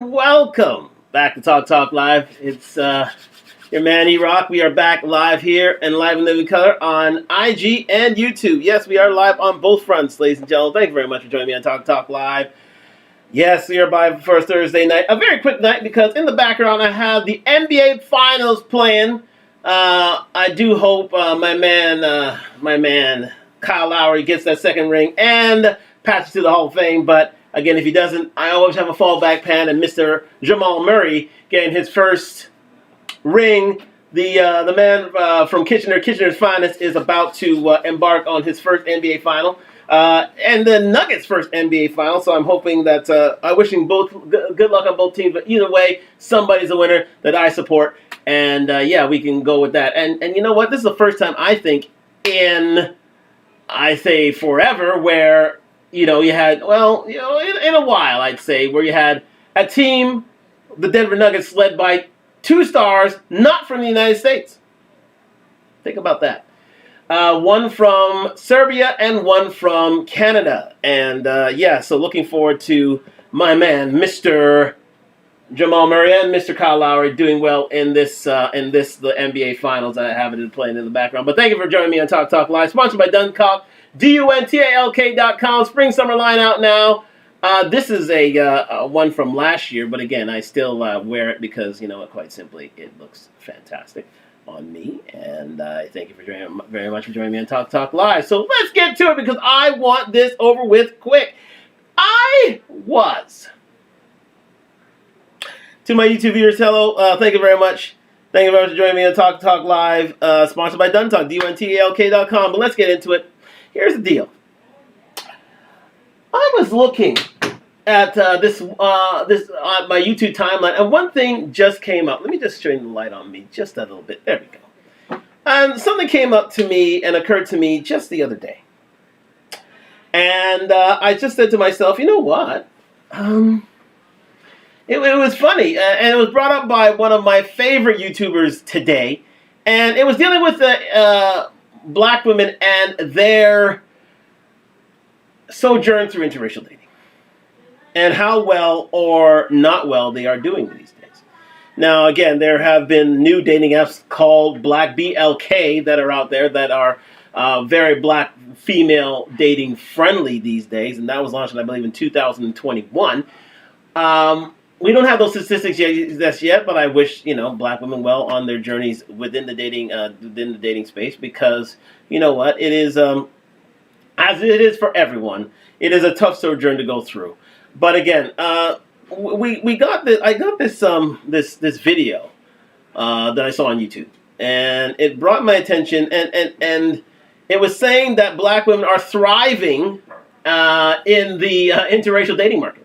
Welcome back to Talk Live. It's your man E-Rock. We are back live here and live in living color on IG and YouTube. Yes, we are live on both fronts, ladies and gentlemen. Thank you very much for joining me on Talk Live. Yes, we are live for Thursday night. A very quick night because in the background I have the NBA Finals playing. I do hope my man Kyle Lowry gets that second ring and passes to the Hall of Fame. But again, if he doesn't, I always have a fallback plan, and Mr. Jamal Murray getting his first ring. The man from Kitchener's finest, is about to embark on his first NBA final. And the Nuggets' first NBA final, so I'm hoping that I'm wishing both good luck on both teams. But either way, somebody's a winner that I support, and yeah, we can go with that. And you know what? This is the first time I think in forever where you had in a while I'd say where you had a team, the Denver Nuggets, led by two stars not from the United States. Think about that. One from Serbia and one from Canada. And yeah, so looking forward to my man, Mr. Jamal Murray and Mr. Kyle Lowry doing well in the NBA Finals. I have it playing in the background. But thank you for joining me on Talk Live, sponsored by Duntalk, DUNTALK.com. Spring Summer line out now. This is a one from last year, but again, I still wear it because, quite simply, it looks fantastic on me, and I thank you very much for joining me on Talk Live. So let's get to it because I want this over with quick. To my YouTube viewers, hello. Thank you very much. Thank you very much for joining me on Talk Live, sponsored by Duntalk, DUNTALK.com. But let's get into it. Here's the deal. I was looking at this on my YouTube timeline, and one thing just came up. Let me just shine the light on me just a little bit. There we go. And something came up to me and occurred to me just the other day. And I just said to myself, you know what? It was funny, and it was brought up by one of my favorite YouTubers today, and it was dealing with black women and their sojourn through interracial dating, and how well or not well they are doing these days. Now, again, there have been new dating apps called Black BLK that are out there that are very black female dating friendly these days, and that was launched, I believe, in 2021. We don't have those statistics yet, but I wish black women well on their journeys within the dating space, because you know what, it is as it is for everyone. It is a tough sojourn to go through. But again, we got this. I got this video that I saw on YouTube, and it brought my attention. And it was saying that black women are thriving in the interracial dating market,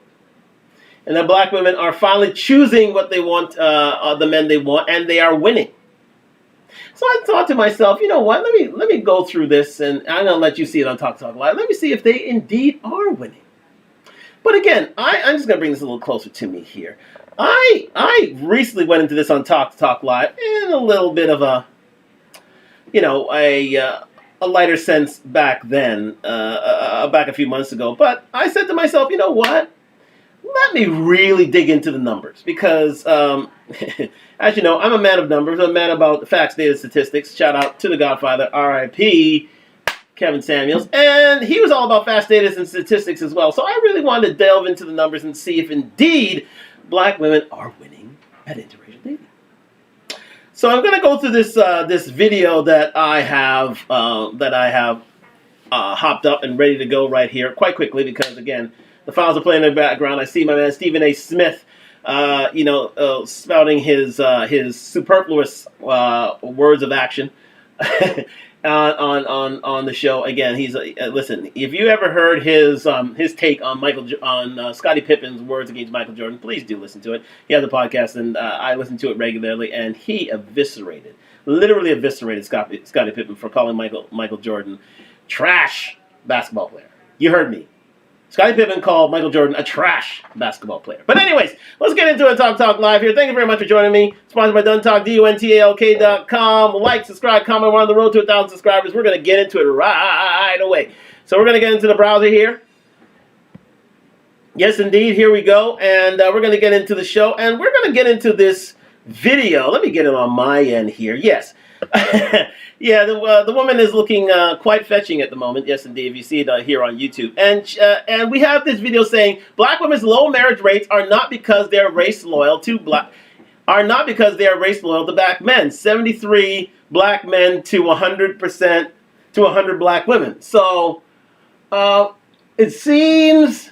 and that black women are finally choosing what they want, the men they want, and they are winning. So I thought to myself, you know what? Let me go through this, and I'm gonna let you see it on Talk Live. Let me see if they indeed are winning. But again, I'm just gonna bring this a little closer to me here. I recently went into this on Talk Live in a little bit of a lighter sense back then, back a few months ago. But I said to myself, you know what? Let me really dig into the numbers, because as you know, I'm a man of numbers. I'm a man about facts, data, statistics. Shout out to the Godfather, R.I.P. Kevin Samuels. And he was all about facts, data, and statistics as well. So I really wanted to delve into the numbers and see if indeed black women are winning at interracial dating. So I'm going to go through this video that I have hopped up and ready to go right here quite quickly, because again, the files are playing in the background. I see my man Stephen A. Smith, spouting his superfluous words of action on the show. Again, he's listen. If you ever heard his take on Scottie Pippen's words against Michael Jordan, please do listen to it. He has a podcast, and I listen to it regularly. And he literally eviscerated Scottie Pippen for calling Michael Jordan trash basketball player. You heard me. Scottie Pippen called Michael Jordan a trash basketball player. But anyways, let's get into it. Talk Live here. Thank you very much for joining me. Sponsored by Duntalk, DUNTALK.com. Like, subscribe, comment. We're on the road to 1,000 subscribers. We're going to get into it right away. So we're going to get into the browser here. Yes, indeed. Here we go. And we're going to get into the show. And we're going to get into this video. Let me get it on my end here. Yes. Yeah, the woman is looking quite fetching at the moment. Yes, indeed. If you see it here on YouTube. And we have this video saying black women's low marriage rates are not because they're race loyal to black men. 73 black men to 100% to 100 black women. So it seems,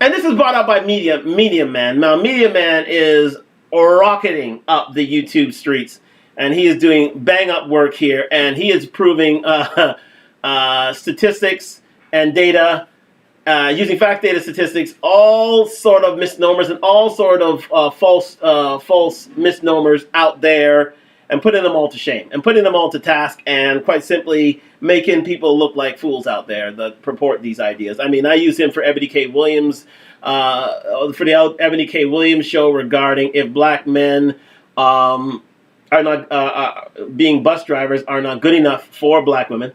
and this is brought up by Media Man. Now, Media Man is rocketing up the YouTube streets, and he is doing bang up work here, and he is proving statistics and data, using fact data statistics, all sort of misnomers and all sort of false misnomers out there, and putting them all to shame and putting them all to task, and quite simply making people look like fools out there that purport these ideas. I mean, I use him for Ebony K. Williams, for the Ebony K. Williams show regarding if black men are not being bus drivers are not good enough for black women,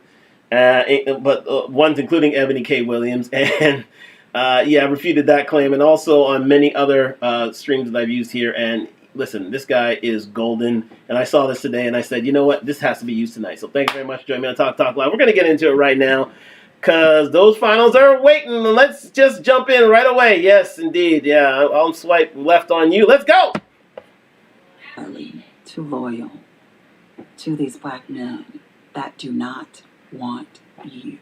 but ones including Ebony K. Williams, and yeah, I refuted that claim, and also on many other streams that I've used here. And listen, this guy is golden, and I saw this today, and I said, you know what, this has to be used tonight. So thank you very much for joining me on Talk Live. We're going to get into it right now, because those finals are waiting. Let's just jump in right away. Yes, indeed. Yeah, I'll swipe left on you. Let's go. Too loyal to these black men that do not want you.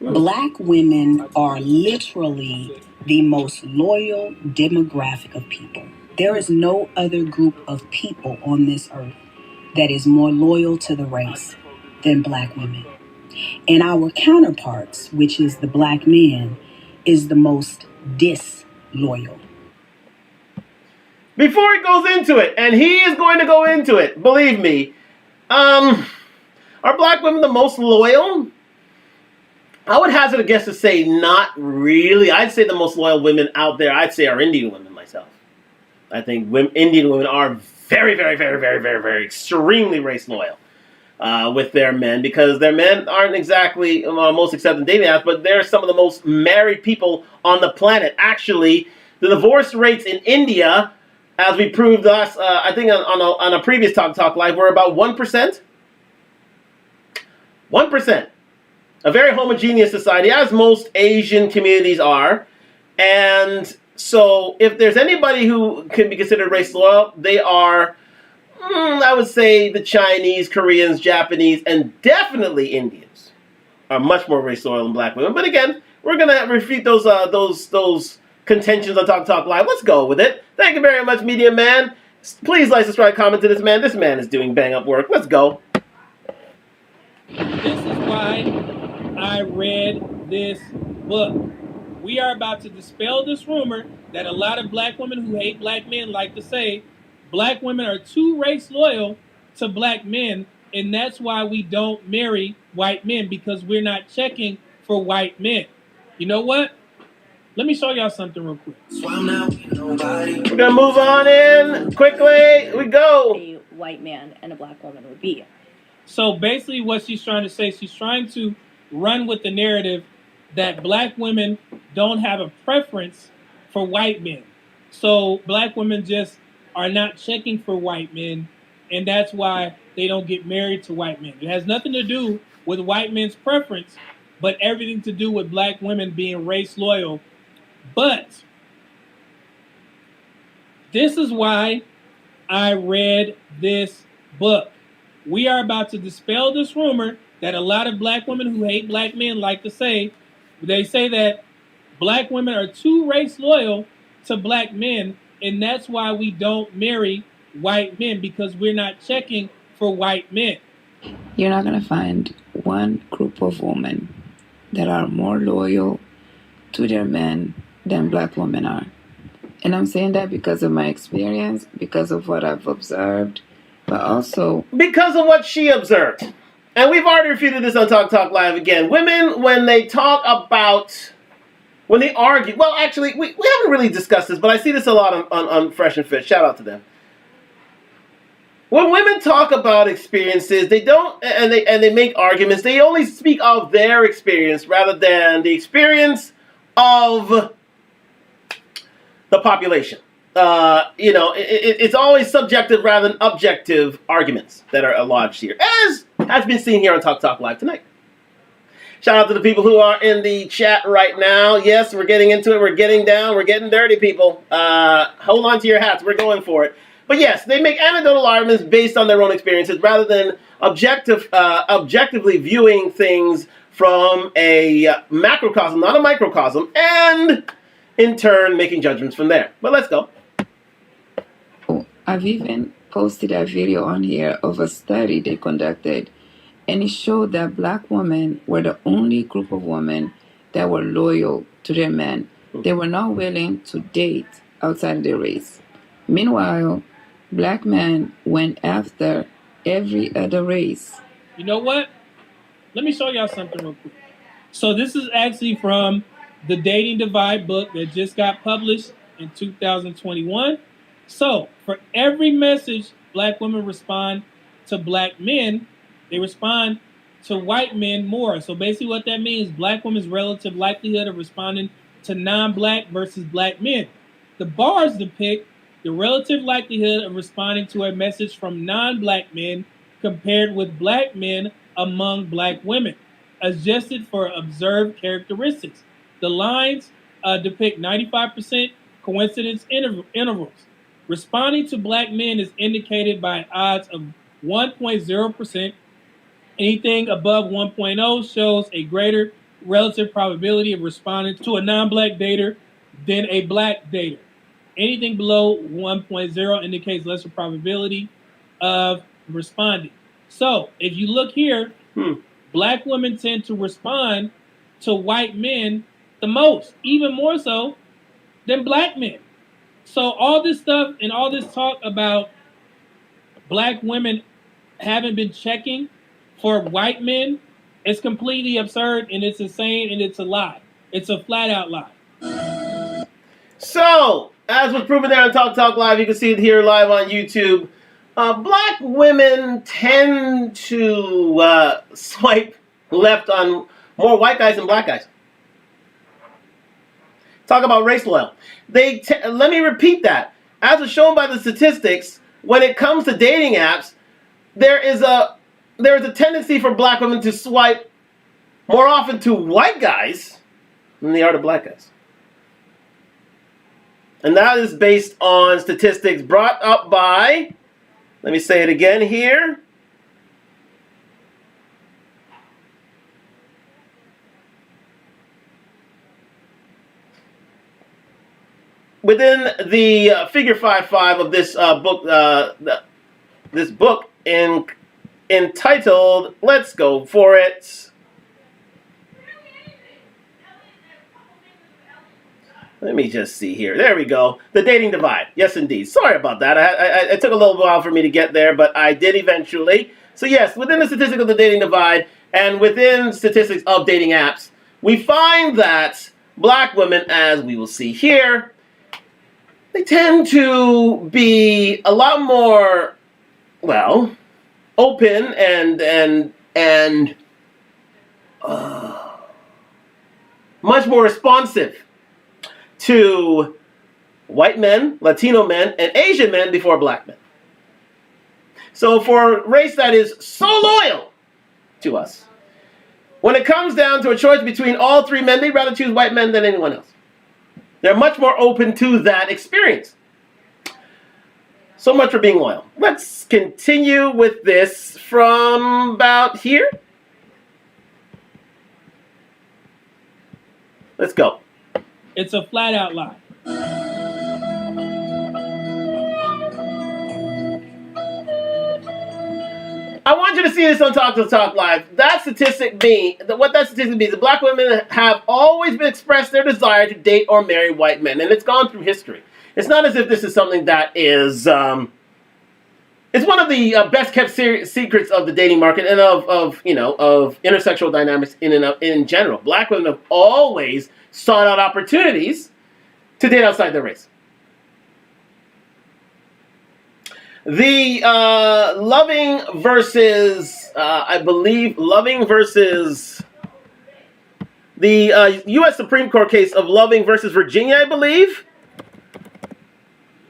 Black women are literally the most loyal demographic of people. There is no other group of people on this earth that is more loyal to the race than black women. And our counterparts, which is the black men, is the most disloyal. Before he goes into it, and he is going to go into it, believe me, are black women the most loyal? I would hazard a guess to say not really. I'd say the most loyal women out there, I'd say, are Indian women myself. I think Indian women are very, very, very, very, very, very extremely race loyal with their men, because their men aren't exactly most accepted dating apps, but they're some of the most married people on the planet. Actually, the divorce rates in India, as we proved last, I think on a previous Talk Live, were about 1%. 1%. A very homogeneous society, as most Asian communities are. And so if there's anybody who can be considered race loyal, they are, I would say, the Chinese, Koreans, Japanese, and definitely Indians are much more race loyal than black women. But again, we're going to refute those contentions on Talk Live. Let's go with it. Thank you very much, Media Man. Please like, subscribe, comment to this man. This man is doing bang up work. Let's go. This is why I read this book. We are about to dispel this rumor that a lot of black women who hate black men like to say black women are too race loyal to black men, and that's why we don't marry white men, because we're not checking for white men. You know what? Let me show y'all something real quick. We're gonna move on in quickly. We go. A white man and a black woman would be. So basically what she's trying to say, she's trying to run with the narrative that black women don't have a preference for white men. So black women just are not checking for white men, and that's why they don't get married to white men. It has nothing to do with white men's preference, but everything to do with black women being race loyal. But this is why I read this book. We are about to dispel this rumor that a lot of black women who hate black men like to say. They say that black women are too race loyal to black men, and that's why we don't marry white men, because we're not checking for white men. You're not going to find one group of women that are more loyal to their men than black women are. And I'm saying that because of my experience, because of what I've observed, but also because of what she observed. And we've already refuted this on Talk Live again. Women, when they talk about, when they argue, well, actually, we haven't really discussed this, but I see this a lot on Fresh and Fit. Shout out to them. when women talk about experiences, they don't, and they make arguments. They only speak of their experience rather than the experience of the population. It's always subjective rather than objective arguments that are lodged here, as has been seen here on Talk Live tonight. Shout out to the people who are in the chat right now. Yes, we're getting into it. We're getting down. We're getting dirty, people. Hold on to your hats. We're going for it. But yes, they make anecdotal arguments based on their own experiences rather than objectively viewing things from a macrocosm, not a microcosm, and in turn making judgments from there. But let's go. I've even posted a video on here of a study they conducted, and it showed that black women were the only group of women that were loyal to their men. They were not willing to date outside of their race. Meanwhile, black men went after every other race. You know what? Let me show y'all something real quick. So this is actually from the Dating Divide book that just got published in 2021. So for every message black women respond to black men, they respond to white men more. So basically what that means, black women's relative likelihood of responding to non-black versus black men. The bars depict the relative likelihood of responding to a message from non-black men compared with black men among black women, adjusted for observed characteristics. The lines depict 95% coincidence intervals. Responding to black men is indicated by odds of 1.0%. Anything above 1.0 shows a greater relative probability of responding to a non-black dater than a black dater. Anything below 1.0 indicates lesser probability of responding. So if you look here, black women tend to respond to white men the most, even more so than black men. So all this stuff and all this talk about black women haven't been checking for white men is completely absurd, and it's insane, and it's a lie. It's a flat out lie. So, as was proven there on Talk Live, you can see it here live on YouTube. Black women tend to swipe left on more white guys than black guys. Talk about race loyal. Let me repeat that. As was shown by the statistics, when it comes to dating apps, there is a tendency for black women to swipe more often to white guys than they are to black guys. And that is based on statistics brought up by, let me say it again here, within the figure 5.5 of this book, this book entitled, let's go for it. Let me just see here. There we go. The Dating Divide. Yes, indeed. Sorry about that. It took a little while for me to get there, but I did eventually. So yes, within the statistics of the Dating Divide and within statistics of dating apps, we find that black women, as we will see here, they tend to be a lot more, well, open and much more responsive to white men, Latino men, and Asian men before black men. So for a race that is so loyal to us, when it comes down to a choice between all three men, they'd rather choose white men than anyone else. They're much more open to that experience. So much for being loyal. Let's continue with this from about here. Let's go. It's a flat out lie. I want you to see this on Talk Live. That statistic means, what that statistic means, that black women have always been expressed their desire to date or marry white men, and it's gone through history. It's not as if this is something that is, it's one of the best kept secrets of the dating market and of intersexual dynamics in general. Black women have always sought out opportunities to date outside their race. The Loving versus, I believe, Loving versus the U.S. Supreme Court case of Loving versus Virginia, I believe.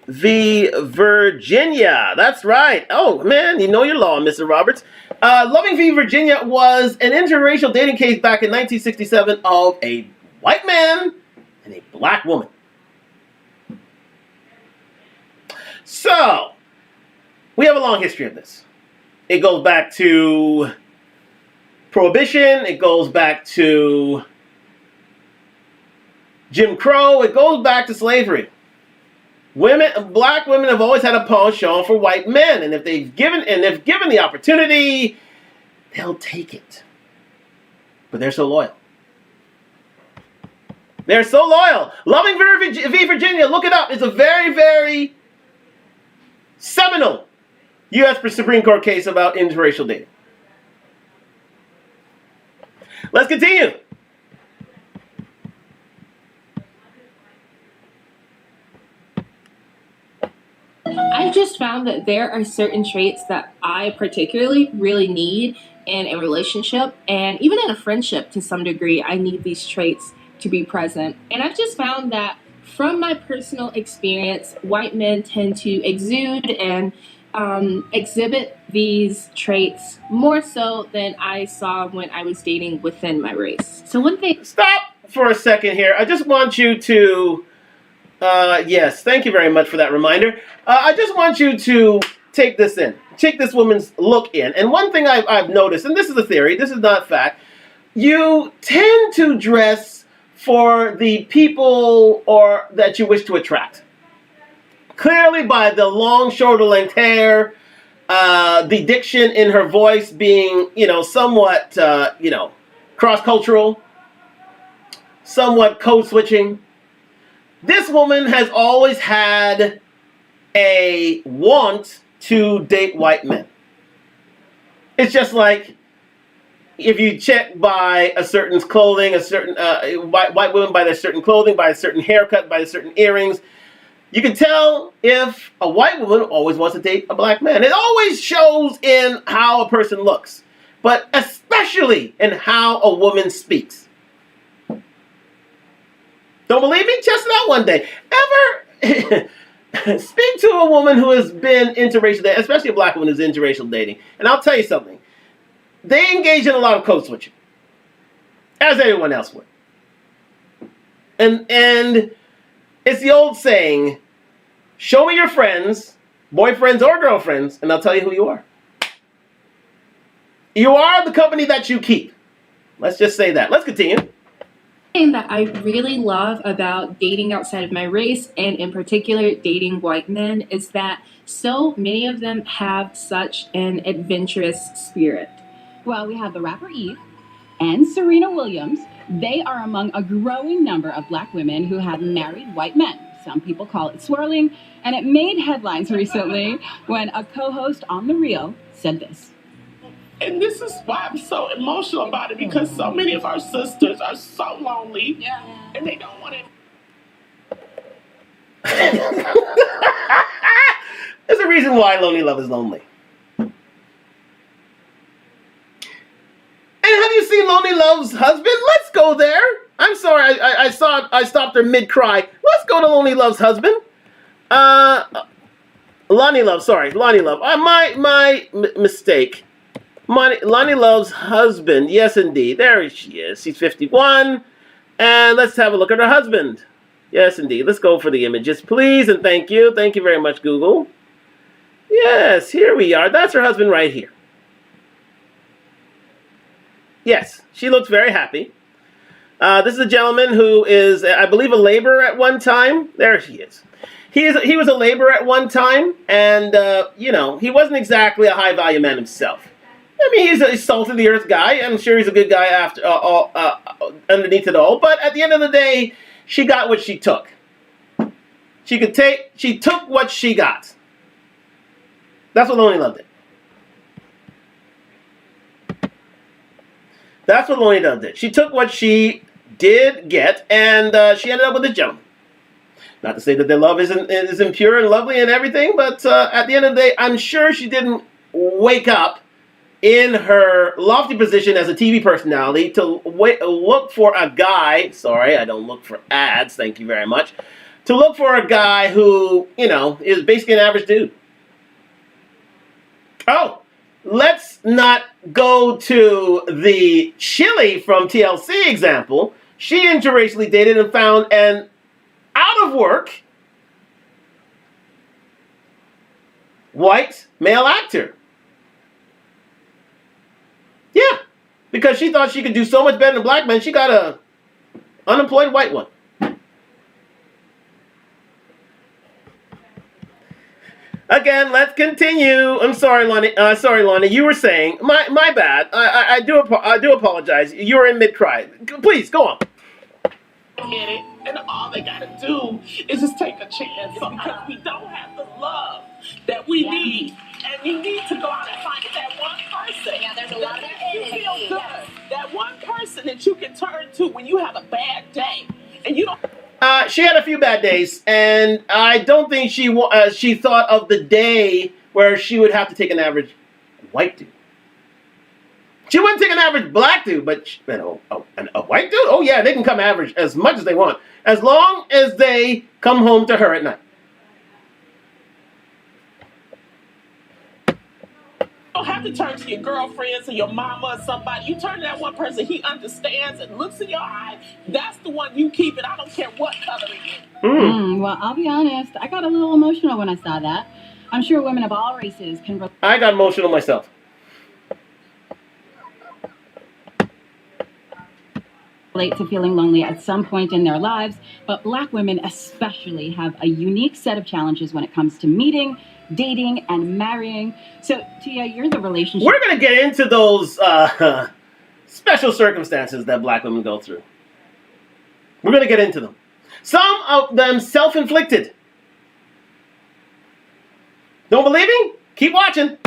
The Virginia, that's right. Oh, man, you know your law, Mr. Roberts. Loving v. Virginia was an interracial dating case back in 1967 of a white man and a black woman. So, we have a long history of this. It goes back to Prohibition. It goes back to Jim Crow. It goes back to slavery. Black women have always had a penchant for white men, and if given the opportunity, they'll take it. But they're so loyal. They're so loyal. Loving v. Virginia, look it up. It's a very, very seminal U.S. Supreme Court case about interracial dating. Let's continue. I've just found that there are certain traits that I particularly really need in a relationship, and even in a friendship to some degree, I need these traits to be present. And I've just found that from my personal experience, white men tend to exude and exhibit these traits more so than I saw when I was dating within my race. So one thing... Stop for a second here. I just want you to... yes, thank you very much for that reminder. I just want you to take this in. Take this woman's look in. And one thing I've noticed, and this is a theory, this is not fact, you tend to dress for the people that you wish to attract. Clearly by the long shoulder-length hair, the diction in her voice being, somewhat, cross-cultural, somewhat code-switching. This woman has always had a want to date white men. It's just like if you check by a certain clothing, a certain white women by their certain clothing, by a certain haircut, by a certain earrings, you can tell if a white woman always wants to date a black man. It always shows in how a person looks, but especially in how a woman speaks. Don't believe me? Test it out one day. Ever speak to a woman who has been interracial dating, especially a black woman who's interracial dating, and I'll tell you something. They engage in a lot of code switching, as everyone else would. And it's the old saying, show me your friends, boyfriends or girlfriends, and I'll tell you who you are. You are the company that you keep. Let's just say that. Let's continue. Thing that I really love about dating outside of my race, and in particular dating white men, is that so many of them have such an adventurous spirit. Well, we have the rapper Eve and Serena Williams. They are among a growing number of black women who have married white men. Some people call it swirling, and it made headlines recently when a co-host on The Real said this. And this is why I'm so emotional about it, because so many of our sisters are so lonely, and they don't want to. There's a reason why Lonely Love is lonely. And have you seen Lonely Love's husband? Let's go there. I'm sorry, I stopped her mid-cry. Let's go to Lonely Love's husband. Lonnie Love, sorry, Lonnie Love. My mistake. Lonnie Love's husband, yes indeed. There she is. She's 51. And let's have a look at her husband. Yes indeed. Let's go for the images, please, and thank you. Thank you very much, Google. Yes, here we are. That's her husband right here. Yes, she looks very happy. This is a gentleman who is, I believe, a laborer at one time. There she is. He was a laborer at one time, and, he wasn't exactly a high-value man himself. I mean, he's a salt-of-the-earth guy. I'm sure he's a good guy after underneath it all. But at the end of the day, she got what she took. She took what she got. That's what Lonely Love did. That's what Lonely Love did. She took what she did get, and she ended up with this gentleman. Not to say that their love isn't pure and lovely and everything, but at the end of the day, I'm sure she didn't wake up in her lofty position as a TV personality to look for a guy. Sorry, I don't look for ads. Thank you very much. To look for a guy who, is basically an average dude. Oh, let's not go to the Chili from TLC example. She interracially dated and found an out-of-work white male actor. Yeah, because she thought she could do so much better than black men, she got a unemployed white one. Again, let's continue. I'm sorry, Lonnie. Lonnie. You were saying my bad. I do apologize. You were in mid cry. Please go on. Get it, and all they gotta do is just take a chance because we don't have the love that we need, and you need to go out and find that one person. Yeah, there's a lot of you feel good. That one person that you can turn to when you have a bad day, and you don't. She had a few bad days, and I don't think she thought of the day where she would have to take an average white dude. She wouldn't take an average black dude, but a white dude? Oh yeah, they can come average as much as they want, as long as they come home to her at night. You don't have to turn to your girlfriends or your mama or somebody. You turn to that one person he understands and looks in your eye. That's the one you keep, and I don't care what color it is. Well, I'll be honest. I got a little emotional when I saw that. I'm sure women of all races can I got emotional myself. relate to feeling lonely at some point in their lives, but black women especially have a unique set of challenges when it comes to meeting, dating, and marrying. So, Tia, you're the relationship. We're going to get into those special circumstances that black women go through. We're going to get into them. Some of them self-inflicted. Don't believe me? Keep watching.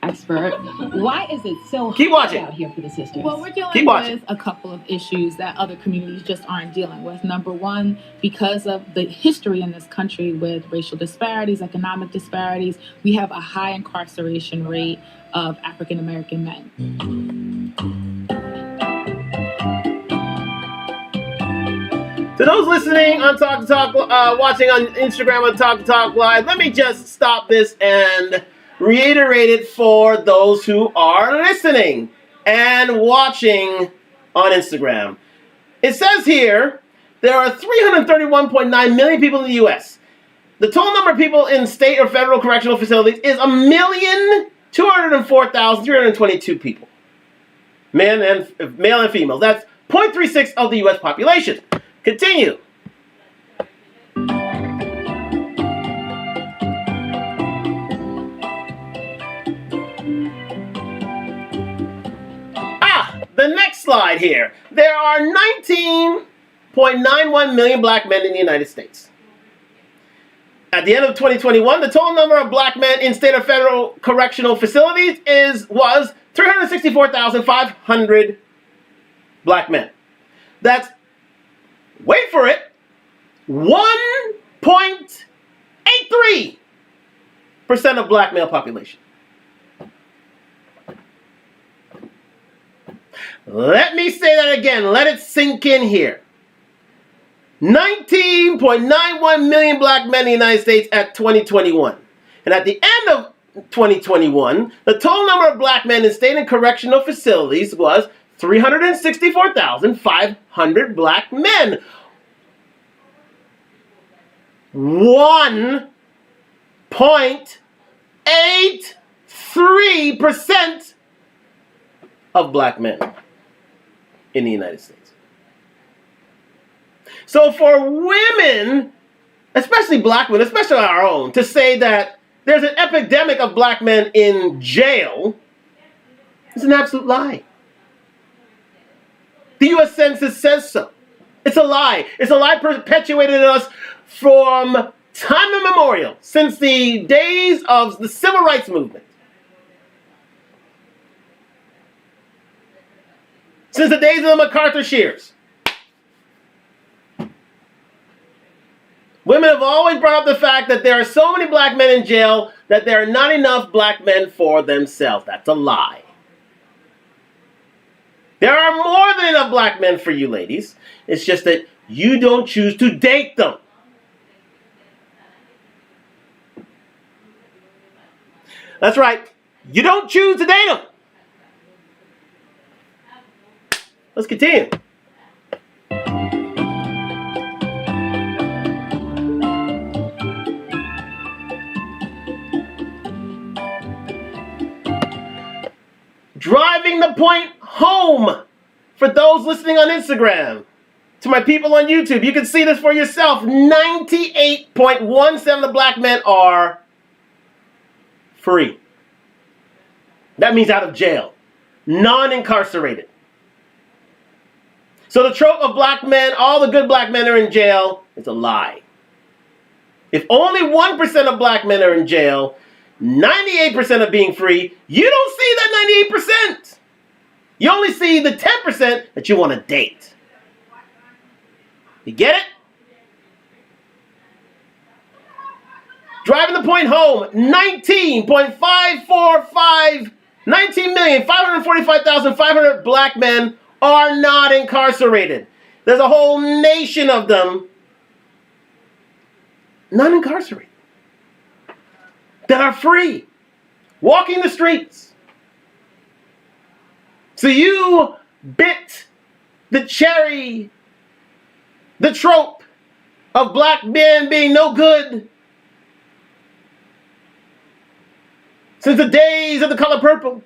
Expert. Why is it so Keep hard watching. out here for the sisters? Well, we're dealing Keep watching. with a couple of issues that other communities just aren't dealing with. Number one, because of the history in this country with racial disparities, economic disparities, we have a high incarceration rate of African American men. To those listening on Talk to Talk, watching on Instagram on Talk to Talk Live, let me just stop this and reiterate it for those who are listening and watching on Instagram. It says here, there are 331.9 million people in the U.S. The total number of people in state or federal correctional facilities is 1,204,322 people. Male and females. That's 0.36 of the U.S. population. Continue. The next slide here. There are 19.91 million black men in the United States. At the end of 2021, the total number of black men in state or federal correctional facilities was 364,500 black men. That's, wait for it, 1.83% of black male population. Let me say that again. Let it sink in here. 19.91 million black men in the United States at 2021. And at the end of 2021, the total number of black men in state and correctional facilities was 364,500 black men. 1.83% of black men in the United States. So for women, especially black women, especially our own, to say that there's an epidemic of black men in jail is an absolute lie. The U.S. Census says so. It's a lie. It's a lie perpetuated in us from time immemorial, since the days of the Civil Rights Movement. Since the days of the MacArthur Shears. Women have always brought up the fact that there are so many black men in jail that there are not enough black men for themselves. That's a lie. There are more than enough black men for you ladies. It's just that you don't choose to date them. That's right. You don't choose to date them. Let's continue. Driving the point home for those listening on Instagram. To my people on YouTube, you can see this for yourself. 98.17% of black men are free. That means out of jail. Non-incarcerated. So the trope of black men, all the good black men are in jail, is a lie. If only 1% of black men are in jail, 98% of being free, you don't see that 98%. You only see the 10% that you want to date. You get it? Driving the point home, 19,545,500 black men are not incarcerated. There's a whole nation of them not incarcerated that are free, walking the streets. So you bit the cherry, the trope of black men being no good since the days of the color purple,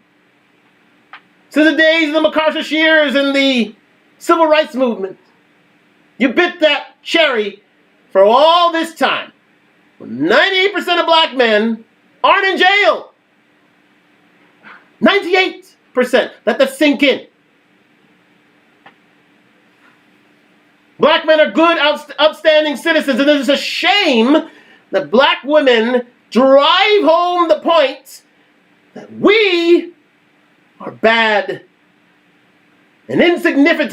since the days of the MacArthur Shears and the civil rights movement. You bit that cherry for all this time. 98% of black men aren't in jail. 98%. Let that sink in. Black men are good, upstanding citizens, and it is a shame that black women drive home the point that we are bad and insignificant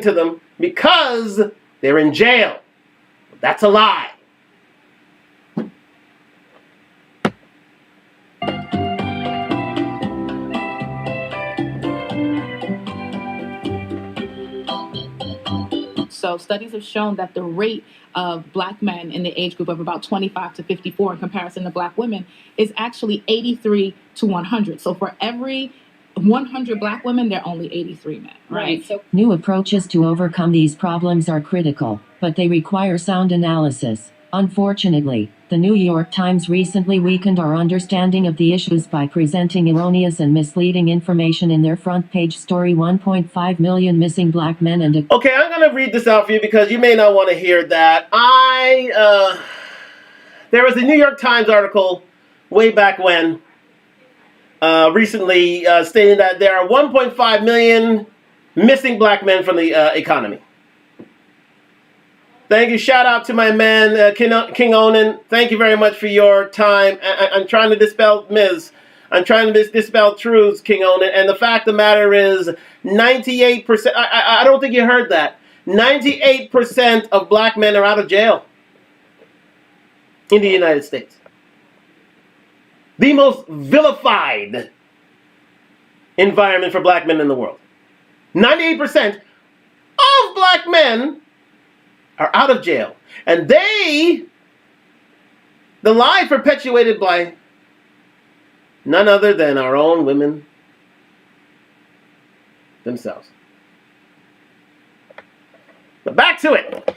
to them because they're in jail. That's a lie. So studies have shown that the rate of black men in the age group of about 25 to 54 in comparison to black women is actually 83 to 100. So for every 100 black women, there are only 83 men, right? So new approaches to overcome these problems are critical, but they require sound analysis. Unfortunately, the New York Times recently weakened our understanding of the issues by presenting erroneous and misleading information in their front page story. 1.5 million missing black men and Okay, I'm going to read this out for you because you may not want to hear that. There was a New York Times article way back when, recently stating that there are 1.5 million missing black men from the economy. Thank you. Shout out to my man, King Onan. Thank you very much for your time. I'm trying to dispel myths. I'm trying to dispel truths, King Onan. And the fact of the matter is 98%, I don't think you heard that. 98% of black men are out of jail in the United States. The most vilified environment for black men in the world. 98% of black men are out of jail. And the lie perpetuated by none other than our own women themselves. But back to it.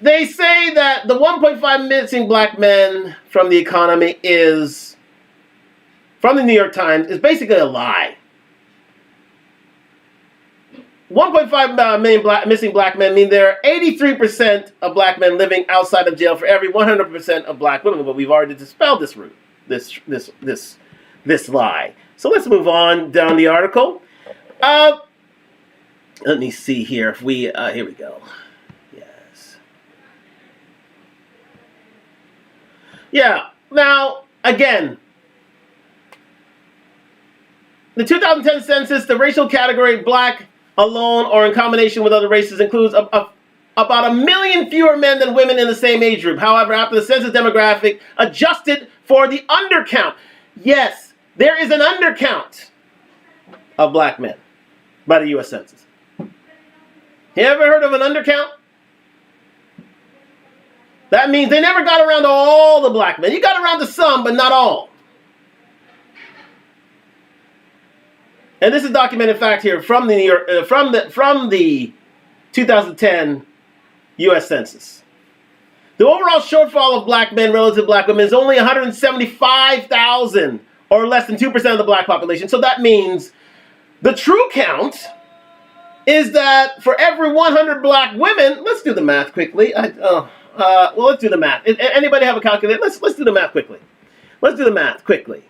They say that the 1.5 missing black men from the economy is, from the New York Times, is basically a lie. 1.5 million missing black men mean there are 83% of black men living outside of jail for every 100% of black women. But we've already dispelled this lie. So let's move on down the article. Let me see here. If we here we go. Yes. Yeah. Now again, the 2010 census, the racial category black alone or in combination with other races includes about 1 million fewer men than women in the same age group. However, after the census demographic adjusted for the undercount. Yes, there is an undercount of black men by the U.S. Census. You ever heard of an undercount? That means they never got around to all the black men. You got around to some, but not all. And this is documented fact here from the from the 2010 U.S. Census. The overall shortfall of black men relative to black women is only 175,000, or less than 2% of the black population. So that means the true count is that for every 100 black women, let's do the math quickly. Well, let's do the math. Anybody have a calculator? Let's do the math quickly. Let's do the math quickly.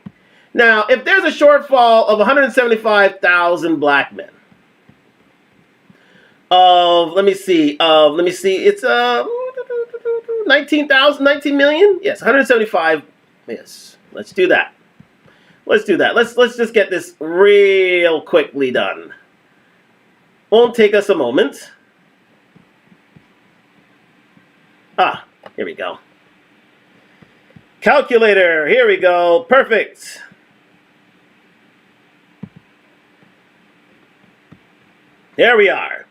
Now, if there's a shortfall of 175,000 black men, let me see, it's 19 million? Yes, 175, yes, let's do that. Let's just get this real quickly done. Won't take us a moment. Here we go. Calculator, here we go, perfect. There we are.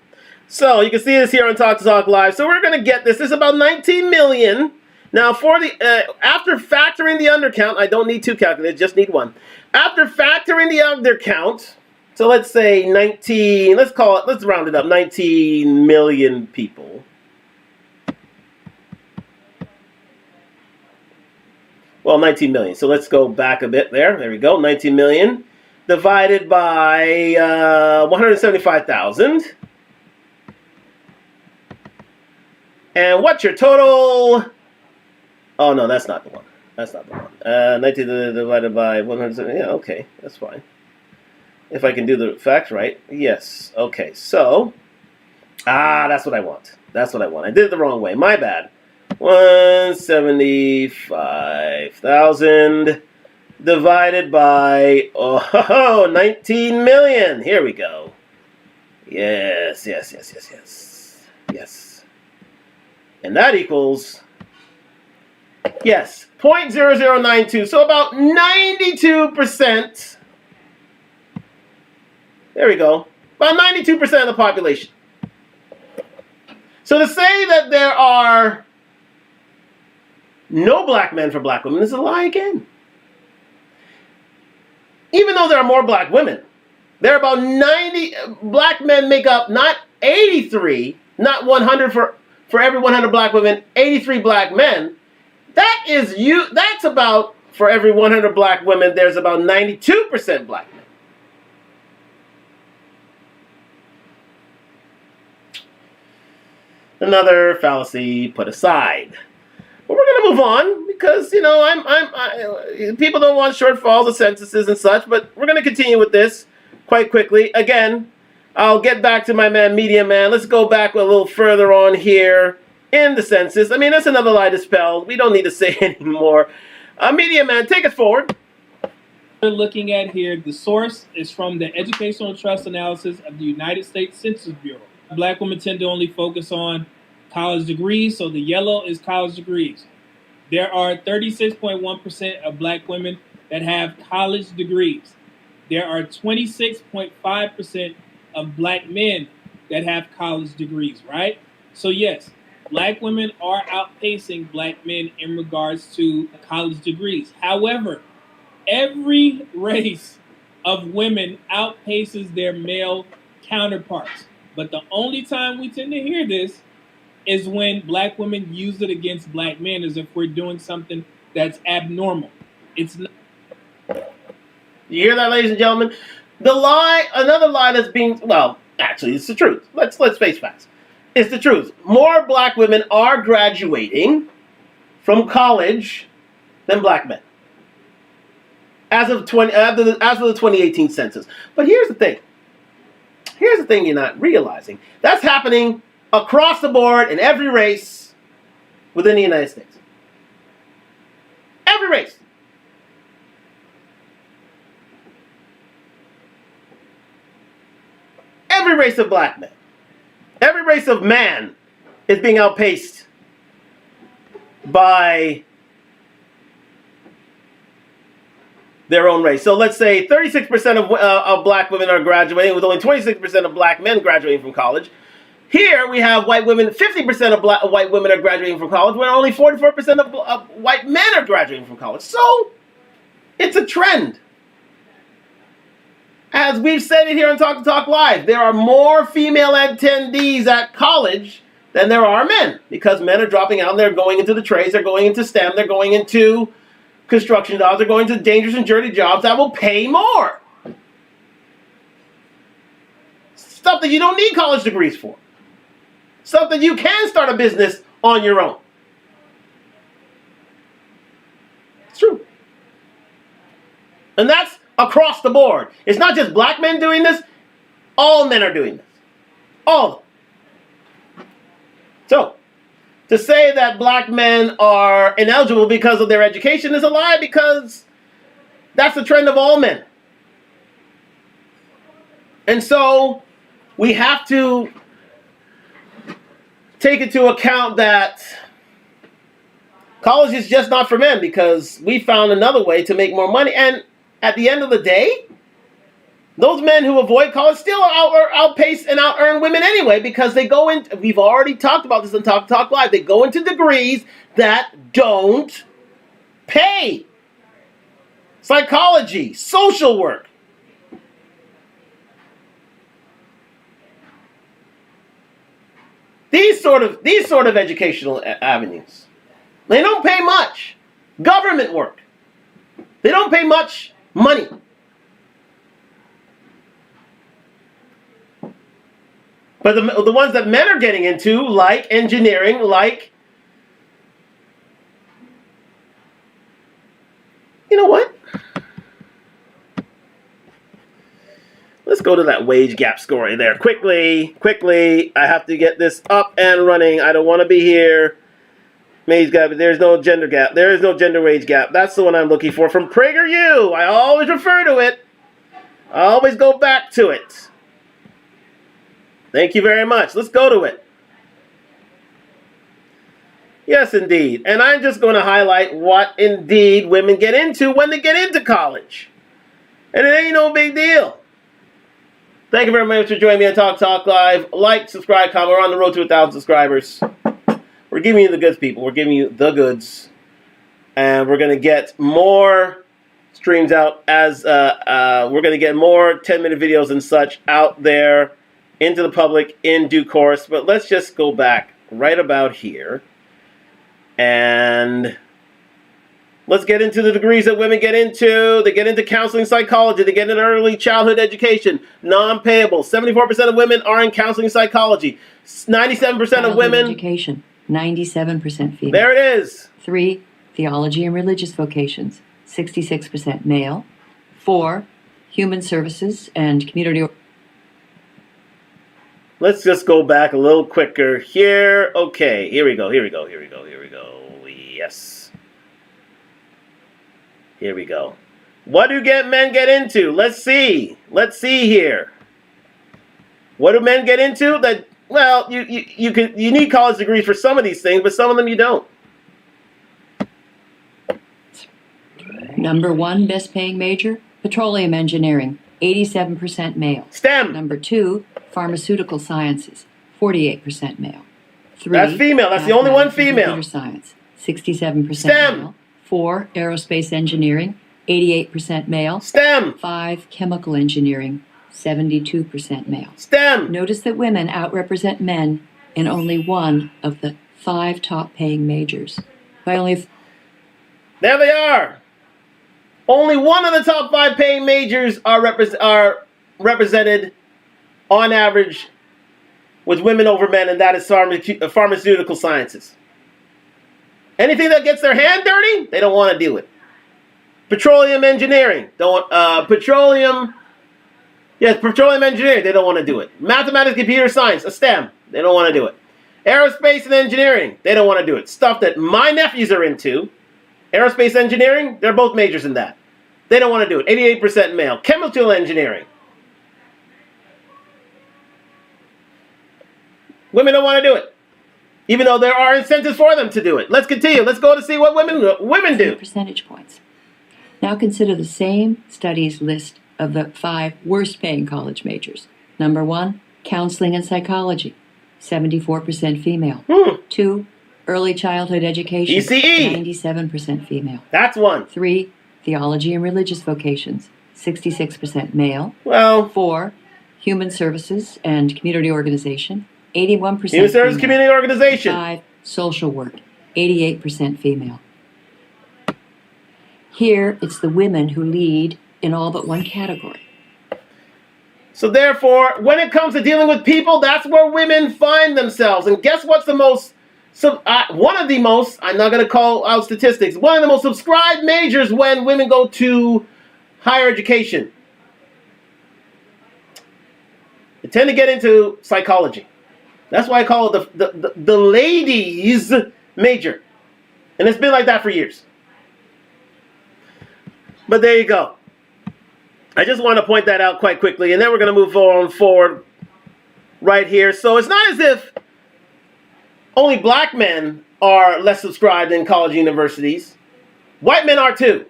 So you can see this here on Talk to Talk Live. So we're going to get this. This is about 19 million. Now, for the after factoring the undercount, I don't need two calculators, just need one. After factoring the undercount, so let's say 19, let's round it up, 19 million people. Well, 19 million. So let's go back a bit there. There we go, 19 million. Divided by 175,000. And what's your total? Oh, no, that's not the one. That's not the one. 19 divided by 170. Yeah, okay, that's fine. If I can do the facts right. Yes, okay. So, that's what I want. That's what I want. I did it the wrong way. My bad. 175,000 divided by 19 million. Here we go. Yes. And that equals, yes, 0.0092. So about 92%. There we go. About 92% of the population. So to say that there are no black men for black women is a lie again. Even though there are more black women, there are about 90, black men make up not 83, not 100 for every 100 black women, 83 black men. That's about, for every 100 black women, there's about 92% black men. Another fallacy put aside. But we're going to move on because, people don't want shortfalls of censuses and such, but we're going to continue with this quite quickly. Again, I'll get back to my man, Media Man. Let's go back a little further on here in the census. I mean, that's another lie dispelled. We don't need to say anymore. Media Man, take us forward. We're looking at here, the source is from the Educational Trust Analysis of the United States Census Bureau. Black women tend to only focus on college degrees, so the yellow is college degrees. There are 36.1% of black women that have college degrees. There are 26.5% of black men that have college degrees, right? So yes, black women are outpacing black men in regards to college degrees. However, every race of women outpaces their male counterparts. But the only time we tend to hear this is when black women use it against black men, as if we're doing something that's abnormal. It's not. You hear that, ladies and gentlemen? The lie, another lie that's being, well, actually, it's the truth. Let's face facts. It's the truth. More black women are graduating from college than black men. As of the 2018 census. But here's the thing. Here's the thing you're not realizing. That's happening across the board in every race within the United States. Every race. Every race of black men. Every race of man is being outpaced by their own race. So let's say 36% of black women are graduating, with only 26% of black men graduating from college. Here we have white women, 50% of white women are graduating from college, when only 44% of white men are graduating from college. So it's a trend. As we've said it here on Talk to Talk Live, there are more female attendees at college than there are men, because men are dropping out and they're going into the trades, they're going into STEM, they're going into construction jobs, they're going to dangerous and dirty jobs that will pay more. Stuff that you don't need college degrees for. Stuff that you can start a business on your own. It's true. And that's across the board. It's not just black men doing this. All men are doing this. All of them. So, to say that black men are ineligible because of their education is a lie, because that's the trend of all men. And so, we have to take into account that college is just not for men, because we found another way to make more money. And at the end of the day, those men who avoid college still outpace and out-earn women anyway, because they go in, we've already talked about this on Talk Talk Live, they go into degrees that don't pay. Psychology, social work. These sort of educational avenues. They don't pay much. Government work. They don't pay much money. But the ones that men are getting into, like engineering, like, you know what? Let's go to that wage gap story there. Quickly. I have to get this up and running. I don't want to be here. Wage gap. There's no gender gap. There is no gender wage gap. That's the one I'm looking for from PragerU. I always refer to it. I always go back to it. Thank you very much. Let's go to it. Yes, indeed. And I'm just going to highlight what indeed women get into when they get into college. And it ain't no big deal. Thank you very much for joining me on Talk Talk Live. Like, subscribe, comment. We're on the road to 1,000 subscribers. We're giving you the goods, people. We're giving you the goods. And we're going to get more streams out as we're going to get more 10-minute videos and such out there into the public in due course. But let's just go back right about here. And let's get into the degrees that women get into. They get into counseling psychology. They get into early childhood education. Non-payable. 74% of women are in counseling psychology. 97% of women. Education. 97% female. There it is. 3. Theology and religious vocations. 66% male. 4. Human services and community. Let's just go back a little quicker here. Okay, here we go. Yes. Here we go. What do men get into? Let's see here. What do men get into? That, well, you need college degrees for some of these things, but some of them you don't. Number 1 best paying major, petroleum engineering, 87% male. STEM. Number 2, pharmaceutical sciences, 48% male. 3. That's female. That's the only one female. Computer science, 67% STEM. male. 4. Aerospace engineering, 88% male. STEM. 5. Chemical engineering, 72% male. STEM. Notice that women outrepresent men in only one of the 5 top paying majors. By only There they are. Only one of the top 5 paying majors are represented on average with women over men, and that is pharmaceutical sciences. Anything that gets their hand dirty, they don't want to do it. Petroleum engineering, petroleum engineering, they don't want to do it. Mathematics, computer science, a STEM, they don't want to do it. Aerospace and engineering, they don't want to do it. Stuff that my nephews are into, aerospace engineering, they're both majors in that. They don't want to do it. 88% male. Chemical engineering. Women don't want to do it. even though there are incentives for them to do it. Let's continue. Let's go to see what women do. Percentage points. Now consider the same study's list of the 5 worst paying college majors. Number 1, counseling and psychology, 74% female. 2, early childhood education, ECE. 97% female. That's one. 3, theology and religious vocations, 66% male. Well, 4, human services and community organization, 81% human service female. community organization. 5, social work, 88% female. Here, it's the women who lead in all but one category. So therefore, when it comes to dealing with people, that's where women find themselves. And guess what's the most, one of the most, I'm not going to call out statistics, one of the most subscribed majors when women go to higher education. They tend to get into psychology. That's why I call it the ladies major. And it's been like that for years. But there you go. I just want to point that out quite quickly, and then we're going to move on forward right here. So it's not as if only black men are less subscribed in college universities. White men are too.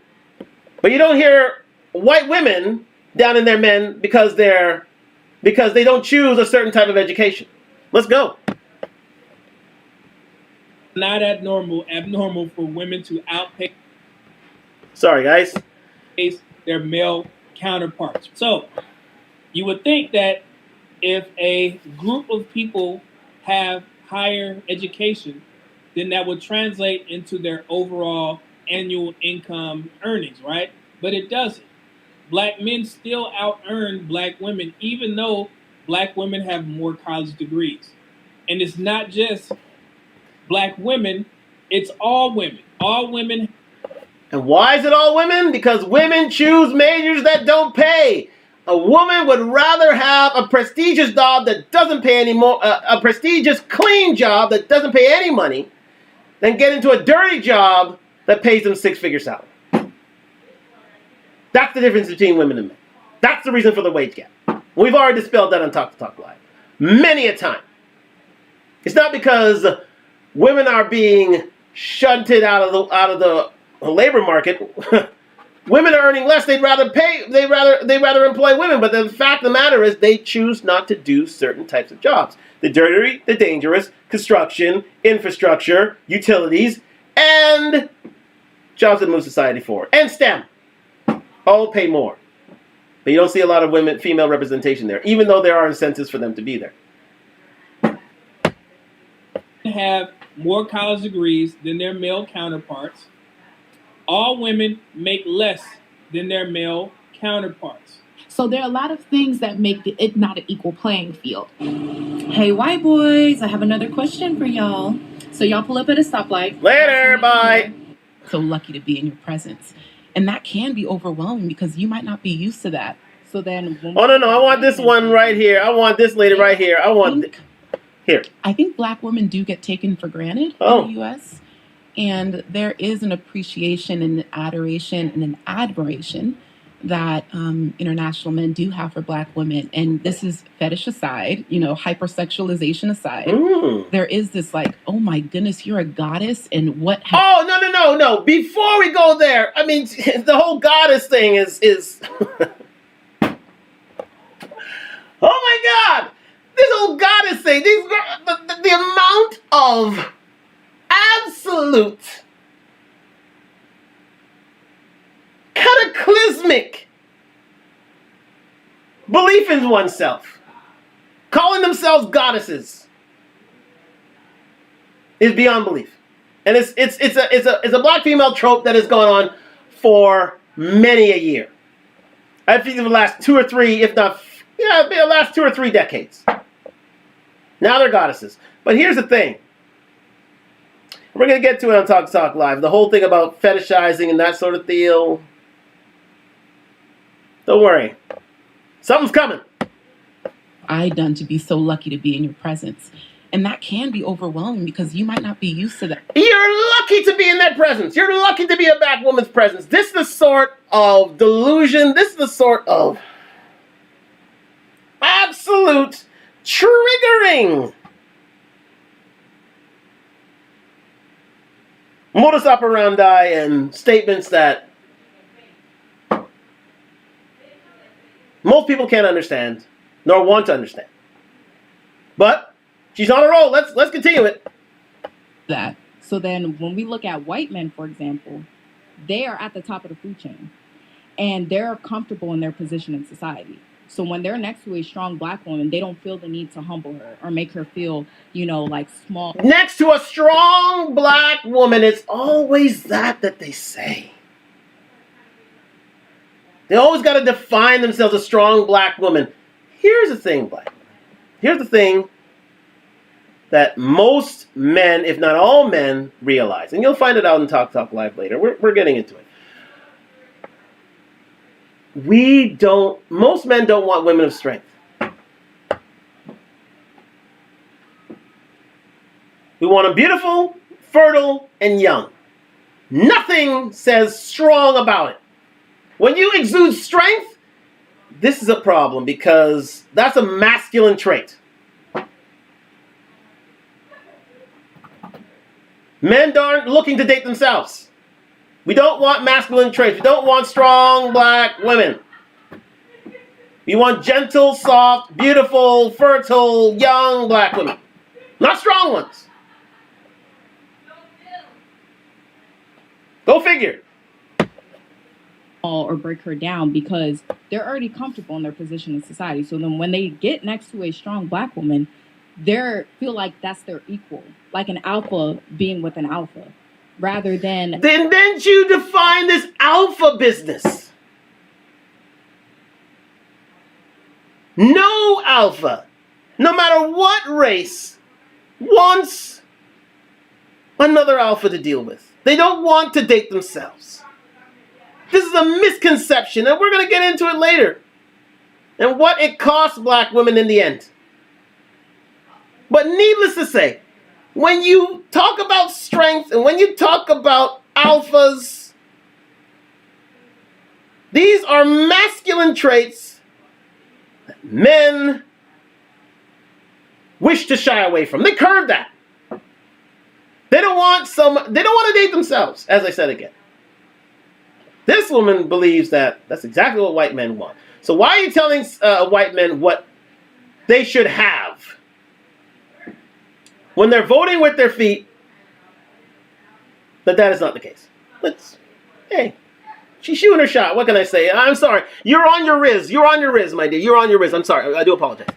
But you don't hear white women down in their men because they don't choose a certain type of education. Let's go. Not abnormal for women to outpace Sorry, guys. their male counterparts. So you would think that if a group of people have higher education, then that would translate into their overall annual income earnings, right? But it doesn't. Black men still out-earn black women, even though black women have more college degrees. And it's not just black women, it's all women. All women. And why is it all women? Because women choose majors that don't pay. A woman would rather have a prestigious job that doesn't pay any more, a prestigious, clean job that doesn't pay any money, than get into a dirty job that pays them six-figure salary. That's the difference between women and men. That's the reason for the wage gap. We've already dispelled that on Talk to Talk Live many a time. It's not because women are being shunted out of the labor market. Women are earning less. They'd rather employ women. But the fact of the matter is they choose not to do certain types of jobs. The dirty, the dangerous, construction, infrastructure, utilities, and jobs that move society forward. And STEM. All pay more. But you don't see a lot of female representation there, even though there are incentives for them to be there. Have more college degrees than their male counterparts. All women make less than their male counterparts. So there are a lot of things that make it not an equal playing field. Hey, white boys, I have another question for y'all. So y'all pull up at a stoplight. Later, bye. So lucky to be in your presence. And that can be overwhelming because you might not be used to that. So then... Oh, no, I want this one right here. I want this lady right here. Here. I think black women do get taken for granted in the U.S., and there is an appreciation and an adoration and an admiration that international men do have for black women. And this is fetish aside, hypersexualization aside. There is this like, oh my goodness, you're a goddess. And what? No. Before we go there, I mean, the whole goddess thing is oh my God. This whole goddess thing, the amount of absolute cataclysmic belief in oneself, calling themselves goddesses, is beyond belief. And it's a black female trope that has gone on for many a year. I think in the last 2 or 3, if not, the last 2 or 3 decades. Now they're goddesses. But here's the thing. We're going to get to it on Talk Talk Live. The whole thing about fetishizing and that sort of deal. Don't worry. Something's coming. I've done to be so lucky to be in your presence. And that can be overwhelming because you might not be used to that. You're lucky to be in that presence. You're lucky to be a black woman's presence. This is the sort of delusion. This is the sort of absolute triggering modus operandi and statements that most people can't understand, nor want to understand. But she's on a roll. Let's continue it. That. So then when we look at white men, for example, they are at the top of the food chain and they're comfortable in their position in society. So when they're next to a strong black woman, they don't feel the need to humble her or make her feel, like small. Next to a strong black woman, it's always that they say. They always got to define themselves a strong black woman. Here's the thing, black women. Here's the thing that most men, if not all men, realize. And you'll find it out in Talk Live later. We're getting into it. Most men don't want women of strength. We want them beautiful, fertile, and young. Nothing says strong about it. When you exude strength, this is a problem because that's a masculine trait. Men aren't looking to date themselves. We don't want masculine traits. We don't want strong black women. We want gentle, soft, beautiful, fertile, young black women. Not strong ones. Go figure. Or break her down because they're already comfortable in their position in society. So then when they get next to a strong black woman, they feel like that's their equal, like an alpha being with an alpha, rather than... Then you define this alpha business. No alpha, no matter what race, wants another alpha to deal with. They don't want to date themselves. This is a misconception, and we're going to get into it later. And what it costs black women in the end. But needless to say, when you talk about strength and when you talk about alphas, these are masculine traits that men wish to shy away from. They curve that. They don't want to date themselves, as I said again. This woman believes that that's exactly what white men want. So why are you telling white men what they should have? When they're voting with their feet, that is not the case. Hey, she's shooting her shot. What can I say? I'm sorry. You're on your Riz. You're on your Riz, my dear. You're on your Riz. I'm sorry. I do apologize.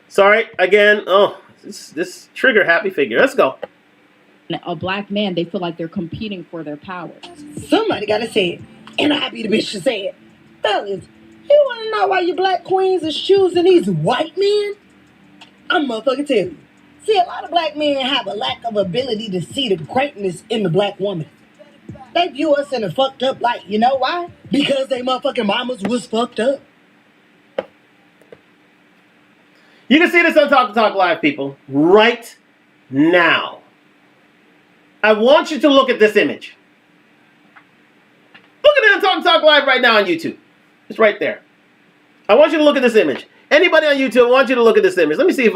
Sorry, again. Oh, this trigger happy figure. Let's go. A black man, they feel like they're competing for their power. Somebody gotta say it, and I'll be the bitch to say it. Fellas, you wanna know why you black queens is choosing these white men? I'm motherfucking tell you. See, a lot of black men have a lack of ability to see the greatness in the black woman. They view us in a fucked up light. You know why? Because they motherfucking mamas was fucked up. You can see this on Talk Live, people, right now. I want you to look at this image. Look at it on Talk Live right now on YouTube. It's right there. I want you to look at this image. Anybody on YouTube, I want you to look at this image. Let me see if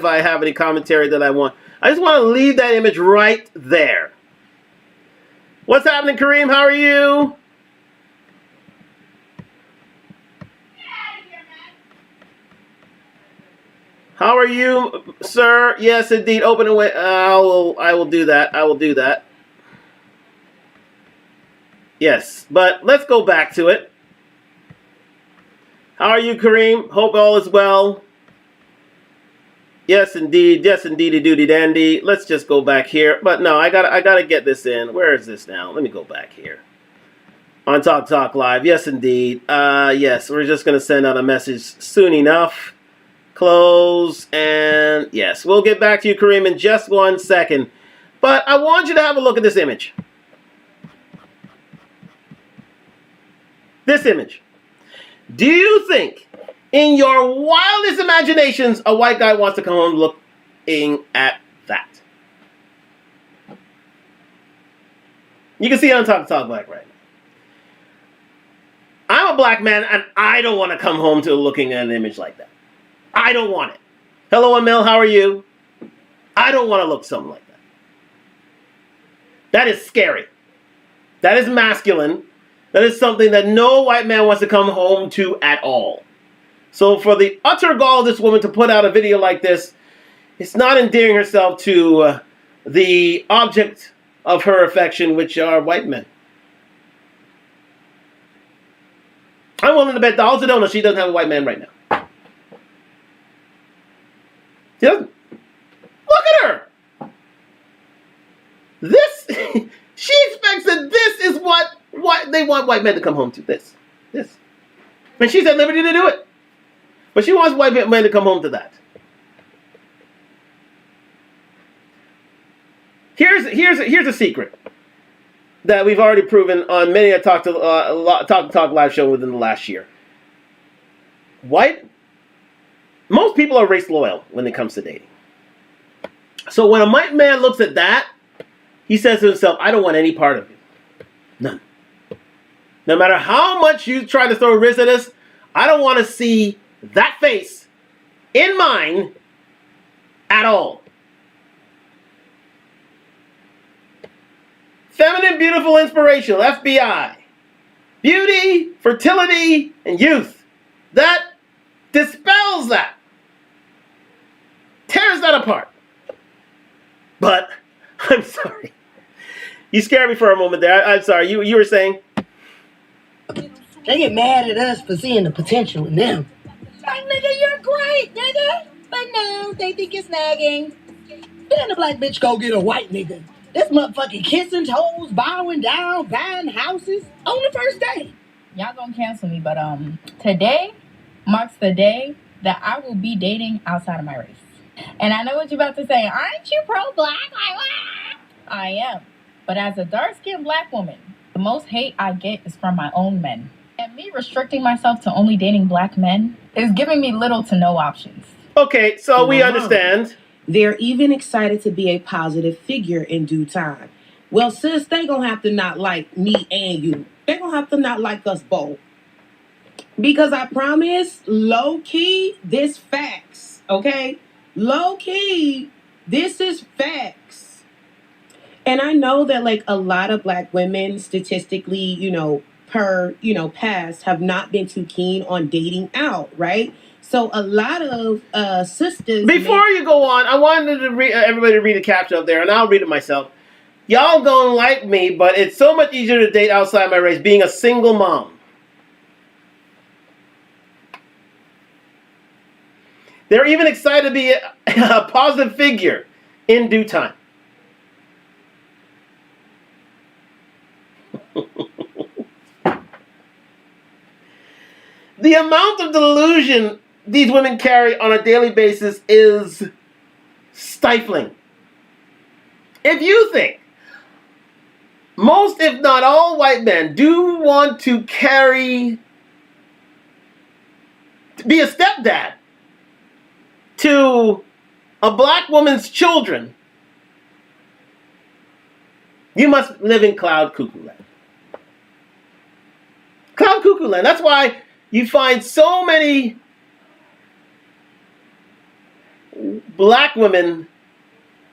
I have any commentary that I want. I just want to leave that image right there. What's happening, Kareem? How are you? How are you, sir? Yes, indeed. Open and wait. I will do that. I will do that. Yes, but let's go back to it. How are you, Kareem? Hope all is well. Yes, indeed. Yes, indeedy, doody, dandy. Let's just go back here. But no, I gotta get this in. Where is this now? Let me go back here. On Talk Live. Yes, indeed. Yes, we're just gonna send out a message soon enough. Close, and yes, we'll get back to you, Kareem, in just 1 second. But I want you to have a look at this image. This image. Do you think, in your wildest imaginations, a white guy wants to come home looking at that? You can see it on Talk Black right now. I'm a black man, and I don't want to come home to looking at an image like that. I don't want it. Hello, Emil. How are you? I don't want to look something like that. That is scary. That is masculine. That is something that no white man wants to come home to at all. So for the utter gall of this woman to put out a video like this, it's not endearing herself to the object of her affection, which are white men. I'm willing to bet dollars to donuts she doesn't have a white man right now. She doesn't. Look at her. This, she expects that this is what they want white men to come home to. This. And she's at liberty to do it. But she wants white men to come home to that. Here's a secret that we've already proven on many a Talk live show within the last year. Most people are race loyal when it comes to dating. So when a white man looks at that, he says to himself, I don't want any part of you. None. No matter how much you try to throw risk at us, I don't want to see that face in mine at all. Feminine, beautiful, inspirational, FBI. Beauty, fertility, and youth. That dispels that. Tears that apart. But, I'm sorry. You scared me for a moment there. I'm sorry. You were saying? They get mad at us for seeing the potential in them. Like, nigga, you're great, nigga. But no, they think it's nagging. Then the black bitch go get a white nigga. This motherfucking kissing toes, bowing down, buying houses on the first day. Y'all gonna cancel me, but today marks the day that I will be dating outside of my race. And I know what you're about to say. Aren't you pro-black? I am. But as a dark-skinned black woman, the most hate I get is from my own men. And me restricting myself to only dating black men is giving me little to no options. Okay, so we understand. They're even excited to be a positive figure in due time. Well, sis, they gonna have to not like me and you. They gonna have to not like us both. Because I promise, low-key, this facts, okay? Low-key, this is facts. And I know that, like, a lot of black women, statistically, past, have not been too keen on dating out, right? So a lot of sisters... Before you go on, I wanted to everybody to read the caption up there, and I'll read it myself. Y'all don't like me, but it's so much easier to date outside my race, being a single mom. They're even excited to be a positive figure in due time. The amount of delusion these women carry on a daily basis is stifling. If you think most, if not all, white men do want to be a stepdad to a black woman's children, you must live in cloud cuckoo land. Cloud cuckoo land. That's why you find so many black women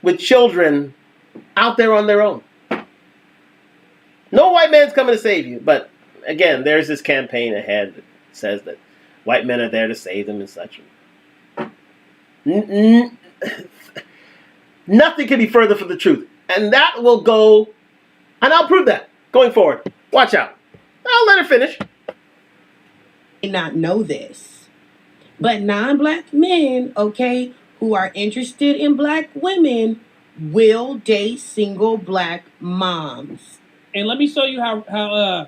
with children out there on their own. No white man's coming to save you. But again, there's this campaign ahead that says that white men are there to save them and such. Nothing can be further from the truth. And that will go, and I'll prove that going forward. Watch out. I'll let her finish. Not know this, but non-black men, okay, who are interested in black women will date single black moms. And let me show you how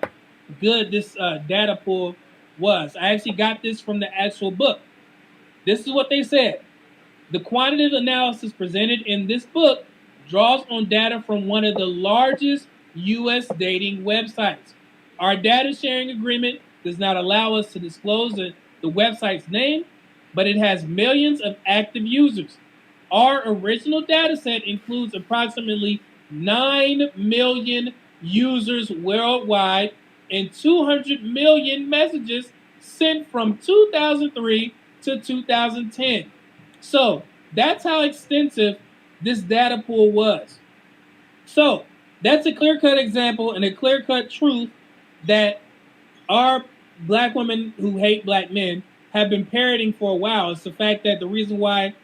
good this data pool was. I actually got this from the actual book. This is what they said. The quantitative analysis presented in this book draws on data from one of the largest U.S. dating websites. Our data sharing agreement does not allow us to disclose the website's name, but it has millions of active users. Our original data set includes approximately 9 million users worldwide and 200 million messages sent from 2003 to 2010. So that's how extensive this data pool was. So That's a clear-cut example and a clear-cut truth that our black women who hate black men have been parroting for a while. It's the fact that the reason why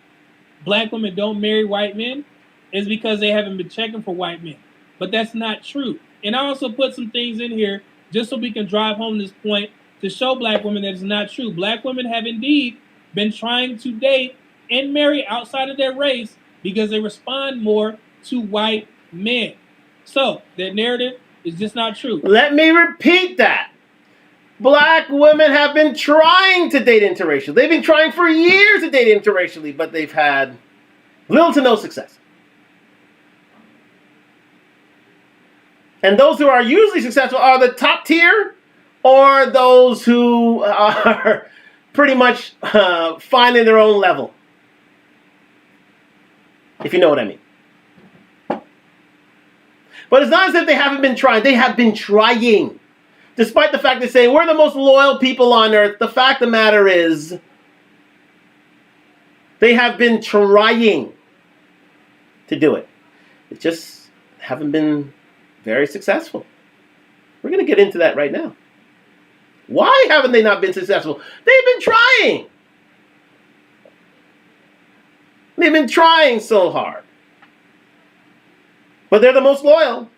black women don't marry white men is because they haven't been checking for white men. But that's not true. And I also put some things in here just so we can drive home this point to show black women that it's not true. Black women have indeed been trying to date and marry outside of their race because they respond more to white men. So that narrative is just not true. Let me repeat that. Black women have been trying to date interracial. They've been trying for years to date interracially, but they've had little to no success. And those who are usually successful are the top tier or those who are pretty much finding their own level. If you know what I mean. But it's not as if they haven't been trying. They have been trying. Despite the fact they say we're the most loyal people on earth, the fact of the matter is they have been trying to do it. They just haven't been very successful. We're going to get into that right now. Why haven't they not been successful? They've been trying. They've been trying so hard. But they're the most loyal.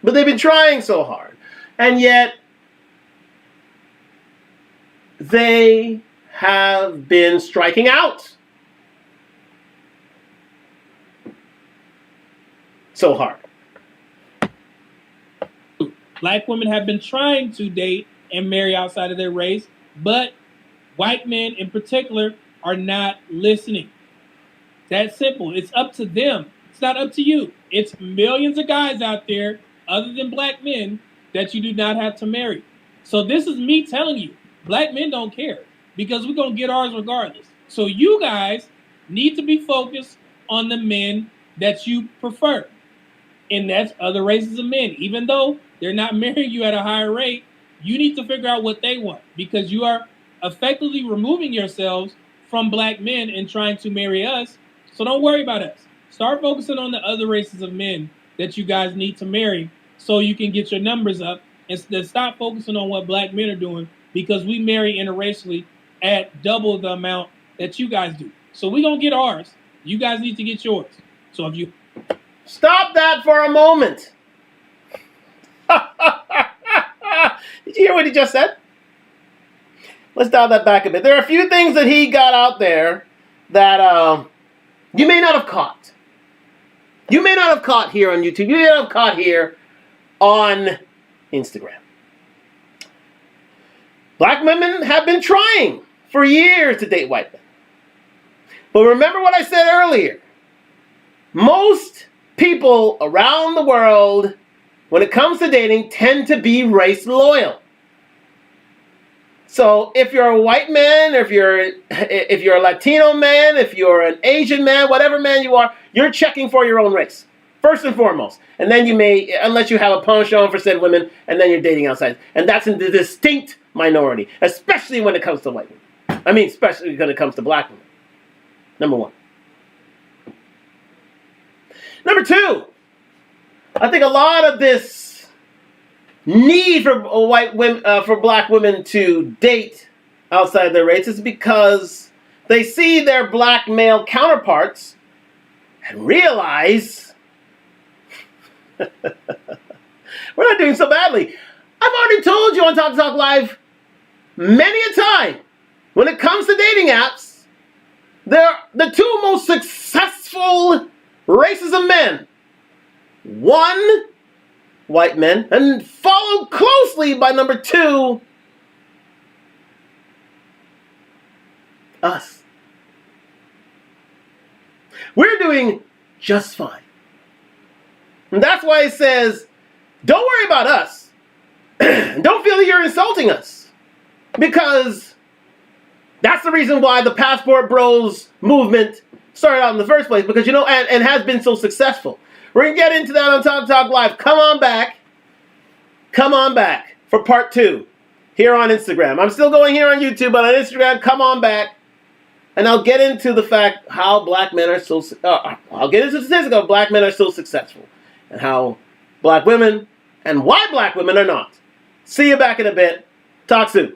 But they've been trying so hard. And yet, they have been striking out so hard. Black women have been trying to date and marry outside of their race, but white men in particular are not listening. That's simple. It's up to them. It's not up to you. It's millions of guys out there, other than black men, that you do not have to marry. So this is me telling you, black men don't care because we're going to get ours regardless. So you guys need to be focused on the men that you prefer. And that's other races of men. Even though they're not marrying you at a higher rate, you need to figure out what they want because you are effectively removing yourselves from black men and trying to marry us. So don't worry about us. Start focusing on the other races of men that you guys need to marry so you can get your numbers up and stop focusing on what black men are doing because we marry interracially at double the amount that you guys do. So we're going to get ours. You guys need to get yours. So if you... Stop that for a moment. Did you hear what he just said? Let's dial that back a bit. There are a few things that he got out there that you may not have caught. You may not have caught here on YouTube. You may not have caught here on Instagram. Black women have been trying for years to date white men. But remember what I said earlier. Most people around the world, when it comes to dating, tend to be race loyal. So if you're a white man, or if you're a Latino man, if you're an Asian man, whatever man you are, you're checking for your own race, first and foremost. And then you may, unless you have a penchant for said women, and then you're dating outside. And that's in the distinct minority, especially when it comes to white women. I mean, especially when it comes to black women. Number one. Number two, I think a lot of this need for white women, for black women to date outside their race is because they see their black male counterparts and realize we're not doing so badly. I've already told you on Talk Talk Live many a time, when it comes to dating apps, they're the two most successful races of men. One, white men, and followed closely by number two, us. We're doing just fine. And that's why it says, don't worry about us. Don't feel that you're insulting us. Because that's the reason why the Passport Bros movement started out in the first place. Because, and has been so successful. We're going to get into that on Talk Talk Live. Come on back. Come on back for part 2 here on Instagram. I'm still going here on YouTube, but on Instagram, come on back. And I'll get into the fact how black men are so... I'll get into the statistics of black men are so successful. and how black women and why black women are not. See you back in a bit. Talk soon.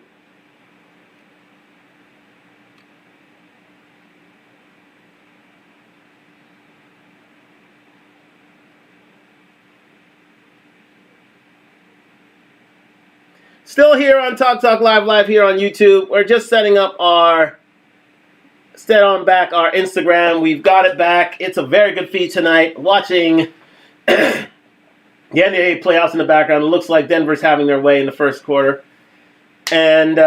Still here on Talk Live here on YouTube. We're just setting up our Instagram. We've got it back. It's a very good feed tonight. Watching the NBA playoffs in the background. It looks like Denver's having their way in the first quarter. And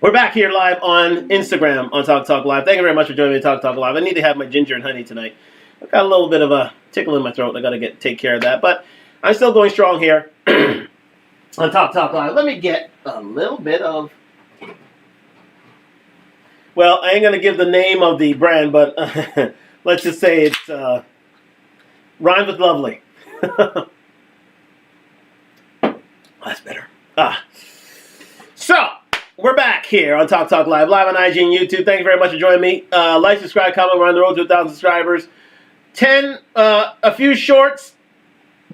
we're back here live on Instagram on Talk Live. Thank you very much for joining me on Talk Live. I need to have my ginger and honey tonight. I've got a little bit of a tickle in my throat. I got to take care of that. But I'm still going strong here on Talk Live. Let me get a little bit of... Well, I ain't going to give the name of the brand, but let's just say it's rhymes with lovely. That's better. So, we're back here on Talk Live on IG and YouTube. Thank you very much for joining me. Like, subscribe, comment. We're on the road to 1,000 subscribers. A few short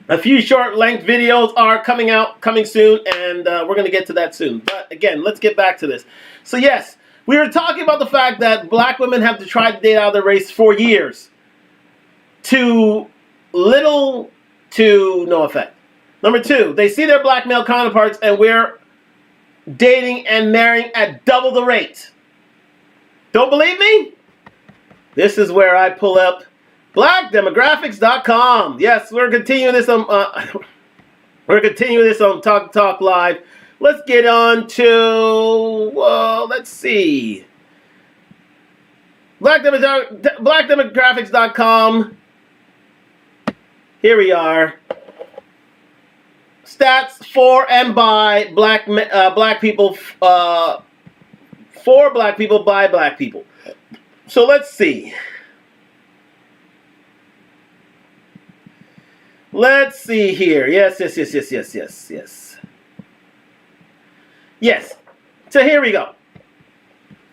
length videos are coming soon, and we're going to get to that soon. But again, let's get back to this. So yes, we were talking about the fact that black women have tried to date out of their race for years. To little to no effect. Number two, they see their black male counterparts and we're dating and marrying at double the rate. Don't believe me? This is where I pull up blackdemographics.com. Yes, we're continuing this on Talk Live. Let's get on to let's see. Blackdemographics.com. Here we are. Stats for and by black people, for black people by black people. So let's see. Let's see here. Yes. Yes. So here we go.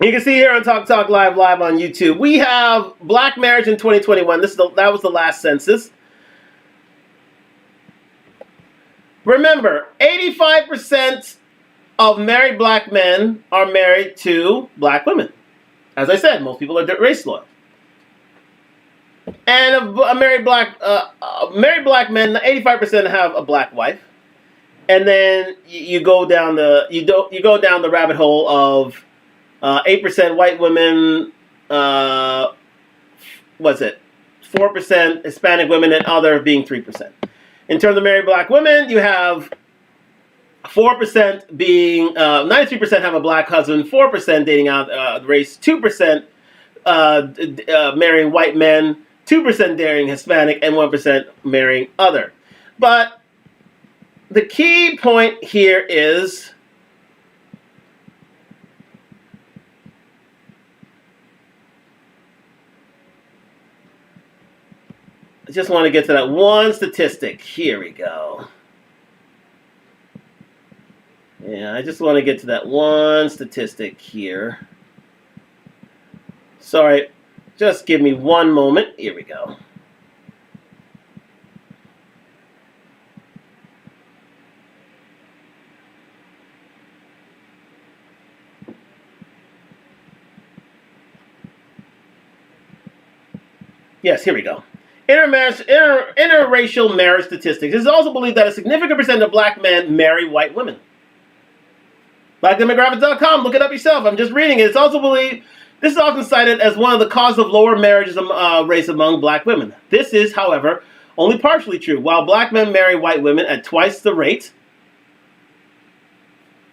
You can see here on Talk Live on YouTube. We have black marriage in 2021. That was the last census. Remember, 85% of married black men are married to black women. As I said, most people are race loyal. And a married black men, 85% have a black wife. And then you go down the rabbit hole of 8% white women. What's it? 4% Hispanic women, and other being 3%. In terms of married black women, you have 4% being 93% have a black husband, 4% dating out the race, 2% marrying white men, 2% dating Hispanic, and 1% marrying other. But the key point here is I just want to get to that one statistic. Here we go. Yeah, I just want to get to that one statistic here. Sorry, just give me one moment. Here we go. Yes, here we go. Interracial marriage statistics. It is also believed that a significant percent of black men marry white women. BlackDemographics.com, look it up yourself. I'm just reading it. It's also believed, this is often cited as one of the causes of lower marriages rates among black women. This is, however, only partially true. While black men marry white women at twice the rate,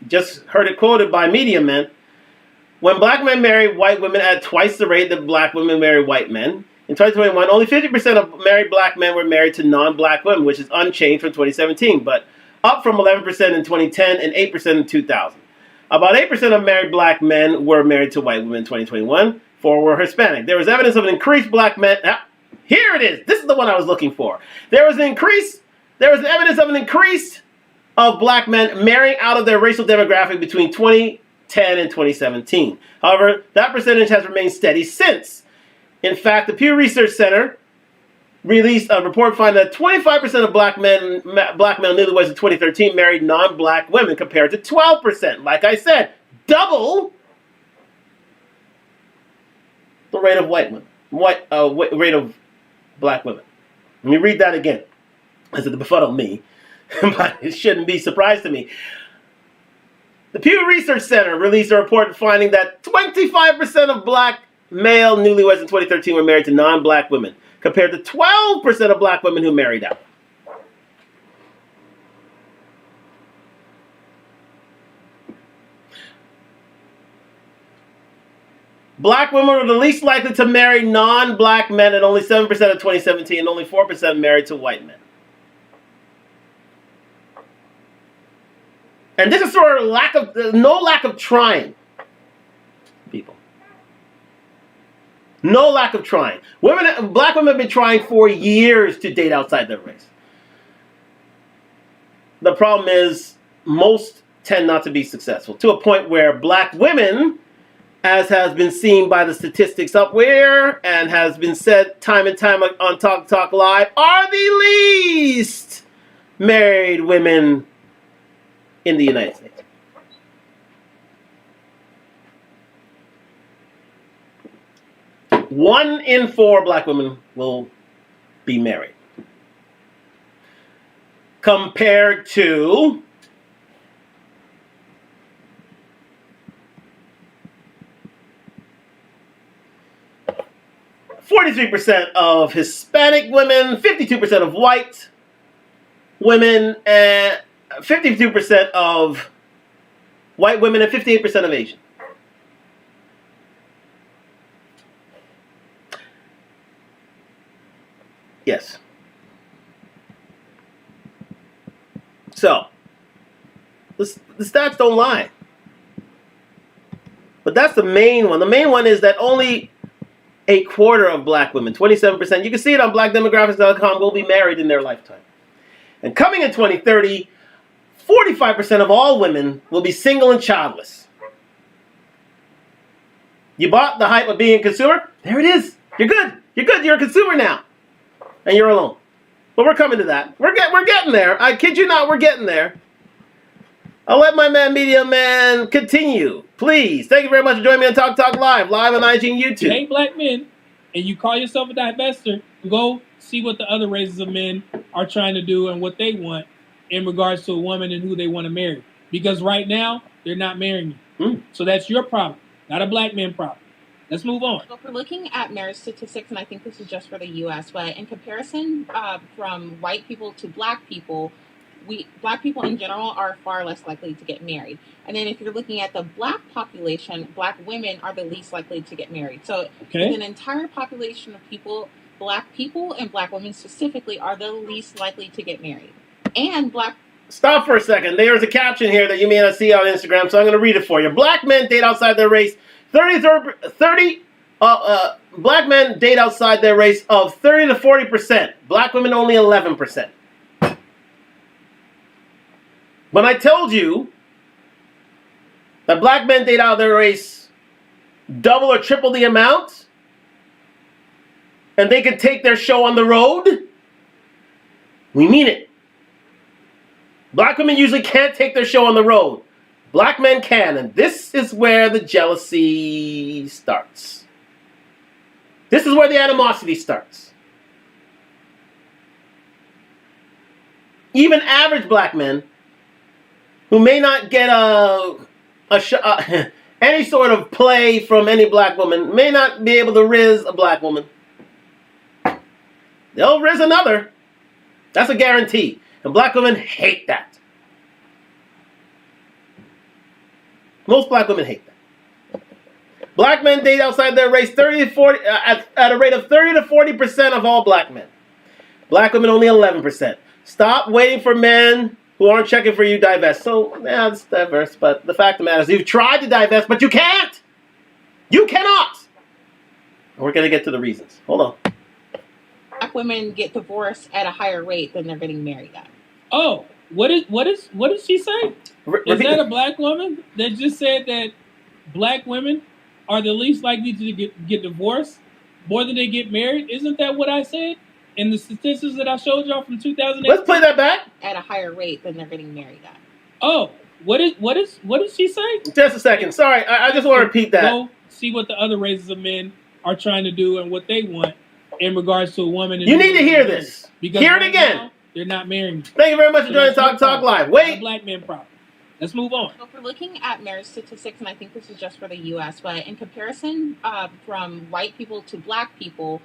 just heard it quoted by media men, when black men marry white women at twice the rate that black women marry white men, in 2021, only 50% of married black men were married to non-black women, which is unchanged from 2017, but up from 11% in 2010 and 8% in 2000. About 8% of married black men were married to white women in 2021. 4 were Hispanic. There was evidence of an increased black men. Here it is. This is the one I was looking for. There was evidence of an increase of black men marrying out of their racial demographic between 2010 and 2017. However, that percentage has remained steady since. In fact, the Pew Research Center released a report finding that 25% of black male newlyweds in 2013 married non-black women compared to 12%. Like I said, double the rate of white women, rate of black women. Let me read that again, as it befuddled me, but it shouldn't be a surprise to me. The Pew Research Center released a report finding that 25% of black male newlyweds in 2013 were married to non-black women, compared to 12% of black women who married out. Black women were the least likely to marry non-black men at only 7% of 2017, and only 4% married to white men. And this is sort of no lack of trying, people. No lack of trying. Black women have been trying for years to date outside their race. The problem is most tend not to be successful, to a point where black women, as has been seen by the statistics up where and has been said time and time on Talk Live, are the least married women in the United States. One in 4 black women will be married, compared to 43% of Hispanic women, 52% of white women, and 52% of white women, and 58% of Asian. Yes. So, the stats don't lie. But that's the main one. The main one is that only a quarter of black women, 27%, you can see it on blackdemographics.com, will be married in their lifetime. And coming in 2030, 45% of all women will be single and childless. You bought the hype of being a consumer? There it is. You're good. You're good. You're a consumer now. And you're alone. But we're coming to that. We're getting there. I kid you not, we're getting there. I'll let my man, Media Man, continue. Please. Thank you very much for joining me on Talk Live on IG and YouTube. You hate black men, and you call yourself a divester, go see what the other races of men are trying to do and what they want in regards to a woman and who they want to marry. Because right now, they're not marrying you. So that's your problem, not a black man problem. Let's move on. So if we're looking at marriage statistics, and I think this is just for the U.S., but in comparison from white people to black people in general are far less likely to get married. And then if you're looking at the black population, black women are the least likely to get married. So in an entire population of people, black people and black women specifically are the least likely to get married. And black... Stop for a second. There's a caption here that you may not see on Instagram, so I'm going to read it for you. Black men date outside their race. Black men date outside their race of 30 to 40%. Black women only 11%. When I told you that black men date out of their race double or triple the amount, and they can take their show on the road, we mean it. Black women usually can't take their show on the road. Black men can, and this is where the jealousy starts. This is where the animosity starts. Even average black men who may not get any sort of play from any black woman, may not be able to riz a black woman. They'll riz another. That's a guarantee. And black women hate that. Most black women hate that. Black men date outside their race 30 to 40 at a rate of 30 to 40% of all black men. Black women only 11%. Stop waiting for men who aren't checking for you divest. So, yeah, it's diverse, but the fact of the matter is you've tried to divest, but you can't. You cannot. And we're going to get to the reasons. Hold on. Black women get divorced at a higher rate than they're getting married at. Oh, what did she say? Is that a black woman that just said that black women are the least likely to get divorced more than they get married? Isn't that what I said? in the statistics that I showed y'all from 2008. Let's play that back. At a higher rate than they're getting married at. Oh, what did she say? Just a second. Sorry, I just want to repeat that. Go see what the other races of men are trying to do and what they want in regards to a woman. You need to hear this. Because Hear it right again. now, they're not marrying me. Thank you very much for So joining that's your Talk problem, Live. not Wait. a black man problem. Let's move on. So if we're looking at marriage statistics, and I think this is just for the U.S., but in comparison from white people to black people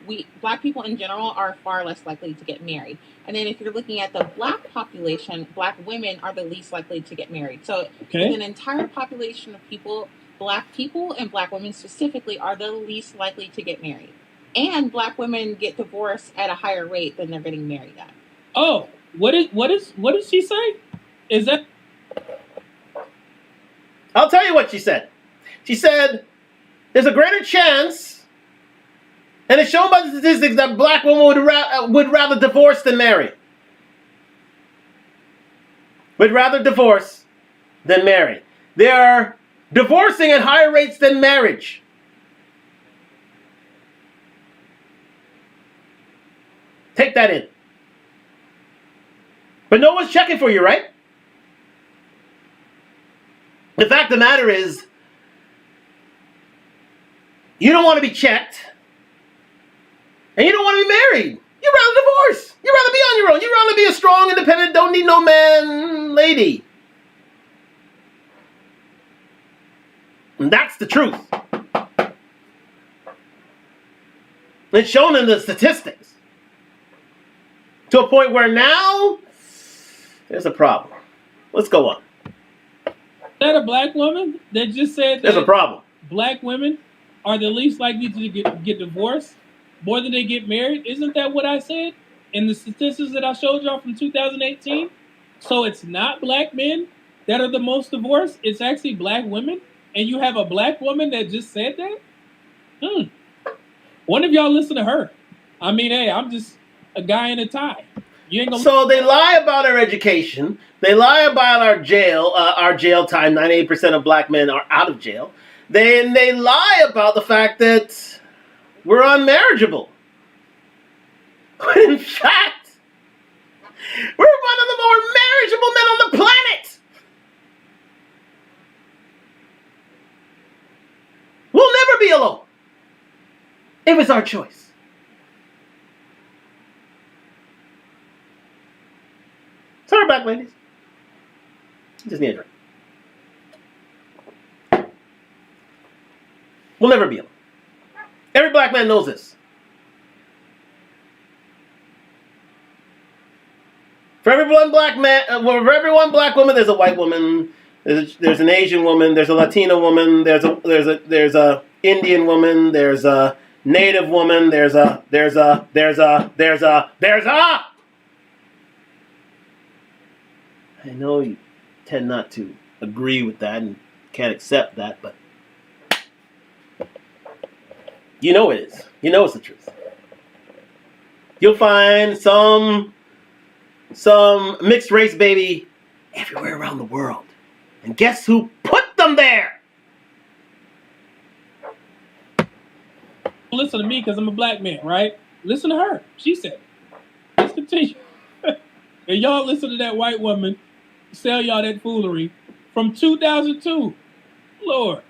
in general are far less likely to get married. And then if you're looking at the black population, black women are the least likely to get married. So in an entire population of people, black people and black women specifically are the least likely to get married. And black women get divorced at a higher rate than they're getting married at. Oh, what did she say? Is that? I'll tell you what she said. She said, there's a greater chance, and it's shown by the statistics, that black women would rather divorce than marry. Would rather divorce than marry. They are divorcing at higher rates than marriage. Take that in. But no one's checking for you, right? The fact of the matter is, you don't want to be checked, and you don't want to be married. You'd rather divorce. You'd rather be on your own. You'd rather be a strong, independent, don't need no man lady. And that's the truth. It's shown in the statistics. To a point where now, there's a problem. Let's go on. Is that a black woman that just said that there's a problem? Black women are the least likely to get divorced more than they get married. Isn't that what I said in the statistics that I showed y'all from 2018? So it's not black men that are the most divorced. It's actually black women. And you have a black woman that just said that? One of y'all listen to her. I mean, hey, I'm just a guy in a tie. You ain't gonna. So they lie about our education. They lie about our jail time. 98% of black men are out of jail. They lie about the fact that we're unmarriageable. In fact, we're one of the more marriageable men on the planet. We'll never be alone if it's our choice. Sorry, back, ladies. Just need a drink. We'll never be alone. Every black man knows this. For every one black man, for every one black woman, there's a white woman. There's an Asian woman. There's a Latina woman. There's a Indian woman. There's a Native woman. There's a. I know you tend not to agree with that and can't accept that, but you know it is. You know it's the truth. You'll find some mixed race baby everywhere around the world. And guess who put them there? Listen to me because I'm a black man, right? Listen to her. She said, let's continue. And y'all listen to that white woman sell y'all that foolery from 2002. Lord.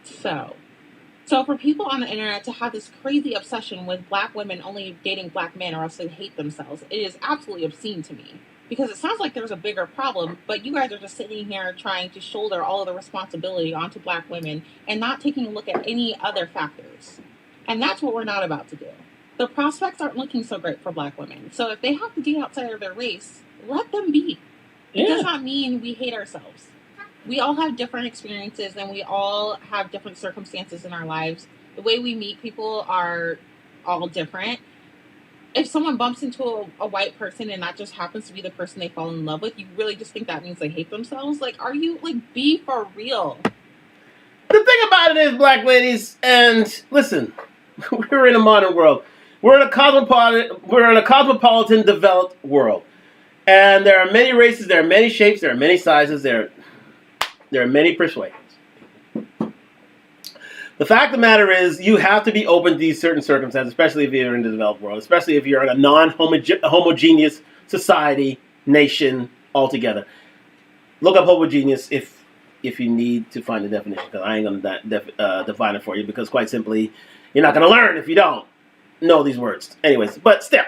So for people on the internet to have this crazy obsession with black women only dating black men or else they hate themselves, it is absolutely obscene to me. Because it sounds like there's a bigger problem, but you guys are just sitting here trying to shoulder all of the responsibility onto black women and not taking a look at any other factors. And that's what we're not about to do. The prospects aren't looking so great for black women. So if they have to date outside of their race, let them be. It does not mean we hate ourselves. We all have different experiences and we all have different circumstances in our lives. The way we meet people are all different. If someone bumps into a white person and that just happens to be the person they fall in love with, you really just think that means they hate themselves? Like, are you, be for real? The thing about it is, black ladies, and listen, we're in a modern world. We're in a cosmopolitan developed world. And there are many races, there are many shapes, there are many sizes, there are many persuasions. The fact of the matter is, you have to be open to these certain circumstances, especially if you're in the developed world, especially if you're in a non-homogeneous society, nation altogether. Look up homogeneous if you need to find the definition, because I ain't going to define it for you, because quite simply, you're not going to learn if you don't know these words. Anyways, but still,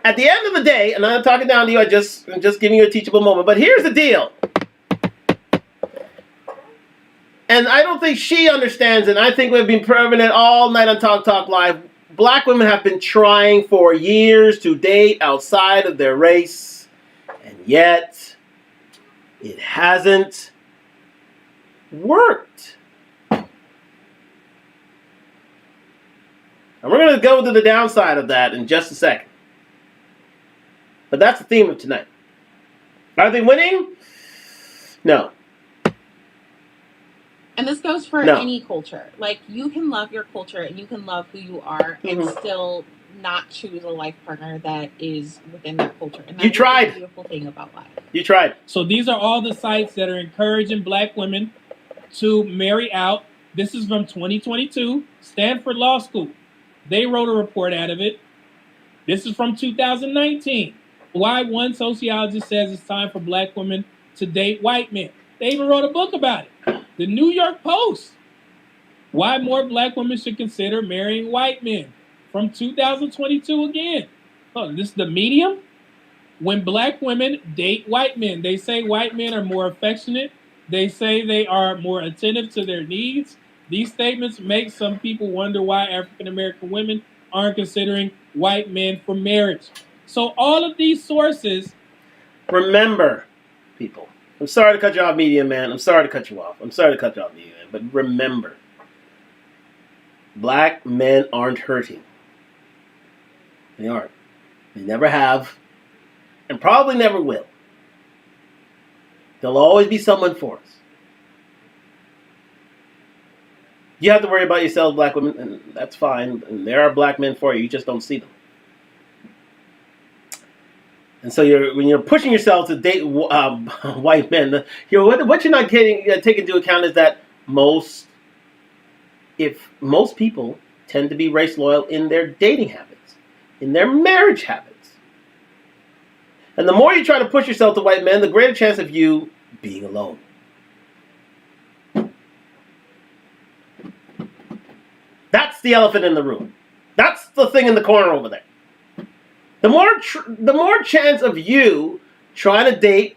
at the end of the day, and I'm not talking down to you, I'm just giving you a teachable moment, but here's the deal. And I don't think she understands it. I think we've been proving it all night on Talk Talk Live. Black women have been trying for years to date outside of their race, and yet it hasn't worked. And we're going to go to the downside of that in just a second. But that's the theme of tonight. Are they winning? No. And this goes for any culture. Like, you can love your culture and you can love who you are and still not choose a life partner that is within that culture. And that's the beautiful thing about life. You tried. So these are all the sites that are encouraging black women to marry out. This is from 2022, Stanford Law School. They wrote a report out of it. This is from 2019. Why one sociologist says it's time for black women to date white men. They even wrote a book about it. The New York Post. Why more black women should consider marrying white men. From 2022 again. Oh, this is the Medium. When black women date white men, they say white men are more affectionate. They say they are more attentive to their needs. These statements make some people wonder why African American women aren't considering white men for marriage. So all of these sources. Remember, people. I'm sorry to cut you off, Medium Man. I'm sorry to cut you off. Medium Man. But remember, black men aren't hurting. They aren't. They never have, and probably never will. There'll always be someone for us. You have to worry about yourselves, black women, and that's fine. And there are black men for you. You just don't see them. And so when you're pushing yourself to date white men, what you're not taking into account is that most people tend to be race loyal in their dating habits, in their marriage habits. And the more you try to push yourself to white men, the greater chance of you being alone. That's the elephant in the room. That's the thing in the corner over there. The more chance of you trying to date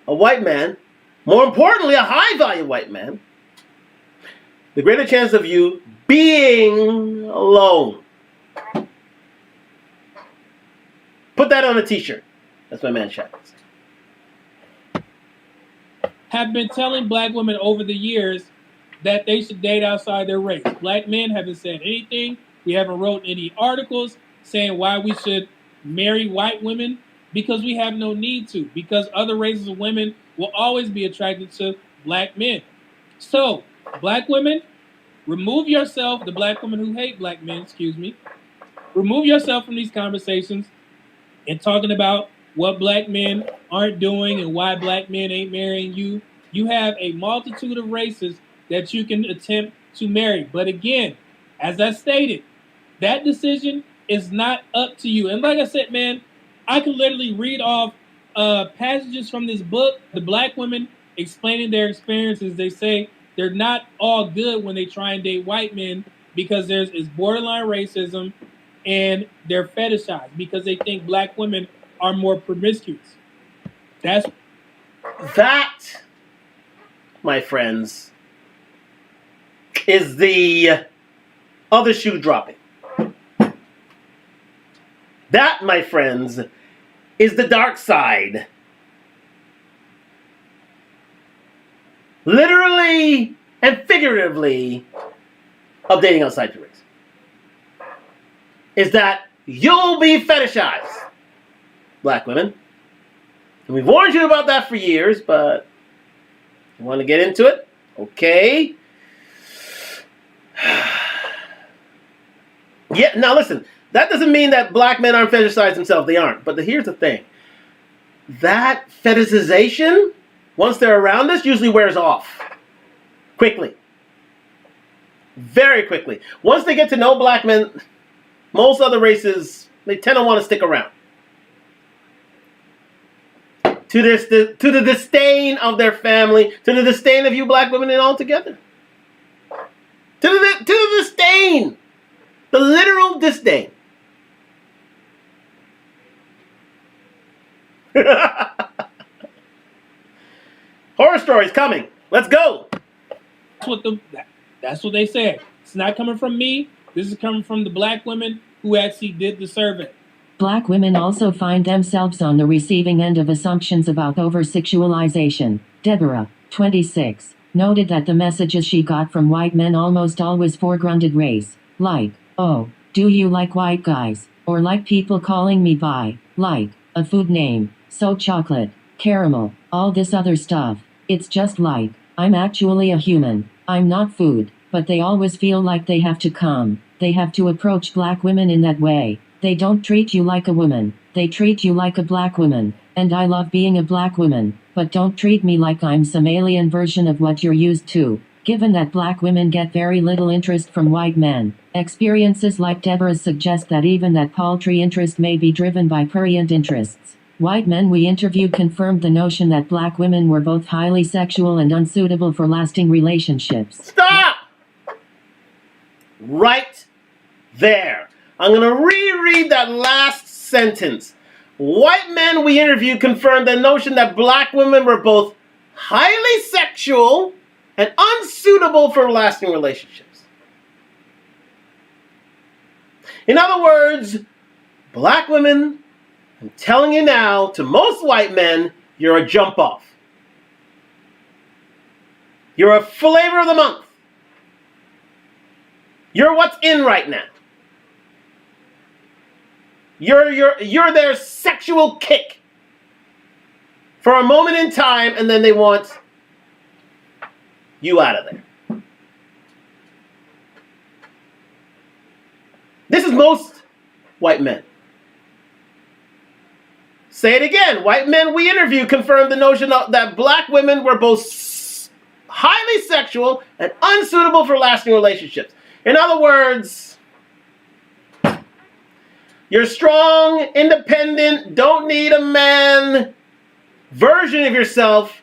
a white man, more importantly, a high-value white man, the greater chance of you being alone. Put that on a t-shirt. That's my man Shadows. Have been telling black women over the years that they should date outside their race. Black men haven't said anything. We haven't wrote any articles saying why we should marry white women, because we have no need to, because other races of women will always be attracted to black men. So, black women, remove yourself, the black women who hate black men, remove yourself from these conversations and talking about what black men aren't doing and why black men ain't marrying you. You have a multitude of races that you can attempt to marry. But again, as I stated, that decision is not up to you. And like I said, man, I could literally read off passages from this book, the black women explaining their experiences. They say they're not all good when they try and date white men because it's borderline racism and they're fetishized because they think black women are more promiscuous. That, my friends, is the other shoe dropping. That, my friends, is the dark side. Literally and figuratively of dating outside your race. Is that you'll be fetishized, black women. And we've warned you about that for years, but you want to get into it? Okay. Yeah, now listen. That doesn't mean that black men aren't fetishized themselves. They aren't. But here's the thing. That fetishization, once they're around us, usually wears off quickly. very quickly. Once they get to know black men, most other races, they tend to want to stick around. To the disdain of their family, to the disdain of you black women and all together. To the disdain. The literal disdain. Horror stories coming. Let's go. That's what they said. It's not coming from me. This is coming from the black women who actually did the survey. Black women also find themselves on the receiving end of assumptions about over-sexualization. Deborah, 26, noted that the messages she got from white men almost always foregrounded race. Like, oh, do you like white guys? Or like people calling me bi? Like, a food name, so chocolate, caramel, all this other stuff. It's just like, I'm actually a human. I'm not food. But they always feel like they have to come. They have to approach black women in that way. They don't treat you like a woman. They treat you like a black woman. And I love being a black woman. But don't treat me like I'm some alien version of what you're used to. Given that black women get very little interest from white men, experiences like Deborah's suggest that even that paltry interest may be driven by prurient interests. White men we interviewed confirmed the notion that black women were both highly sexual and unsuitable for lasting relationships. Stop! Right there. I'm going to reread that last sentence. White men we interviewed confirmed the notion that black women were both highly sexual and unsuitable for lasting relationships. In other words, black women, I'm telling you now, to most white men, you're a jump off. You're a flavor of the month. You're what's in right now. You're their sexual kick for a moment in time, and then they want you out of there. This is most white men. Say it again. White men we interviewed confirmed the notion that black women were both highly sexual and unsuitable for lasting relationships. In other words, you're strong, independent, don't need a man version of yourself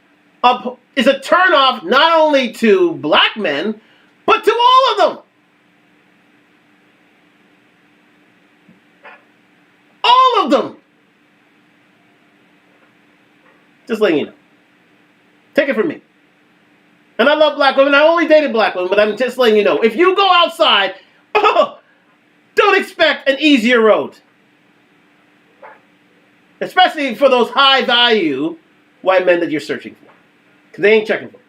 is a turnoff not only to black men, but to all of them. All of them. Just letting you know. Take it from me. And I love black women. I only dated black women, but I'm just letting you know. If you go outside, don't expect an easier road. Especially for those high value white men that you're searching for. Because they ain't checking for it.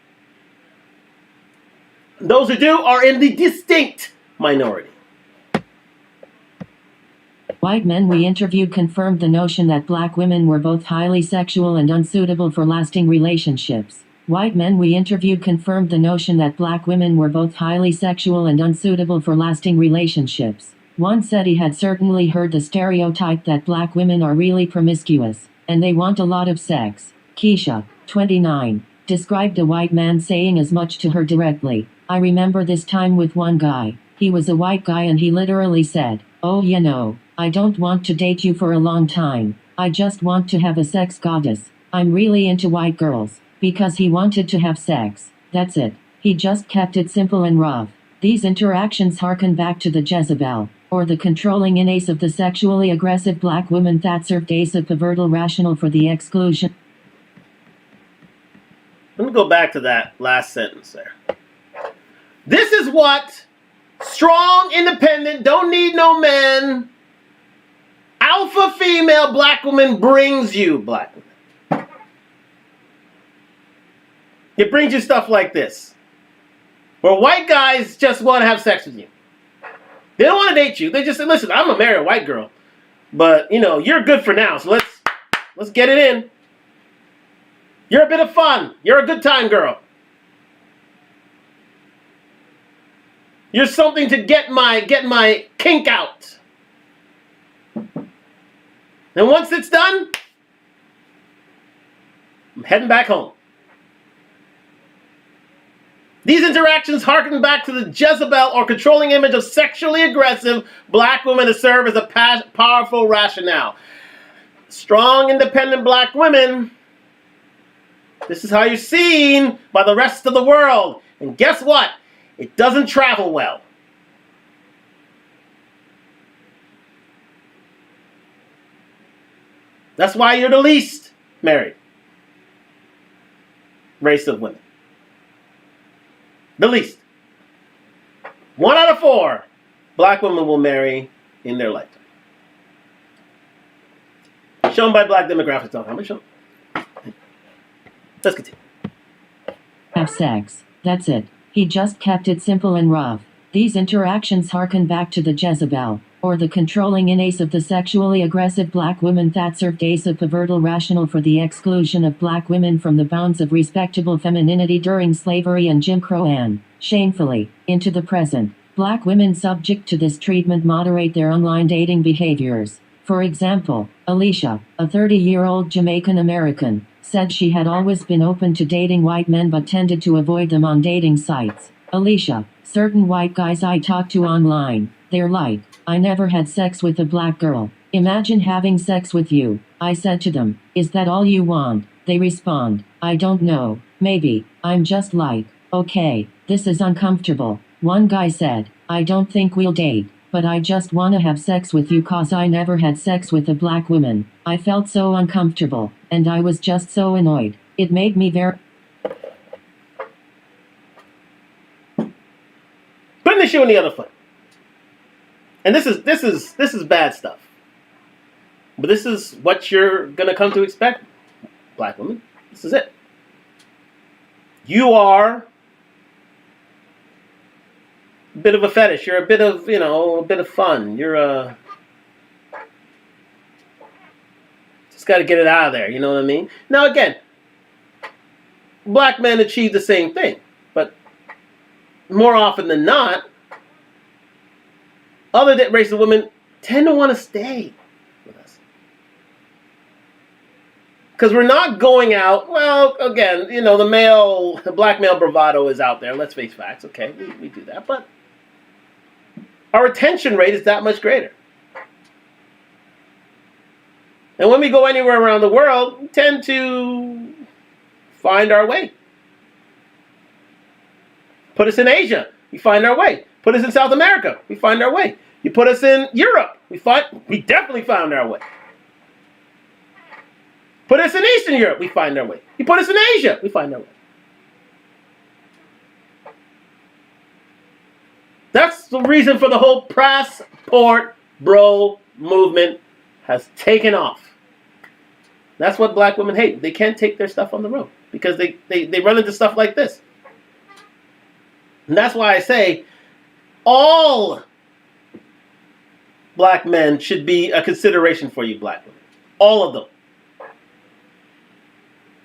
Those who do are in the distinct minority. White men we interviewed confirmed the notion that black women were both highly sexual and unsuitable for lasting relationships. White men we interviewed confirmed the notion that black women were both highly sexual and unsuitable for lasting relationships. One said he had certainly heard the stereotype that black women are really promiscuous, and they want a lot of sex. Keisha, 29, described a white man saying as much to her directly. I remember this time with one guy. He was a white guy and he literally said, "Oh, you know, I don't want to date you for a long time. I just want to have a sex goddess. I'm really into white girls." Because he wanted to have sex. That's it. He just kept it simple and rough. These interactions harken back to the Jezebel, or the controlling innate of the sexually aggressive black woman that served as a pivotal rationale for the exclusion. Let me go back to that last sentence there. This is what strong, independent, don't need no man, alpha female black woman brings you, black women. It brings you stuff like this. Where white guys just want to have sex with you. They don't want to date you. They just say, listen, I'm going to marry a white girl. But, you know, you're good for now. So let's get it in. You're a bit of fun. You're a good time girl. You're something to get my kink out. And once it's done, I'm heading back home. These interactions harken back to the Jezebel or controlling image of sexually aggressive black women to serve as a powerful rationale. Strong, independent black women, this is how you're seen by the rest of the world. And guess what? It doesn't travel well. That's why you're the least married race of women. The least. 1 out of 4 black women will marry in their lifetime. Shown by blackdemographics.com. Let's continue. Have sex. That's it. He just kept it simple and rough. These interactions harken back to the Jezebel, or the controlling innate of the sexually aggressive black woman that served as a pivotal rationale for the exclusion of black women from the bounds of respectable femininity during slavery and Jim Crow and, shamefully, into the present. Black women subject to this treatment moderate their online dating behaviors. For example, Alicia, a 30-year-old Jamaican American, said she had always been open to dating white men but tended to avoid them on dating sites. Alicia, certain white guys I talk to online, they're like, I never had sex with a black girl. Imagine having sex with you. I said to them, is that all you want? They respond, I don't know, maybe. I'm just like, okay, this is uncomfortable. One guy said, I don't think we'll date, but I just wanna have sex with you cause I never had sex with a black woman. I felt so uncomfortable, and I was just so annoyed. It made me very... Putting the shoe on the other foot. And this is bad stuff. But this is what you're gonna come to expect, black women. This is it. You are a bit of a fetish. You're a bit of, a bit of fun. You're just got to get it out of there. You know what I mean? Now again, black men achieve the same thing, but more often than not, other races of women tend to want to stay with us. Because we're not going out, well, again, the black male bravado is out there. Let's face facts, okay? We do that. But our retention rate is that much greater. And when we go anywhere around the world, we tend to find our way. Put us in Asia, we find our way. Put us in South America, we find our way. You put us in Europe, we definitely found our way. Put us in Eastern Europe, we find our way. You put us in Asia, we find our way. That's the reason for the whole passport bro movement has taken off. That's what black women hate. They can't take their stuff on the road because they run into stuff like this. And that's why I say all black men should be a consideration for you black women. All of them.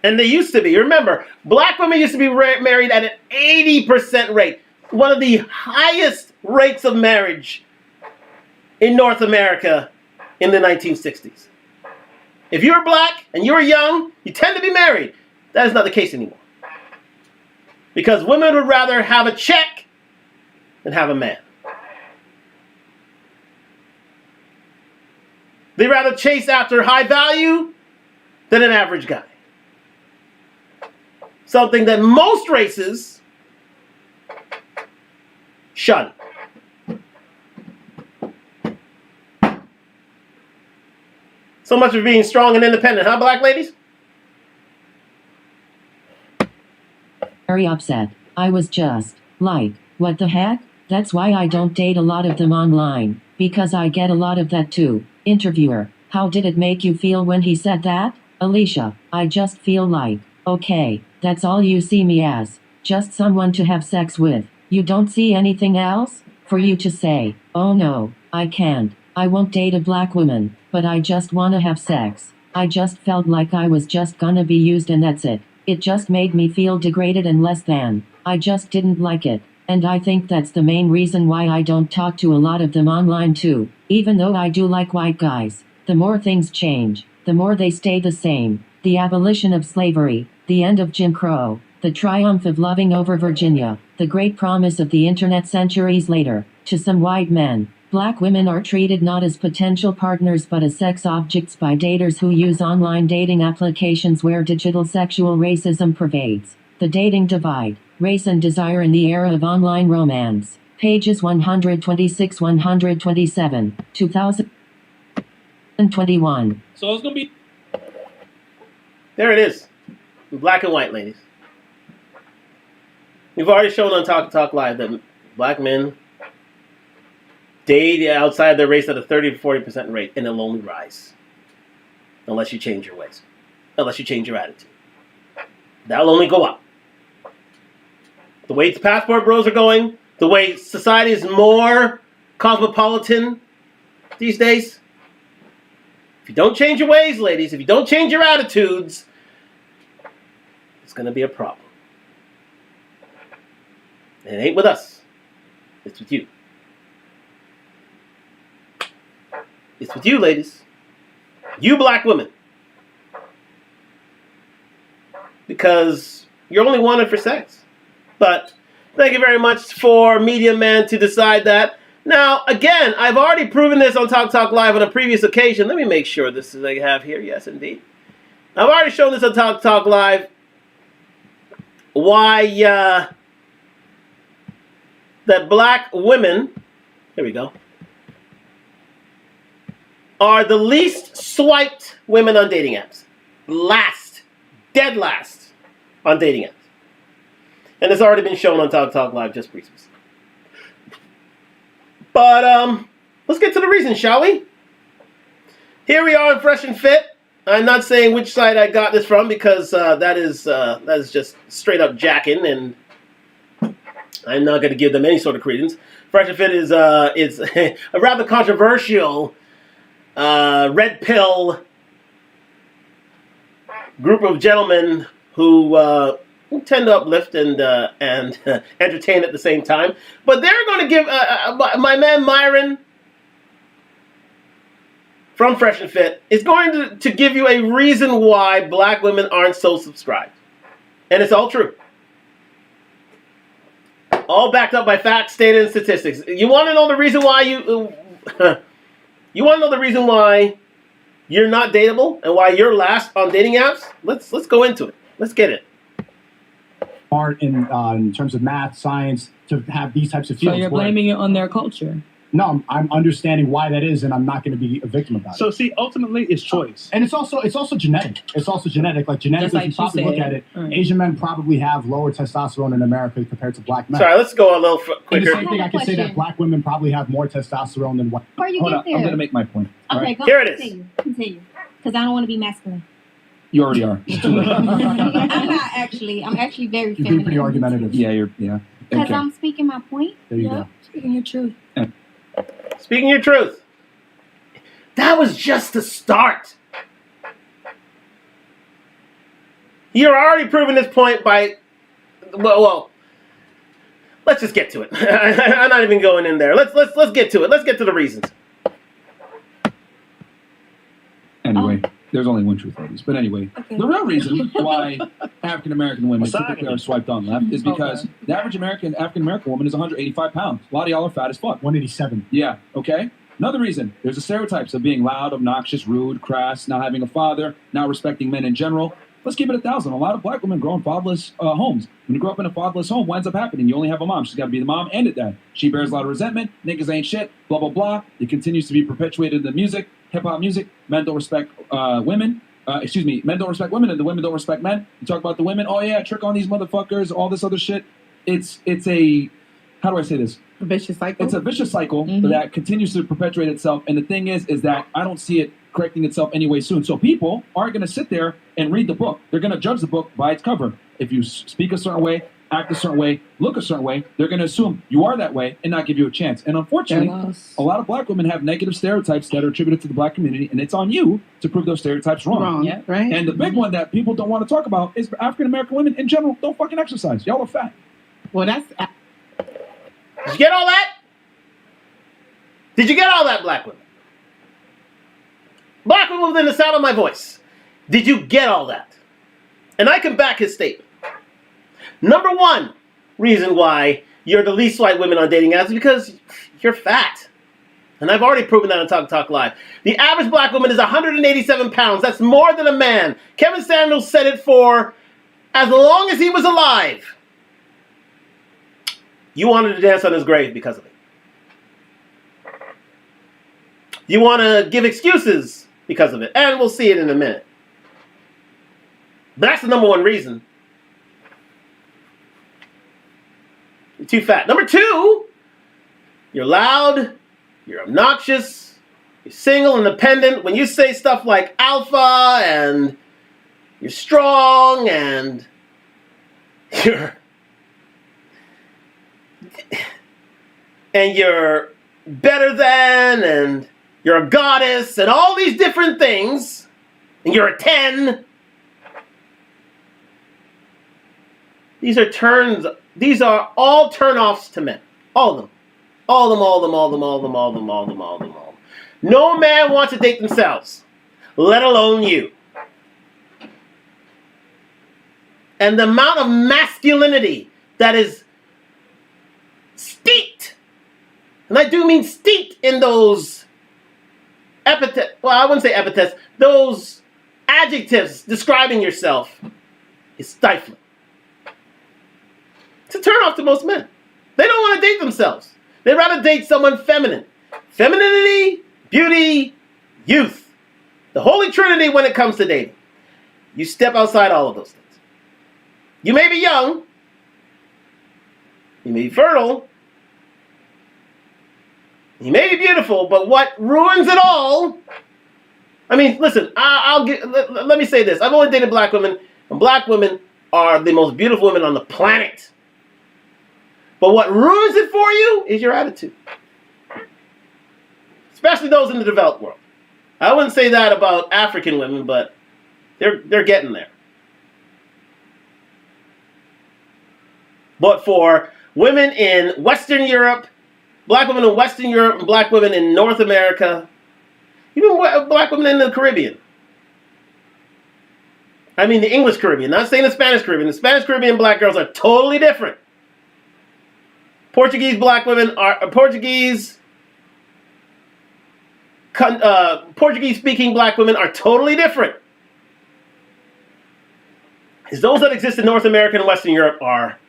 And they used to be. Remember, black women used to be married at an 80% rate. One of the highest rates of marriage in North America in the 1960s. If you were black and you were young, you tend to be married. That is not the case anymore. Because women would rather have a check than have a man. They'd rather chase after high value than an average guy. Something that most races shun. So much for being strong and independent, huh, black ladies? Very upset. I was just like, what the heck? That's why I don't date a lot of them online, because I get a lot of that too. Interviewer, how did it make you feel when he said that? Alicia, I just feel like, okay, that's all you see me as, just someone to have sex with. You don't see anything else? For you to say, oh no, I can't, I won't date a black woman, but I just wanna have sex. I just felt like I was just gonna be used and that's it. It just made me feel degraded and less than. I just didn't like it. And I think that's the main reason why I don't talk to a lot of them online too. Even though I do like white guys, the more things change, the more they stay the same. The abolition of slavery, the end of Jim Crow, the triumph of loving over Virginia, the great promise of the internet centuries later. To some white men, black women are treated not as potential partners but as sex objects by daters who use online dating applications where digital sexual racism pervades. The Dating Divide, Race and Desire in the Era of Online Romance. Pages 126-127, 2021. So it's going to be... There it is. Black and white, ladies. We've already shown on Talk Live that black men date outside their race at a 30 to 40% rate, and it'll only rise. Unless you change your ways. Unless you change your attitude. That'll only go up. The way the passport bros are going, the way society is more cosmopolitan these days. If you don't change your ways, ladies, if you don't change your attitudes, it's going to be a problem. And it ain't with us. It's with you. It's with you, ladies. You black women. Because you're only wanted for sex. But thank you very much for Media Man to decide that. Now, again, I've already proven this on Talk Live on a previous occasion. Let me make sure this is I have here. Yes, indeed. I've already shown this on Talk Live. Why that black women, here we go, are the least swiped women on dating apps. Last. Dead last on dating apps. And it's already been shown on Talk Live just briefly. But let's get to the reason, shall we? Here we are in Fresh and Fit. I'm not saying which site I got this from because that is just straight up jacking, and I'm not going to give them any sort of credence. Fresh and Fit is a rather controversial red pill group of gentlemen who tend to uplift and entertain at the same time. But they're going to give my man Myron from Fresh and Fit is going to give you a reason why black women aren't so subscribed. And it's all true. All backed up by facts, data, and statistics. You want to know the reason why you want to know the reason why you're not dateable and why you're last on dating apps? Let's go into it. Let's get it. Art in terms of math, science, to have these types of fields. So you're blaming it on their culture. No, I'm understanding why that is, and I'm not going to be a victim about it. So see, ultimately, it's choice, and it's also genetic. It's also genetic. Like genetically, if you probably look at it, Asian men probably have lower testosterone in America compared to black men. Sorry, let's go a little quicker. And the same thing, I can say that black women probably have more testosterone than white. Before you Hold get on, there, I'm going to make my point. Okay, right? go. Here it is. Continue. Because I don't want to be masculine. You already are. I'm not actually. I'm actually very You're feminine. being pretty argumentative. Yeah. Because Okay. I'm speaking my point. There you go. Speaking your truth. Speaking your truth. That was just the start. You're already proving this point by, well, let's just get to it. I'm not even going in there. Let's get to it. Let's get to the reasons. Anyway, there's only one truth, ladies. But anyway, the real reason why African American women typically are swiped on left is because the average African American woman is 185 pounds. A lot of y'all are fat as fuck. 187. Yeah. Okay. Another reason, there's the stereotypes of being loud, obnoxious, rude, crass, not having a father, not respecting men in general. Let's keep it 1,000. A lot of black women grow in fatherless homes. When you grow up in a fatherless home, what ends up happening? You only have a mom. She's got to be the mom and a dad. She bears a lot of resentment. Niggas ain't shit. Blah, blah, blah. It continues to be perpetuated in the music, hip-hop music. Men don't respect women. Men don't respect women, and the women don't respect men. You talk about the women. Oh, yeah, trick on these motherfuckers, all this other shit. It's a, how do I say this? A vicious cycle. It's a vicious cycle that continues to perpetuate itself. And the thing is that I don't see it correcting itself anyway soon. So people aren't going to sit there and read the book. They're going to judge the book by its cover. If you speak a certain way, act a certain way, look a certain way, they're going to assume you are that way and not give you a chance. And unfortunately, a lot of black women have negative stereotypes that are attributed to the black community, and it's on you to prove those stereotypes wrong. Yeah, right. And the big one that people don't want to talk about is African American women in general don't fucking exercise. Y'all are fat. Well, that's... Did you get all that? Did you get all that, black women? Black women within the sound of my voice. Did you get all that? And I can back his statement. Number one reason why you're the least white women on dating apps is because you're fat. And I've already proven that on Talk Live. The average black woman is 187 pounds. That's more than a man. Kevin Samuels said it for as long as he was alive. You wanted to dance on his grave because of it. You want to give excuses because of it. And we'll see it in a minute. But that's the number one reason. You're too fat. Number two, you're loud, you're obnoxious, you're single, independent. When you say stuff like alpha and you're strong and you're better than and you're a goddess and all these different things and you're a 10. These are all turn-offs to men. All of them. All of them. No man wants to date themselves, let alone you. And the amount of masculinity that is steeped, and I do mean steeped in those epithets, well, I wouldn't say epithets, those adjectives describing yourself is stifling. It's a turn off to most men. They don't want to date themselves. They'd rather date someone feminine. Femininity, beauty, youth. The holy trinity when it comes to dating. You step outside all of those things. You may be young. You may be fertile. You may be beautiful, but what ruins it all... I mean, listen, let me say this. I've only dated black women, and black women are the most beautiful women on the planet. But what ruins it for you is your attitude. Especially those in the developed world. I wouldn't say that about African women, but they're getting there. But for women in Western Europe, black women in Western Europe and black women in North America, even black women in the Caribbean. I mean the English Caribbean, not saying the Spanish Caribbean. The Spanish Caribbean black girls are totally different. Portuguese black women are Portuguese-speaking black women are totally different. As those that exist in North America and Western Europe are.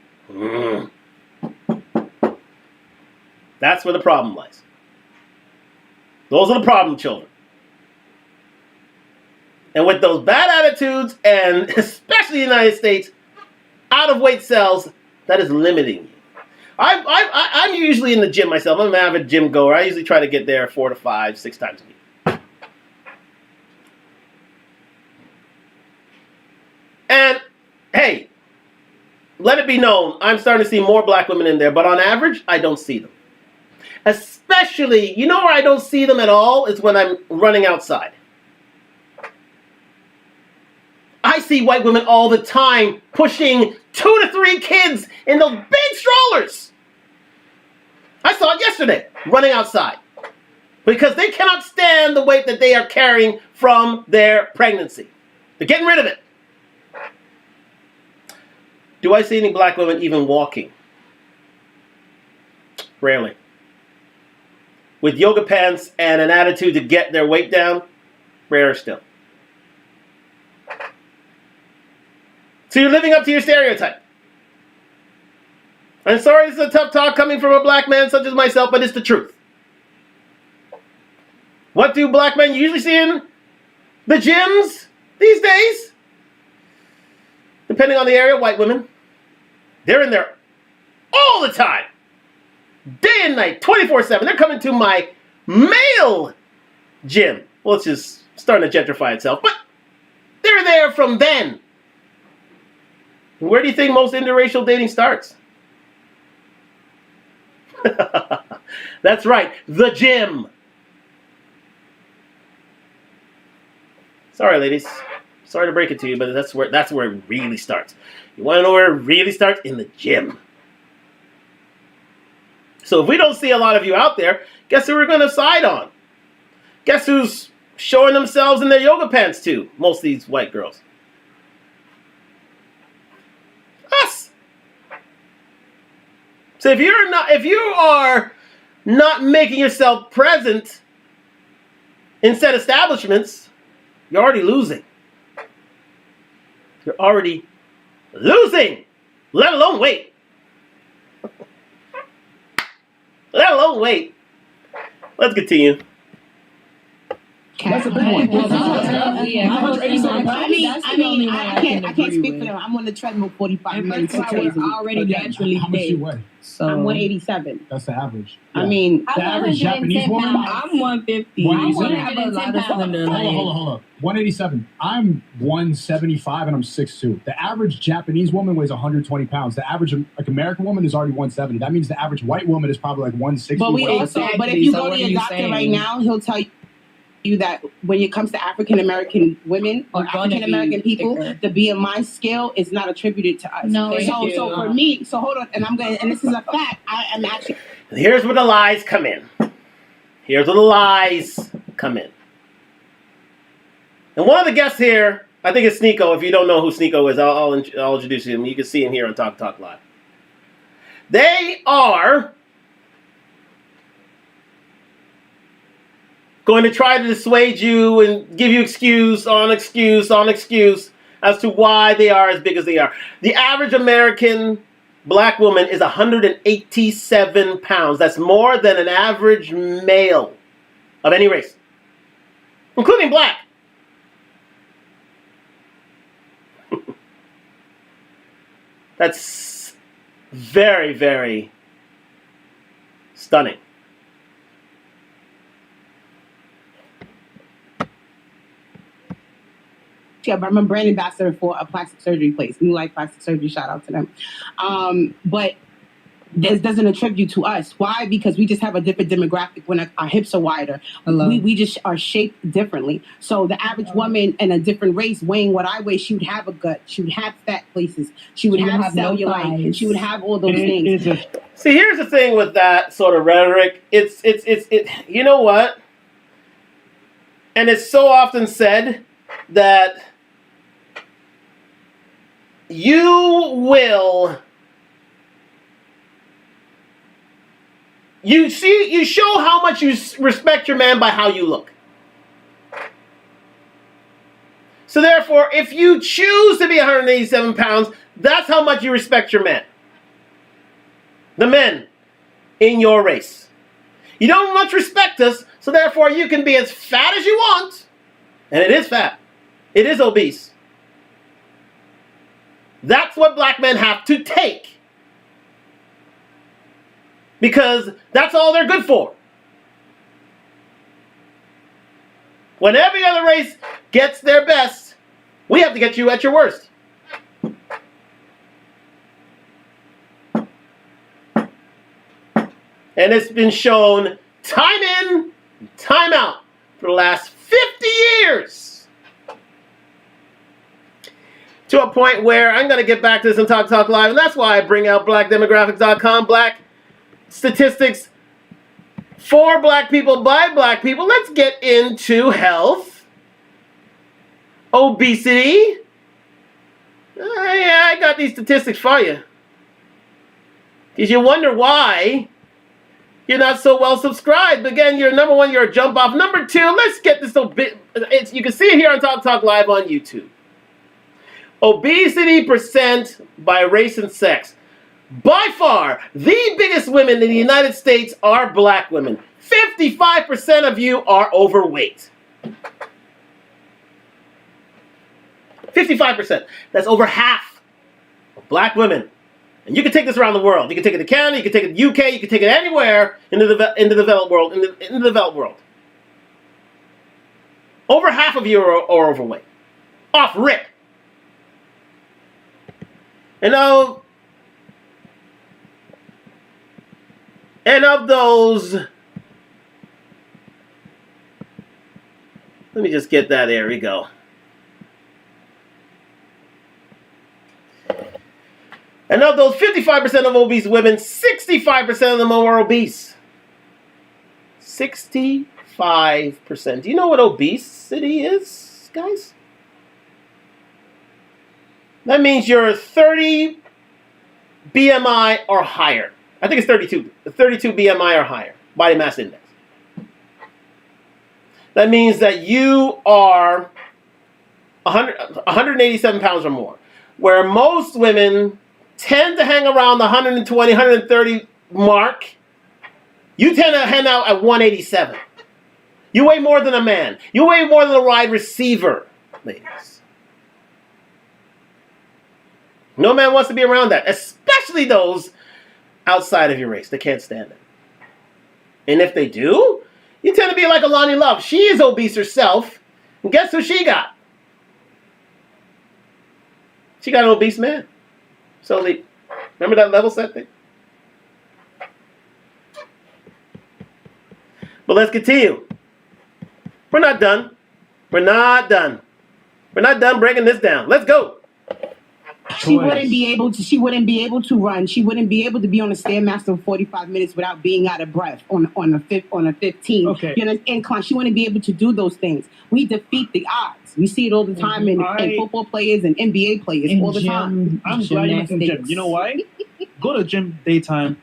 That's where the problem lies. Those are the problem children. And with those bad attitudes, and especially in the United States, out of weight cells, that is limiting you. I'm usually in the gym myself. I'm an avid gym goer. I usually try to get there 4 to 5, 6 times a week. And, hey, let it be known, I'm starting to see more black women in there, but on average, I don't see them. Especially, you know where I don't see them at all? Is when I'm running outside. I see white women all the time pushing 2 to 3 kids in those big strollers. I saw it yesterday, running outside. Because they cannot stand the weight that they are carrying from their pregnancy. They're getting rid of it. Do I see any black women even walking? Rarely. With yoga pants and an attitude to get their weight down? Rarer still. So you're living up to your stereotype. I'm sorry this is a tough talk coming from a black man such as myself, but it's the truth. What do black men usually see in the gyms these days? Depending on the area, white women. They're in there all the time. Day and night, 24/7. They're coming to my male gym. Well, it's just starting to gentrify itself. But they're there from then. Where do you think most interracial dating starts? That's right, the gym. Sorry, ladies. Sorry to break it to you, but that's where it really starts. You want to know where it really starts? In the gym. So if we don't see a lot of you out there, guess who we're going to side on? Guess who's showing themselves in their yoga pants too? Most of these white girls. Us. So if you are not making yourself present in said establishments, you're already losing. You're already losing, let alone wait. Let alone wait. Let's continue. That's a big one. I can't speak for them. I'm on the treadmill 45 minutes. We're already naturally How much do you big. weigh? So I'm 187. That's the average. I mean, the average Japanese woman. I'm 150. 187. I have a lot of slender Hold on. 187. I'm 175 and I'm 6'2". The average Japanese woman weighs 120 pounds. The average American woman is already 170. That means the average white woman is probably like 160. But if you go to your doctor right now, he'll tell you that when it comes to African American women or African American people, the BMI scale is not attributed to us. No, so for me, hold on, and this is a fact. I am actually. Here's where the lies come in. And one of the guests here, I think it's Sneeko. If you don't know who Sneeko is, I'll introduce him. You can see him here on Talk Live. They are going to try to dissuade you and give you excuse on excuse as to why they are as big as they are. The average American black woman is 187 pounds. That's more than an average male of any race, including black. That's very, very stunning. Yeah, but I'm a brand ambassador for a plastic surgery place. New Life Plastic Surgery, shout out to them. But this doesn't attribute to us. Why? Because we just have a different demographic when our hips are wider. We just are shaped differently. So the average woman in a different race weighing what I weigh, she would have a gut. She would have fat places. She would have cellulite. No, she would have all those things. See, here's the thing with that sort of rhetoric. It's you know what? And it's so often said that you show how much you respect your man by how you look. So therefore, if you choose to be 187 pounds, that's how much you respect your man. The men in your race. You don't much respect us, so therefore you can be as fat as you want. And it is fat. It is obese. That's what black men have to take. Because that's all they're good for. When every other race gets their best, we have to get you at your worst. And it's been shown time in, time out for the last 50 years. To a point where I'm going to get back to this and Talk Live, and that's why I bring out blackdemographics.com, black statistics for black people by black people. Let's get into health, obesity. Yeah, I got these statistics for you. Because you wonder why you're not so well subscribed. Again, number one, you're a jump off. Number two, let's get this you can see it here on Talk Live on YouTube. Obesity percent by race and sex. By far, the biggest women in the United States are black women. 55% of you are overweight. 55%. That's over half of black women. And you can take this around the world. You can take it to Canada, you can take it to the UK, you can take it anywhere in the developed world. In the developed world. Over half of you are overweight. Off rip. And of those, let me just get that. There we go. And of those 55% of obese women, 65% of them are obese. 65%. Do you know what obesity is, guys? That means you're 30 BMI or higher. I think it's 32. 32 BMI or higher, body mass index. That means that you are 187 pounds or more, where most women tend to hang around the 120, 130 mark. You tend to hang out at 187. You weigh more than a man. You weigh more than a wide receiver, ladies. No man wants to be around that, especially those outside of your race. They can't stand it. And if they do, you tend to be like Alani Love. She is obese herself. And guess who she got? She got an obese man. So, remember that level set thing? But let's continue. We're not done. We're not done. We're not done breaking this down. Let's go. She wouldn't be able to. She wouldn't be able to run. She wouldn't be able to be on a stairmaster for 45 minutes without being out of breath on a 15. Okay. You know, incline. She wouldn't be able to do those things. We defeat the odds. We see it all the time in football players and NBA players all the time. I'm glad you went to the gym. You know why? Go to the gym daytime.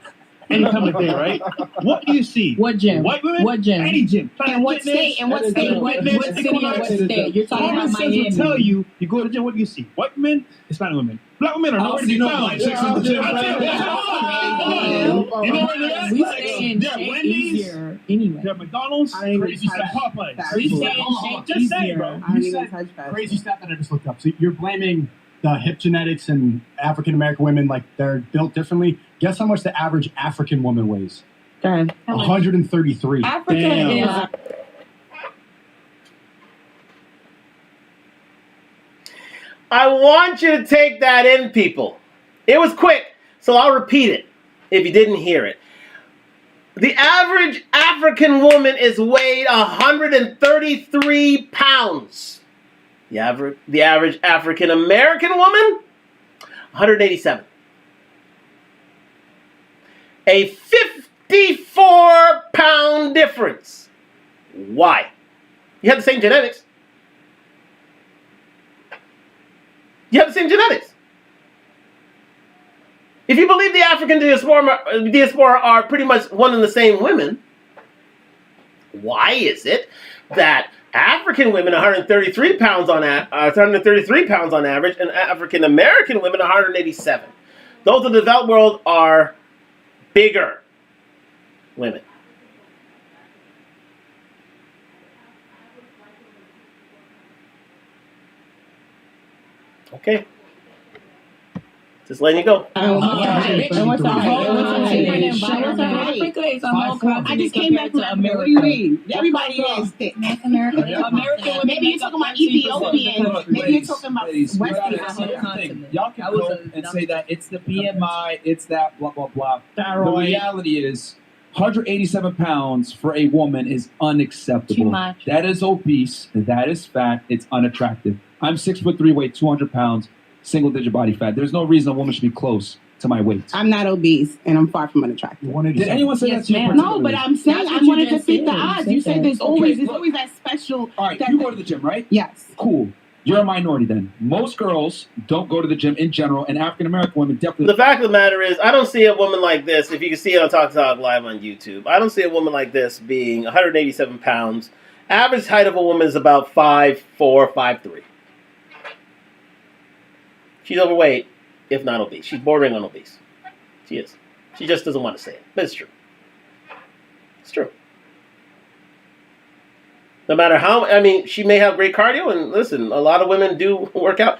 Any time of day, right? What do you see? What gym? White women? What gym? Any gym. And what state? And what state? What city? And what state? You're talking about Miami. Will tell you, you go to the gym, what do you see? White women, Hispanic women. Black women are nowhere to be found. Black chicks in the gym. You know where they're at? We stay in shape easier anyway. They're McDonald's, crazy fat Popeyes. We stay in shape Just saying, easier. bro. You said crazy stat that I just looked up. So you're blaming the hip genetics and African American women, like they're built differently. Guess how much the average African woman weighs? Go ahead. 133. Africa is. I want you to take that in, people. It was quick, so I'll repeat it if you didn't hear it. The average African woman is weighed 133 pounds. The average African American woman, 187. A 54-pound difference. Why? You have the same genetics. You have the same genetics. If you believe the African diaspora are pretty much one and the same women, why is it that African women 133 pounds on average, and African American women 187? Those in the developed world are bigger women. Okay. Just letting you go. I just came back from America. What do you mean? Everybody is thick. America. Maybe you're talking about Ethiopian. Maybe you're talking about Western. Y'all can go and say that it's the BMI, it's that blah, blah, blah. The reality is 187 pounds for a woman is unacceptable. Too much. That is obese. That is fat. It's unattractive. I'm 6'3", weigh 200 pounds, single-digit body fat. There's no reason a woman should be close to my weight. I'm not obese, and I'm far from unattractive. Did anyone say that to you? No, but I'm saying I wanted to beat the odds. You said there's always that special. All right, you go to the gym, right? Yes. Cool. You're a minority then. Most girls don't go to the gym in general, and African American women definitely. The fact of the matter is, I don't see a woman like this. If you can see it on Talk Live on YouTube, I don't see a woman like this being 187 pounds. Average height of a woman is about 5'4", 5'3". She's overweight, if not obese. She's bordering on obese. She is. She just doesn't want to say it, but it's true. It's true. No matter how, she may have great cardio, and listen, a lot of women do work out.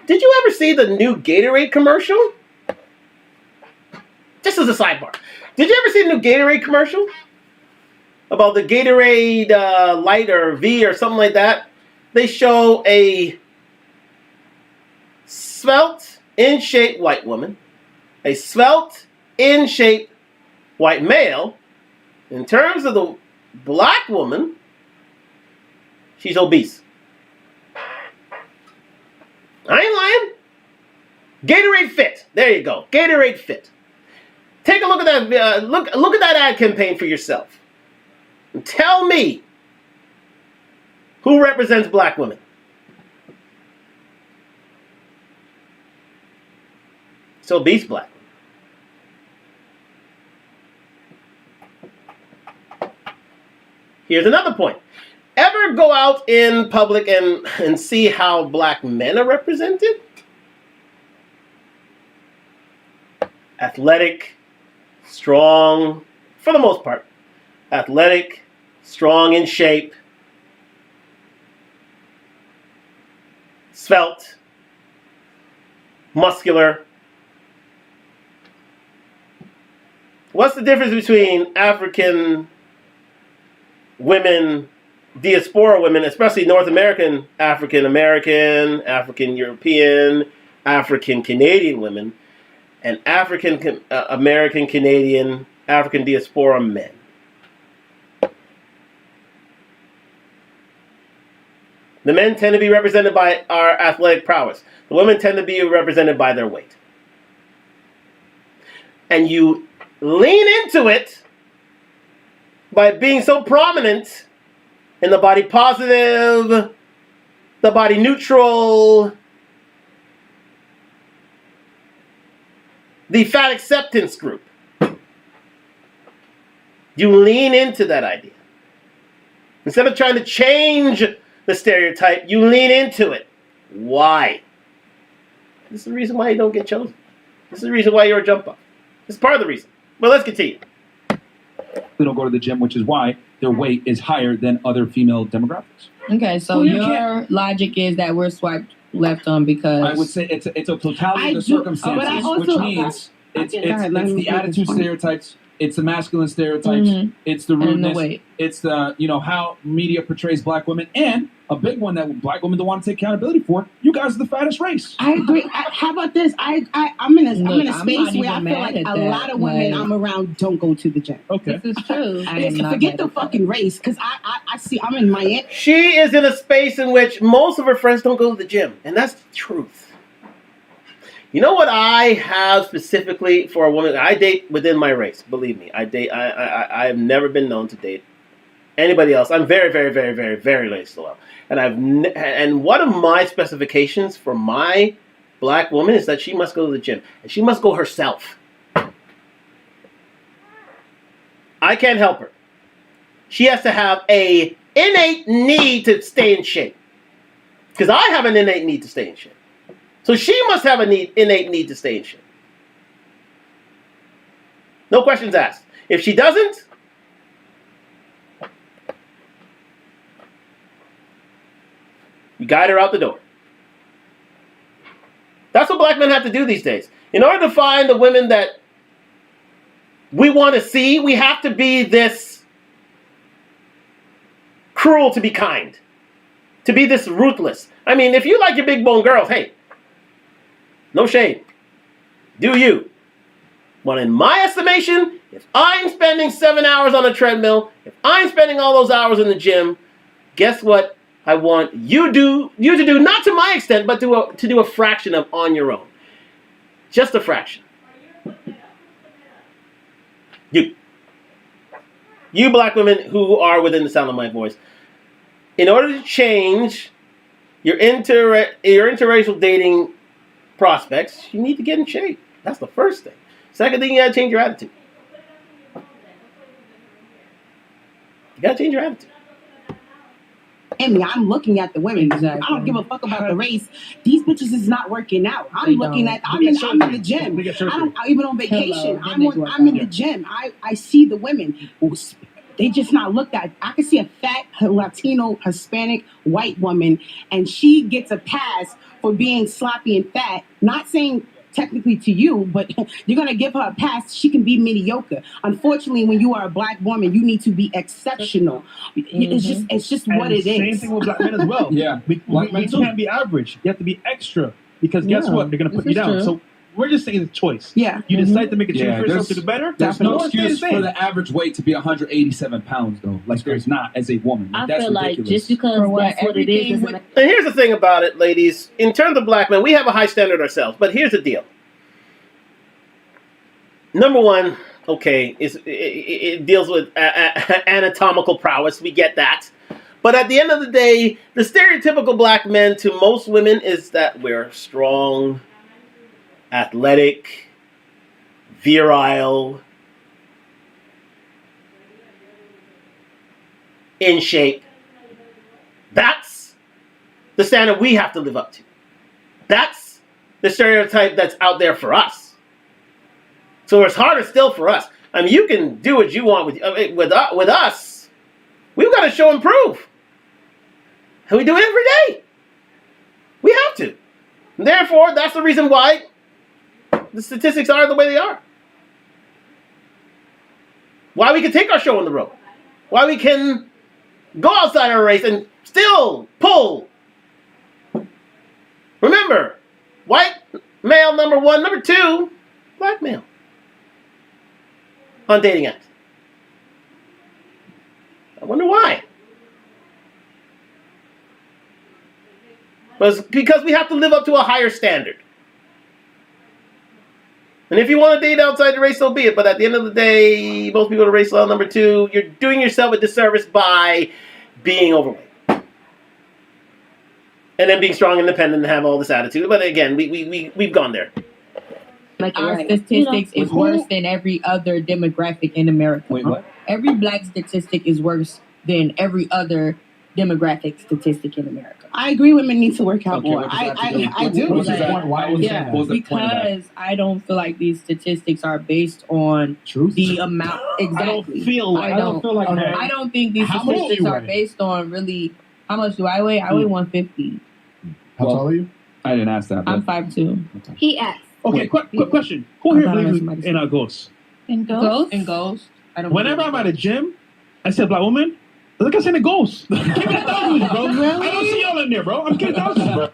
Did you ever see the new Gatorade commercial? Just as a sidebar. Did you ever see the new Gatorade commercial? About the Gatorade Light or V or something like that? They show a svelte, in-shape white woman, a svelte, in-shape white male. In terms of the black woman, she's obese. I ain't lying. Gatorade Fit. There you go. Gatorade Fit. Take a look at that. Look at that ad campaign for yourself. And tell me who represents black women. It's obese black. Here's another point. Ever go out in public and see how black men are represented? Athletic, strong, for the most part. Athletic, strong in shape, svelte, muscular. What's the difference between African women, diaspora women, especially North American, African American, African European, African Canadian women, and African American Canadian, African diaspora men? The men tend to be represented by our athletic prowess. The women tend to be represented by their weight. And you lean into it by being so prominent in the body positive, the body neutral, the fat acceptance group. You lean into that idea. Instead of trying to change the stereotype, you lean into it. Why? This is the reason why you don't get chosen. This is the reason why you're a jump up. This is part of the reason. But let's continue. They don't go to the gym, which is why their weight is higher than other female demographics. Okay, so your logic is that we're swiped left on because I would say it's a totality of the circumstances, which means it's the attitude stereotypes, it's the masculine stereotypes, it's the rudeness, it's the how media portrays black women, and a big one that black women don't want to take accountability for. You guys are the fattest race. I agree. How about this? I'm in a space where I feel like a lot of women I'm around don't go to the gym. Okay, this is true. Forget the fucking race, because I see I'm in Miami. She is in a space in which most of her friends don't go to the gym, and that's the truth. You know what I have specifically for a woman? I date within my race. Believe me, I date. I have never been known to date anybody else. I'm very, very, very, very, very race loyal, and and one of my specifications for my black woman is that she must go to the gym, and she must go herself. I can't help her. She has to have a innate need to stay in shape, because I have an innate need to stay in shape. So she must have an innate need to stay in shape. No questions asked. If she doesn't, you guide her out the door. That's what black men have to do these days. In order to find the women that we want to see, we have to be this cruel to be kind, to be this ruthless. I mean, if you like your big bone girls, hey, no shame. Do you? But in my estimation, if I'm spending 7 hours on a treadmill, if I'm spending all those hours in the gym, guess what I want you to do, not to my extent, but to do a fraction of on your own. Just a fraction. You black women who are within the sound of my voice, in order to change your interracial dating prospects, you need to get in shape. That's the first thing. Second thing, you gotta change your attitude. You gotta change your attitude. I'm looking at the women. Exactly. I don't give a fuck about the race. These bitches is not working out. I'm in the gym. Even on vacation. I'm in the gym. I see the women. They just not looked at. I can see a fat Latino, Hispanic, white woman, and she gets a pass for being sloppy and fat. Not saying technically to you, but you're going to give her a pass. She can be mediocre. Unfortunately, when you are a black woman, you need to be exceptional. It's just what it is. Same thing with black men as well. Yeah. We can't be average. You have to be extra, because guess what? They're going to put you down. True. So we're just saying it's a choice. Yeah. You decide to make a change for yourself to do better. There's no excuse for the average weight to be 187 pounds, though. Like, there's not, as a woman. Like, that's ridiculous. Like just because that's what it is. And here's the thing about it, ladies. In terms of black men, we have a high standard ourselves. But here's the deal. Number one, okay, it deals with anatomical prowess. We get that. But at the end of the day, the stereotypical black men to most women is that we're strong, athletic, virile. in shape. That's the standard we have to live up to. That's the stereotype that's out there for us. So it's harder still for us. I mean, you can do what you want with us. We've got to show and prove. And we do it every day. We have to. And therefore, that's the reason why the statistics are the way they are. Why we can take our show on the road. Why we can go outside our race and still pull. Remember, white male number one, number two, black male. On dating apps. I wonder why. But it's because we have to live up to a higher standard. And if you want to date outside the race, so be it. But at the end of the day, most people to race law number two, you're doing yourself a disservice by being overweight. And then being strong, independent, and have all this attitude. But again, we've gone there. Like our statistics is worse than every other demographic in America. Wait, what? Every black statistic is worse than every other demographic statistic in America. I agree women need to work out more. what does that have to do? I do. What's that? Why was Yeah, that? What was the point of that? because I don't feel like these statistics are based on Truth? the amount. Exactly. I don't feel like that. I don't think these How much do statistics you are weigh? based on really. How much do I weigh? I weigh 150. How tall are you? I didn't ask that. I'm But 5'2". He asked. Okay, quick question. Who here believes in our ghosts? And ghost? And ghost. I don't. Whenever I'm at a gym, I see a black woman. Look, I seen a ghost. Give me the thousands, bro. I don't see y'all in there, bro. I'm getting thousands, bro.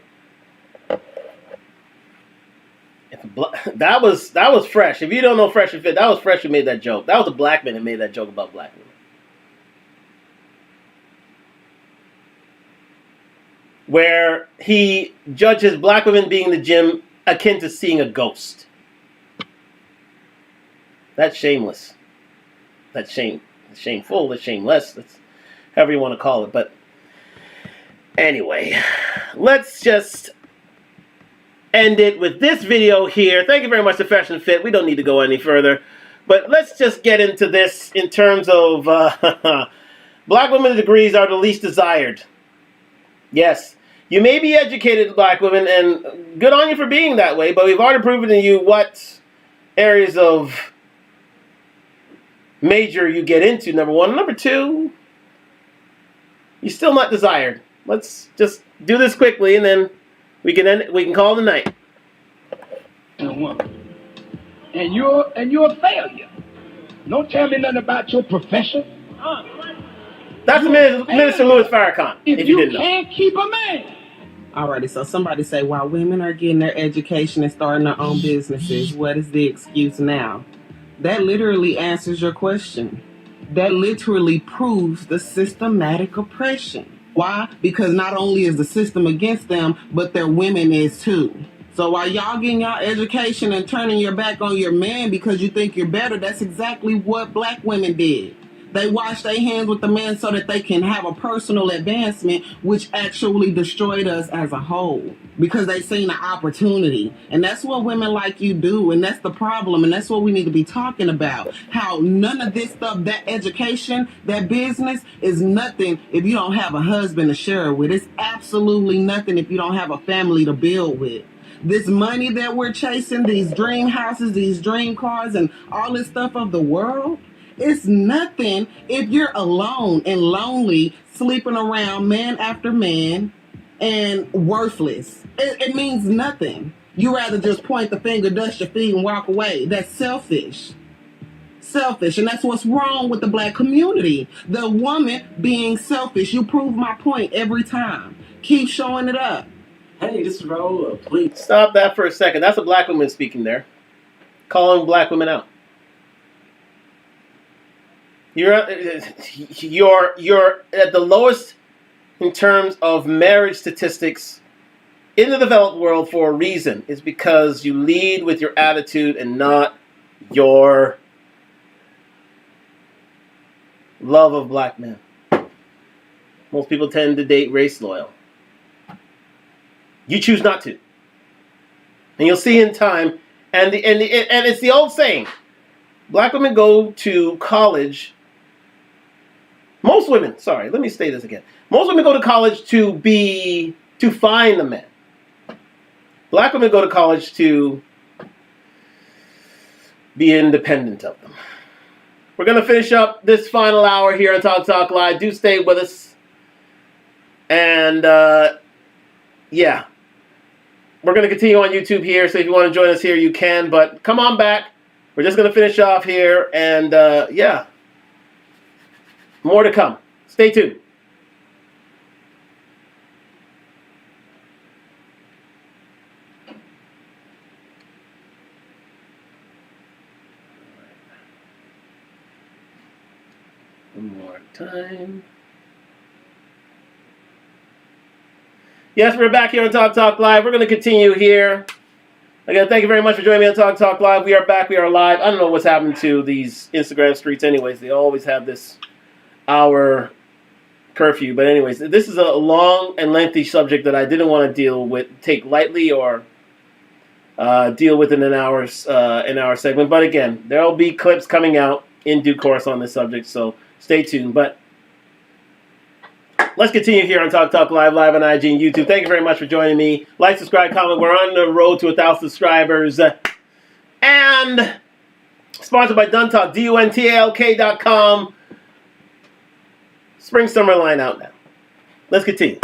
That was Fresh. If you don't know Fresh and Fit, that was Fresh who made that joke. That was a black man that made that joke about black women. Where he judges black women being in the gym akin to seeing a ghost. That's shameless. That's shameful. That's shameless. That's however you want to call it. But anyway, let's just end it with this video here. Thank you very much to Fresh and Fit. We don't need to go any further. But let's just get into this in terms of black women's degrees are the least desired. Yes. You may be educated, black women, and good on you for being that way, but we've already proven to you what areas of major you get into, number one. Number two, you're still not desired. Let's just do this quickly, and then we can call it a night. And you're a failure. Don't tell me nothing about your profession. That's Minister Louis Farrakhan, if you didn't know. Can't keep a man. Alrighty, so somebody say, while women are getting their education and starting their own businesses, what is the excuse now? That literally answers your question. That literally proves the systematic oppression. Why? Because not only is the system against them, but their women is too. So while y'all getting y'all education and turning your back on your man because you think you're better, that's exactly what black women did. They washed their hands with the man so that they can have a personal advancement, which actually destroyed us as a whole because they seen an opportunity. And that's what women like you do. And that's the problem. And that's what we need to be talking about. How none of this stuff, that education, that business is nothing if you don't have a husband to share it with. It's absolutely nothing if you don't have a family to build with. This money that we're chasing, these dream houses, these dream cars, and all this stuff of the world, it's nothing if you're alone and lonely, sleeping around man after man and worthless. It means nothing. You rather just point the finger, dust your feet, and walk away. That's selfish. Selfish. And that's what's wrong with the black community. The woman being selfish. You prove my point every time. Keep showing it up. Hey, just roll up, please. Stop that for a second. That's a black woman speaking there. Calling black women out. You're at the lowest in terms of marriage statistics in the developed world for a reason. It's because you lead with your attitude and not your love of black men. Most people tend to date race loyal. You choose not to. And you'll see in time, and it's the old saying, black women go to college Most women, sorry, let me say this again. Most women go to college to find a man. Black women go to college to be independent of them. We're going to finish up this final hour here on Talk Live. Do stay with us. And, yeah. We're going to continue on YouTube here, so if you want to join us here, you can. But come on back. We're just going to finish off here. And, yeah. More to come. Stay tuned. One more time. Yes, we're back here on Talk Live. We're going to continue here. Again, thank you very much for joining me on Talk Live. We are back. We are live. I don't know what's happened to these Instagram streets anyways. They always have this hour curfew. But anyways, this is a long and lengthy subject that I didn't want to take lightly or deal with in an hour segment. But again, there will be clips coming out in due course on this subject, so stay tuned. But let's continue here on Talk Live on IG and YouTube. Thank you very much for joining me. Like, subscribe, comment. We're on the road to 1,000 subscribers. And sponsored by Duntalk, DUNTALK.com. Spring summer line out now. Let's continue.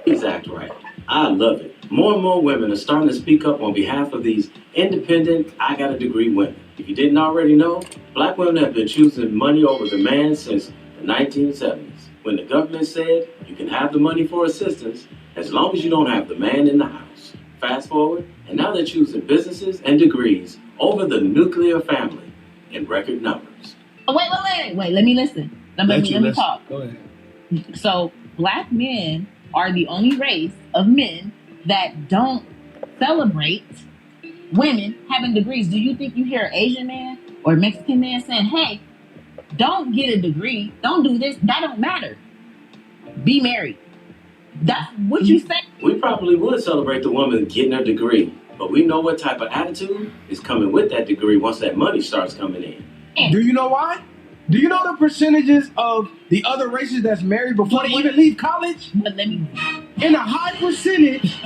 Please act right. I love it. More and more women are starting to speak up on behalf of these independent, I got a degree women. If you didn't already know, black women have been choosing money over the man since the 1970s, when the government said you can have the money for assistance as long as you don't have the man in the house. Fast forward, and now they're choosing businesses and degrees over the nuclear family in record numbers. Wait. Let me listen. Let me talk. Go ahead. So, black men are the only race of men that don't celebrate women having degrees. Do you think you hear an Asian man or a Mexican man saying, hey, don't get a degree, don't do this, that don't matter. Be married. That's what you say. We probably would celebrate the woman getting her degree, but we know what type of attitude is coming with that degree once that money starts coming in. Do you know why? Do you know the percentages of the other races that's married before they even leave college? But let me... In a high percentage,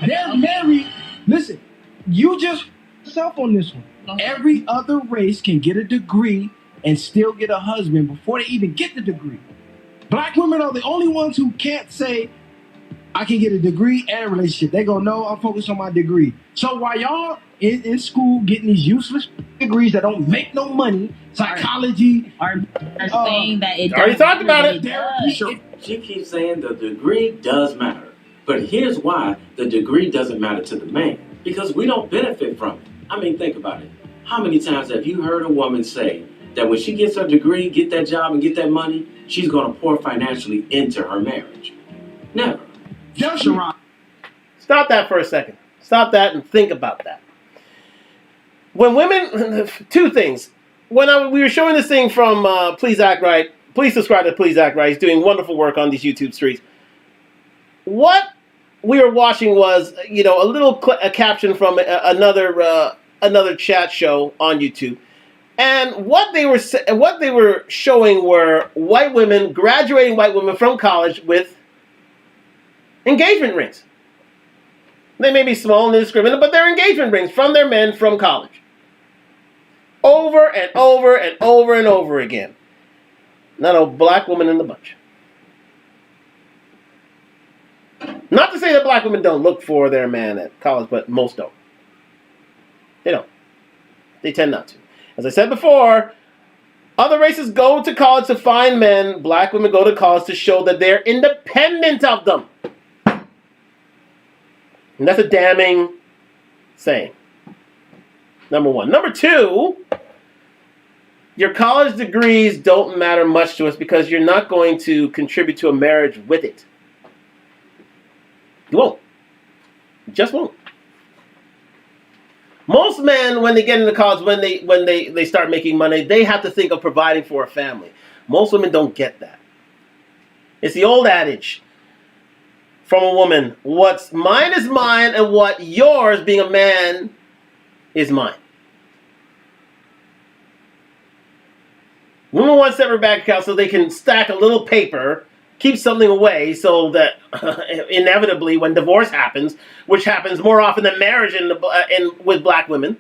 they're married. Listen, you just yourself on this one. Every other race can get a degree and still get a husband before they even get the degree. Black women are the only ones who can't say, I can get a degree and a relationship. They go, no, I'm focused on my degree. So while y'all in school getting these useless degrees that don't make no money, psychology, are saying that it already talked about it. She keeps saying the degree does matter. But here's why the degree doesn't matter to the man. Because we don't benefit from it. I mean, think about it. How many times have you heard a woman say that when she gets her degree, get that job, and get that money, she's going to pour financially into her marriage? Never. Stop that for a second. Stop that and think about that. When women, two things. When we were showing this thing from Please Act Right, please subscribe to Please Act Right. He's doing wonderful work on these YouTube streets. What we were watching was, a caption from another chat show on YouTube. And what they were showing were graduating white women from college with engagement rings. They may be small and indiscriminate, but they're engagement rings from their men from college. Over and over and over and over again. Not a black woman in the bunch. Not to say that black women don't look for their man at college, but most don't. They don't. They tend not to. As I said before, other races go to college to find men. Black women go to college to show that they're independent of them. And that's a damning saying. Number one. Number two, your college degrees don't matter much to us because you're not going to contribute to a marriage with it. You won't. You just won't. Most men, when they get into college, when they start making money, they have to think of providing for a family. Most women don't get that. It's the old adage from a woman, what's mine is mine, and what yours, being a man, is mine. Women want separate bank accounts so they can stack a little paper, keep something away, so that inevitably when divorce happens, which happens more often than marriage with black women,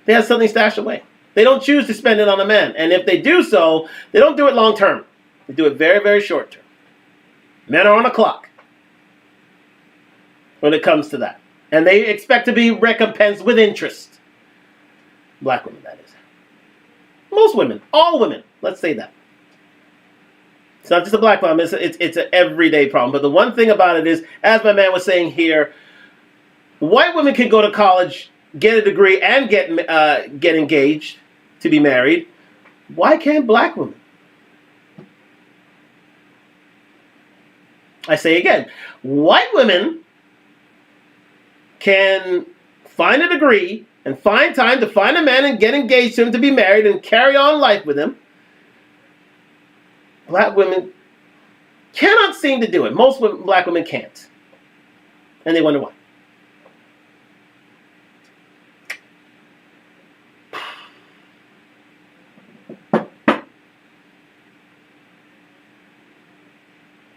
they have something stashed away. They don't choose to spend it on a man. And if they do so, they don't do it long term. They do it very, very short term. Men are on a clock when it comes to that. And they expect to be recompensed with interest. Black women, that is. Most women. All women. Let's say that. It's not just a black problem. It's an everyday problem. But the one thing about it is, as my man was saying here, white women can go to college, get a degree, and get engaged to be married. Why can't black women? I say again, white women can find a degree and find time to find a man and get engaged to him to be married and carry on life with him. Black women cannot seem to do it. Most black women can't. And they wonder why.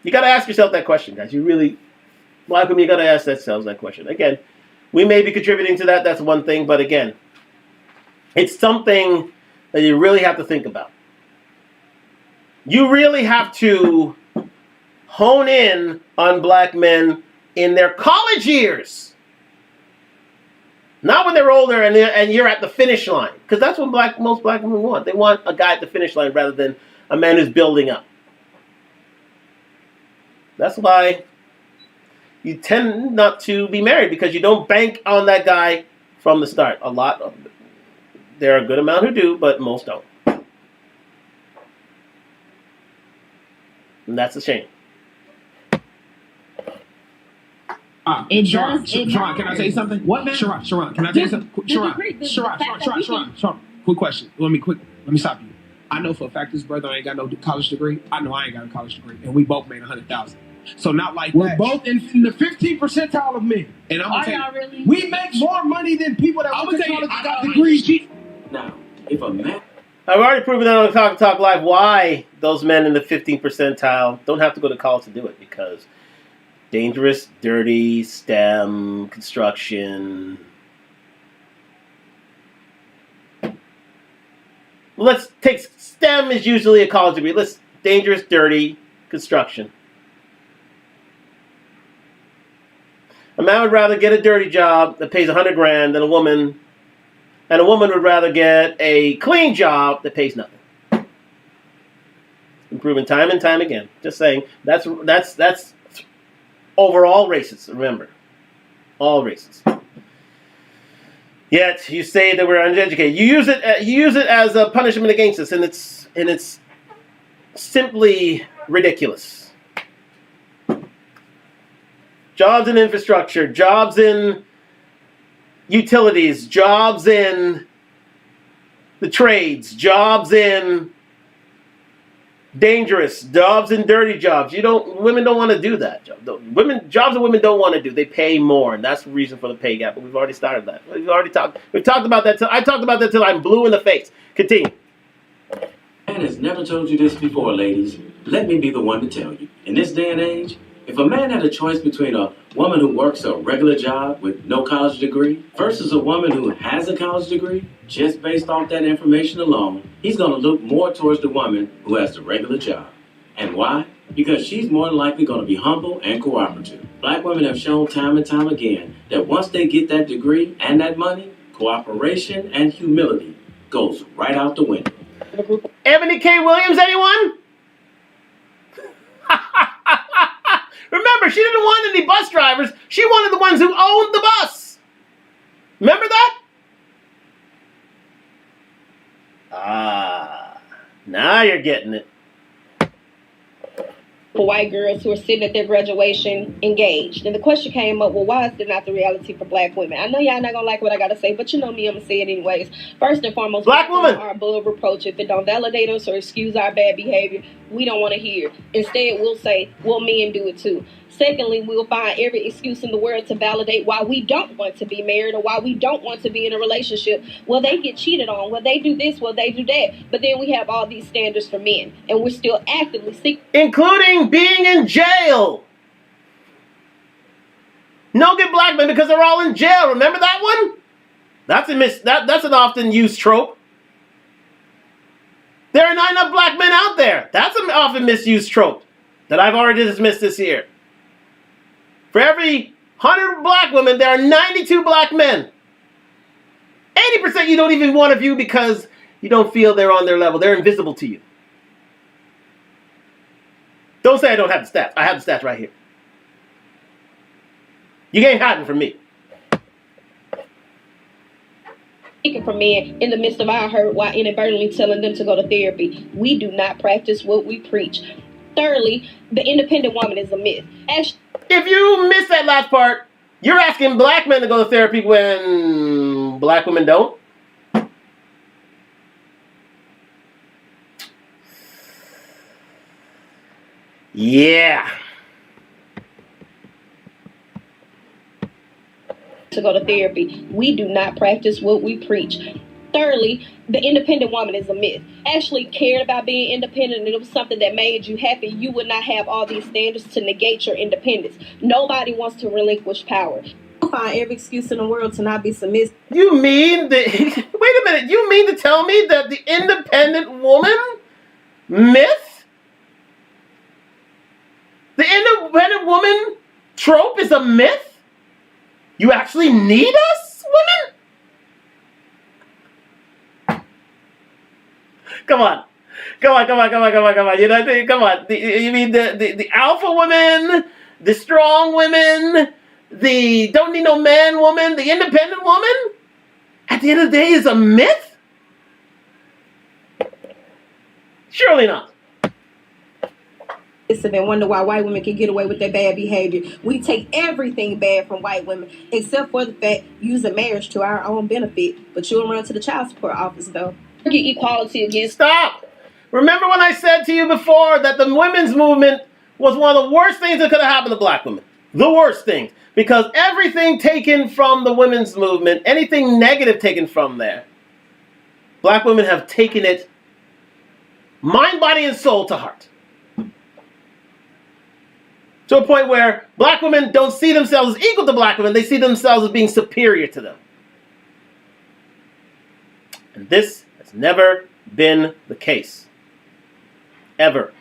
You got to ask yourself that question, guys. You really, black women, you got to ask yourselves that question. Again, we may be contributing to that. That's one thing. But again, it's something that you really have to think about. You really have to hone in on black men in their college years. Not when they're older and you're at the finish line. Because that's what most black women want. They want a guy at the finish line rather than a man who's building up. That's why you tend not to be married, because you don't bank on that guy from the start. There are a good amount who do, but most don't. And that's a shame. Sharon, can I tell you something? What, man? Sharon, can I tell you something? Sharon, quick question. Let me stop you. I know for a fact this brother ain't got no college degree. I know I ain't got a college degree, and we both made $100,000. So not like we're both in the 15th percentile of men. And I'm gonna tell you, really? We make more money than people that went to college and got degrees. Now, if a man, I've already proven that on Talk Live why those men in the 15th percentile don't have to go to college to do it, because dangerous, dirty, STEM, construction. Let's take STEM is usually a college degree. Dangerous, dirty, construction. A man would rather get a dirty job that pays $100,000 than a woman, and a woman would rather get a clean job that pays nothing. It's been proven time and time again. Just saying, that's over all races. Remember, all races. Yet you say that we're uneducated. You use it as a punishment against us, and it's simply ridiculous. Jobs in infrastructure, jobs in utilities, jobs in the trades, jobs in dangerous, jobs in dirty jobs. Women don't want to do that. Jobs that women don't want to do. They pay more, and that's the reason for the pay gap. But we've already started that. We've talked about that. I talked about that till I'm blue in the face. Continue. Man has never told you this before, ladies. Let me be the one to tell you. In this day and age, if a man had a choice between a woman who works a regular job with no college degree versus a woman who has a college degree, just based off that information alone, he's going to look more towards the woman who has the regular job. And why? Because she's more than likely going to be humble and cooperative. Black women have shown time and time again that once they get that degree and that money, cooperation and humility goes right out the window. Ebony K. Williams, anyone? Remember, she didn't want any bus drivers. She wanted the ones who owned the bus. Remember that? Now you're getting it. For white girls who are sitting at their graduation engaged. And the question came up, well, why is it not the reality for black women? I know y'all not going to like what I got to say, but you know me, I'm going to say it anyways. First and foremost, black women are above reproach. If it don't validate us or excuse our bad behavior, we don't want to hear. Instead, we'll say, well, men do it too. Secondly, we'll find every excuse in the world to validate why we don't want to be married or why we don't want to be in a relationship. Well, they get cheated on. Well, they do this. Well, they do that. But then we have all these standards for men, and we're still actively seeking, including being in jail. No good black men because they're all in jail. Remember that one? That's an often used trope. There are not enough black men out there. That's an often misused trope that I've already dismissed this year. For every 100 black women, there are 92 black men. 80% you don't even want to view because you don't feel they're on their level. They're invisible to you. Don't say I don't have the stats. I have the stats right here. You ain't hiding from me. from men in the midst of our hurt while inadvertently telling them to go to therapy. We do not practice what we preach. Thirdly, the independent woman is a myth. If you miss that last part, you're asking black men to go to therapy when black women don't? Yeah. To go to therapy. We do not practice what we preach. Thirdly, the independent woman is a myth. Actually cared about being independent and it was something that made you happy, you would not have all these standards to negate your independence. Nobody wants to relinquish power. You find every excuse in the world to not be submissive. You mean that... Wait a minute. You mean to tell me that the independent woman myth? The independent woman trope is a myth? You actually need us, women? Come on. You know, come on. You mean the alpha women, the strong women, the don't need no man woman, the independent woman? At the end of the day is a myth? Surely not. And wonder why white women can get away with their bad behavior. We take everything bad from white women, except for the fact using marriage to our own benefit. But you'll run to the child support office, though. Get equality against. Stop! Remember when I said to you before that the women's movement was one of the worst things that could have happened to black women? The worst thing. Because everything taken from the women's movement, anything negative taken from there, black women have taken it mind, body, and soul to heart. To a point where black women don't see themselves as equal to black women, they see themselves as being superior to them. And this has never been the case. Ever.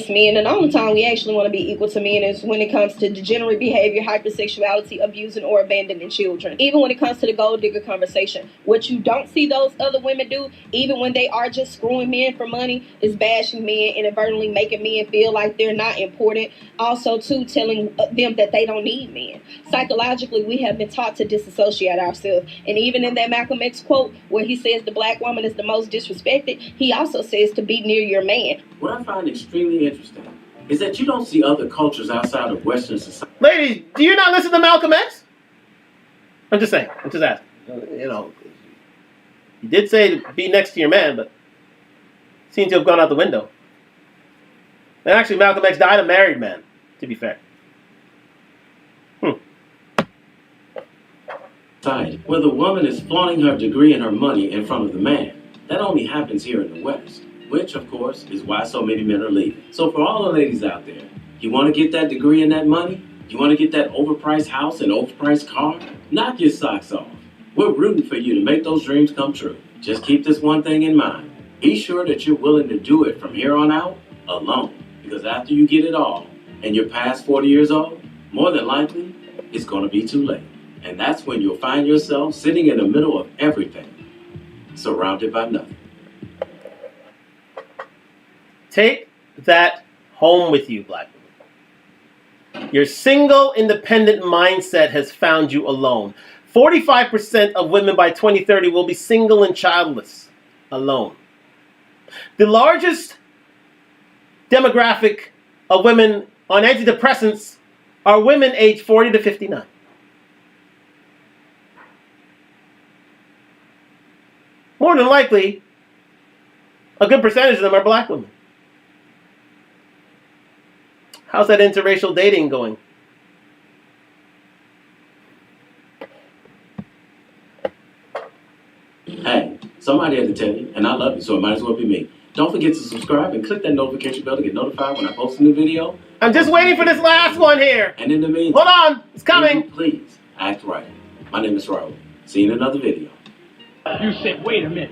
Men, and the only time we actually want to be equal to men is when it comes to degenerate behavior, hypersexuality, abusing or abandoning children. Even when it comes to the gold digger conversation, what you don't see those other women do, even when they are just screwing men for money, is bashing men, inadvertently making men feel like they're not important. Also, too, telling them that they don't need men. Psychologically, we have been taught to disassociate ourselves. And even in that Malcolm X quote, where he says the black woman is the most disrespected, he also says to be near your man. What I find extremely interesting is that you don't see other cultures outside of Western society. Ladies, do you not listen to Malcolm X? I'm just saying. I'm just asking. You know, he did say to be next to your man, but seems to have gone out the window. And actually, Malcolm X died a married man, to be fair. Where the woman is flaunting her degree and her money in front of the man. That only happens here in the West. Which, of course, is why so many men are leaving. So for all the ladies out there, you want to get that degree and that money? You want to get that overpriced house and overpriced car? Knock your socks off. We're rooting for you to make those dreams come true. Just keep this one thing in mind. Be sure that you're willing to do it from here on out alone. Because after you get it all and you're past 40 years old, more than likely, it's going to be too late. And that's when you'll find yourself sitting in the middle of everything, surrounded by nothing. Take that home with you, black women. Your single, independent mindset has found you alone. 45% of women by 2030 will be single and childless, alone. The largest demographic of women on antidepressants are women aged 40 to 59. More than likely, A good percentage of them are black women. How's that interracial dating going? Hey, somebody had to tell you, and I love you, so it might as well be me. Don't forget to subscribe and click that notification bell to get notified when I post a new video. I'm just waiting for this last one here. And in the meantime, hold on, it's coming. Please act right. My name is Raul. See you in another video. You said, wait a minute.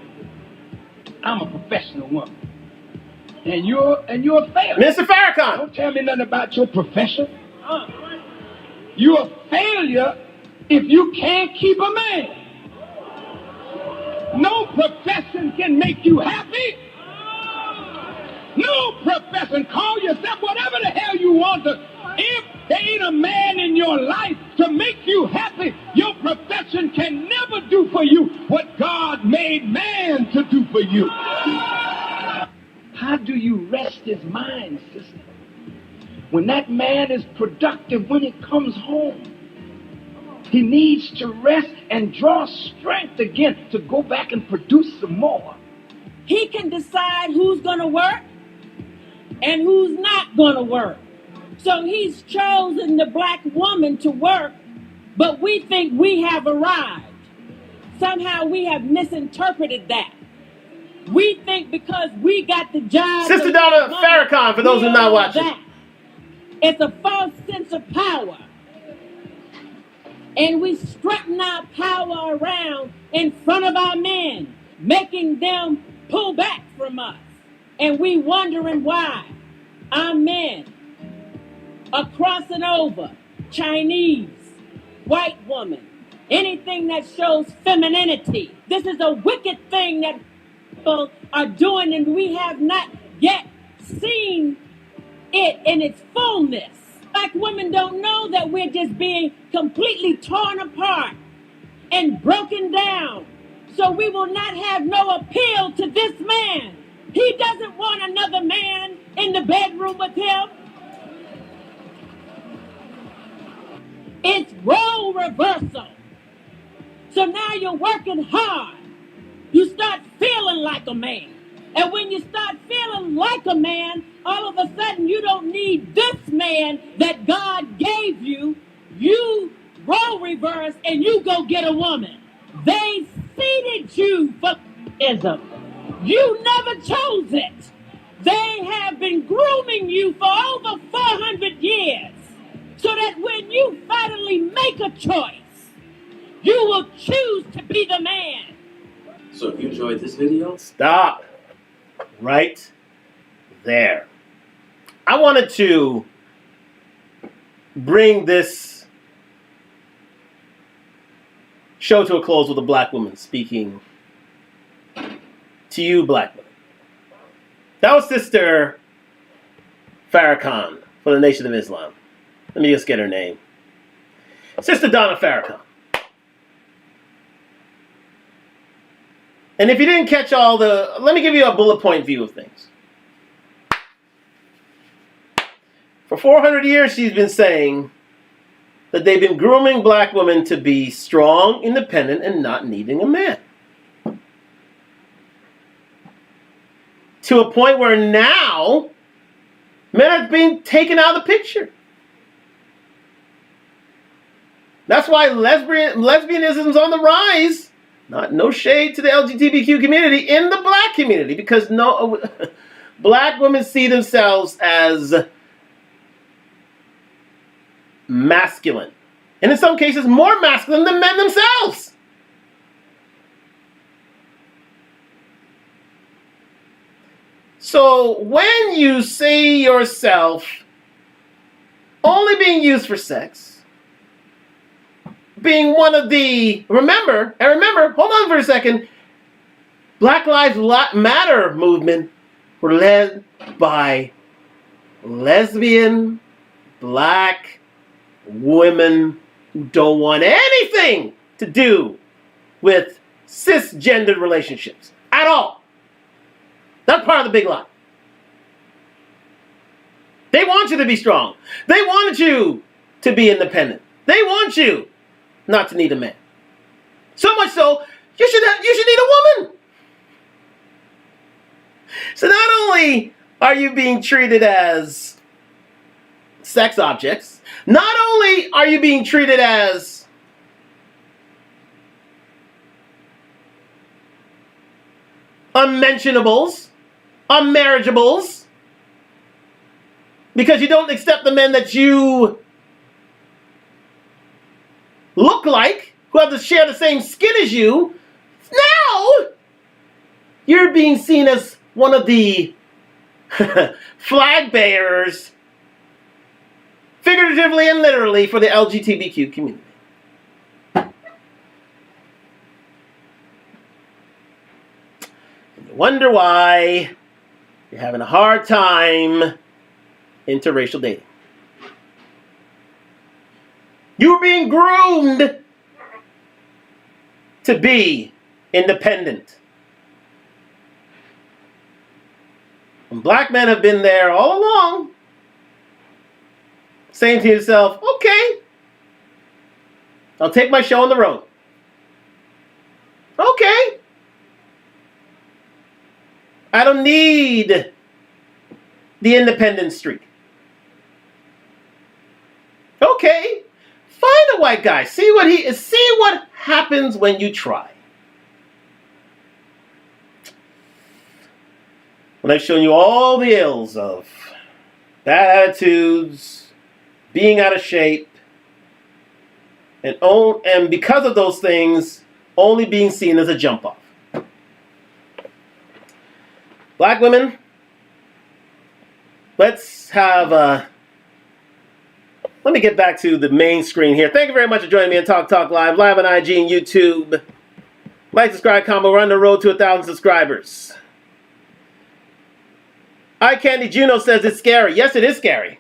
I'm a professional woman. And you're a failure. Mr. Farrakhan. Don't tell me nothing about your profession. You're a failure if you can't keep a man. No profession can make you happy. No profession. Call yourself whatever the hell you want to. If there ain't a man in your life to make you happy, your profession can never do for you what God made man to do for you. How do you rest his mind, sister? When that man is productive when he comes home. He needs to rest and draw strength again to go back and produce some more. He can decide who's going to work and who's not going to work. So he's chosen the black woman to work, but we think we have arrived. Somehow we have misinterpreted that. We think because we got the job... Sister Donna Farrakhan, for those who are not watching. It's a false sense of power. And we strutting our power around in front of our men, making them pull back from us. And we wondering why our men are crossing over Chinese, white woman, anything that shows femininity. This is a wicked thing that people are doing, and we have not yet seen it in its fullness. Black women don't know that we're just being completely torn apart and broken down. So we will not have no appeal to this man. He doesn't want another man in the bedroom with him. It's role reversal. So now you're working hard. You start feeling like a man. And when you start feeling like a man, all of a sudden you don't need this man that God gave you. You role reverse and you go get a woman. They seeded you for ism. You never chose it. They have been grooming you for over 400 years. So that when you finally make a choice, you will choose to be the man. So if you enjoyed this video, stop right there. I wanted to bring this show to a close with a black woman speaking to you, black women. That was Sister Farrakhan for the Nation of Islam. Let me just get her name. Sister Donna Farrakhan. And if you didn't catch all the... Let me give you a bullet point view of things. For 400 years, she's been saying that they've been grooming black women to be strong, independent, and not needing a man. To a point where now, men are being taken out of the picture. That's why lesbianism is on the rise. No shade to the LGBTQ community in the black community, because black women see themselves as masculine. And in some cases, more masculine than men themselves. So when you see yourself only being used for sex, being one of the, remember, hold on for a second, Black Lives Matter movement were led by lesbian, black women who don't want anything to do with cisgendered relationships at all. That's part of the big lie. They want you to be strong. They wanted you to be independent. They want you not to need a man. So much so, you should need a woman. So not only are you being treated as sex objects, not only are you being treated as unmentionables, unmarriageables, because you don't accept the men that you look like, who have to share the same skin as you. Now, you're being seen as one of the flag bearers, figuratively and literally, for the LGBTQ community. And you wonder why you're having a hard time interracial dating. You're being groomed to be independent. And black men have been there all along, saying to yourself, okay, I'll take my show on the road. Okay. I don't need the independent streak. Okay. Find a white guy. See what happens when you try. When I've shown you all the ills of bad attitudes, being out of shape, and because of those things, only being seen as a jump off. Black women, let's have let me get back to the main screen here. Thank you very much for joining me on Talk Live on IG and YouTube. Like, subscribe, comment. We're on the road to 1,000 subscribers. Eye Candy Juno says it's scary. Yes, it is scary.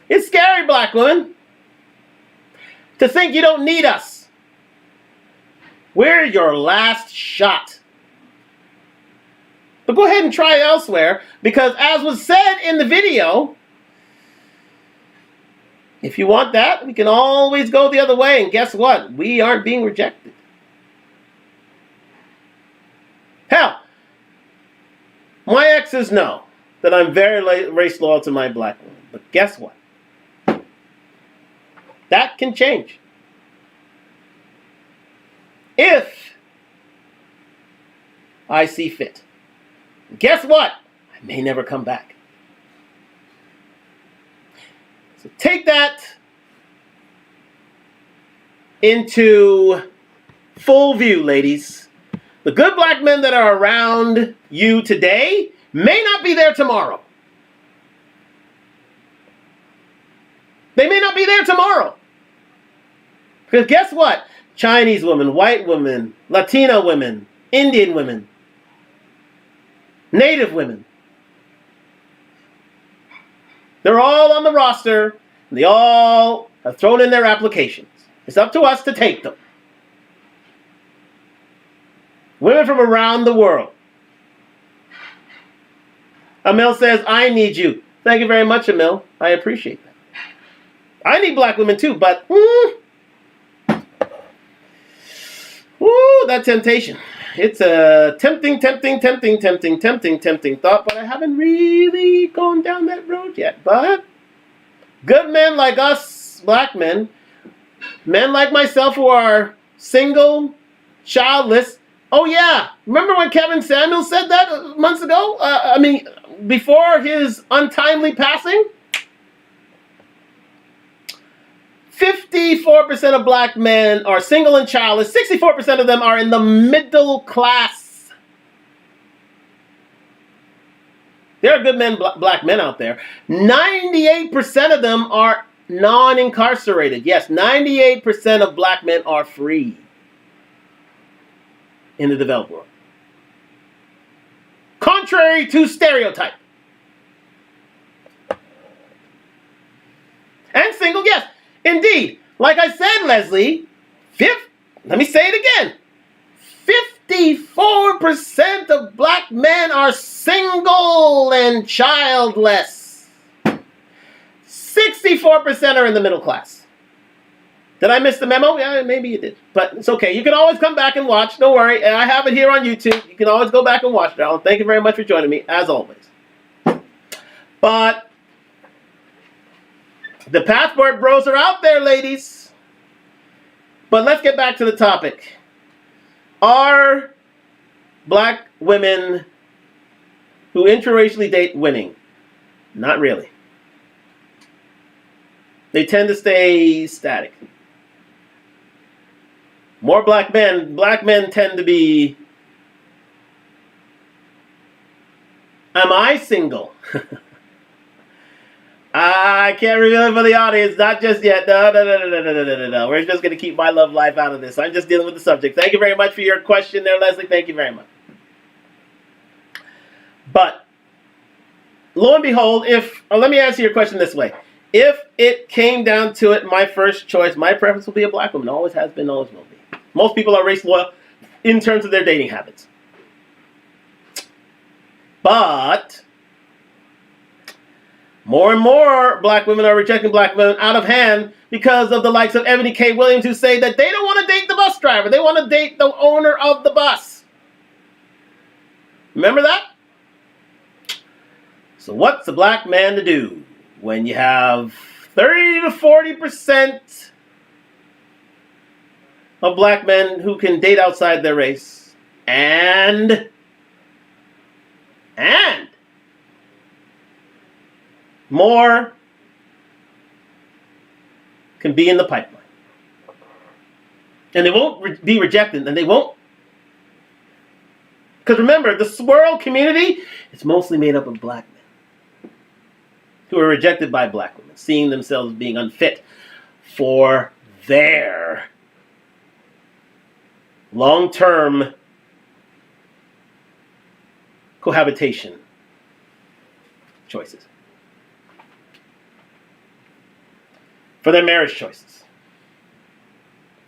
It's scary, black women, to think you don't need us. We're your last shot. But go ahead and try elsewhere, because as was said in the video, if you want that, we can always go the other way. And guess what? We aren't being rejected. Hell, my exes know that I'm very race loyal to my black woman. But guess what? That can change. If I see fit. Guess what? I may never come back. So take that into full view, ladies. The good black men that are around you today may not be there tomorrow. They may not be there tomorrow. Because guess what? Chinese women, white women, Latina women, Indian women, Native women. They're all on the roster, and they all have thrown in their applications. It's up to us to take them. Women from around the world. Emil says, I need you. Thank you very much, Emil. I appreciate that. I need black women too, but that temptation. It's a tempting thought, but I haven't really gone down that road yet. But good men like us, black men like myself who are single, childless. Oh yeah, remember when Kevin Samuel said that months ago? Before his untimely passing? 54% of black men are single and childless. 64% of them are in the middle class. There are good men, black men out there. 98% of them are non-incarcerated. Yes, 98% of black men are free in the developed world. Contrary to stereotype. And single, yes. Indeed, like I said, Leslie, let me say it again. 54% of black men are single and childless. 64% are in the middle class. Did I miss the memo? Yeah, maybe you did. But it's okay. You can always come back and watch. Don't worry. I have it here on YouTube. You can always go back and watch it, Alan. Thank you very much for joining me, as always. But the passport bros are out there, ladies. But let's get back to the topic. Are black women who interracially date winning? Not really. They tend to stay static. More black men tend to be, am I single? I can't reveal it for the audience, not just yet. No. We're just going to keep my love life out of this. I'm just dealing with the subject. Thank you very much for your question there, Leslie. Thank you very much. But, lo and behold, let me answer your question this way. If it came down to it, my first choice, my preference will be a black woman. Always has been, always will be. Most people are race loyal in terms of their dating habits. But more and more black women are rejecting black women out of hand because of the likes of Ebony K. Williams, who say that they don't want to date the bus driver. They want to date the owner of the bus. Remember that? So what's a black man to do when you have 30 to 40% of black men who can date outside their race and more can be in the pipeline? And they won't be rejected, and they won't. Because remember, the swirl community is mostly made up of black men who are rejected by black women, seeing themselves being unfit for their long-term cohabitation choices. For their marriage choices.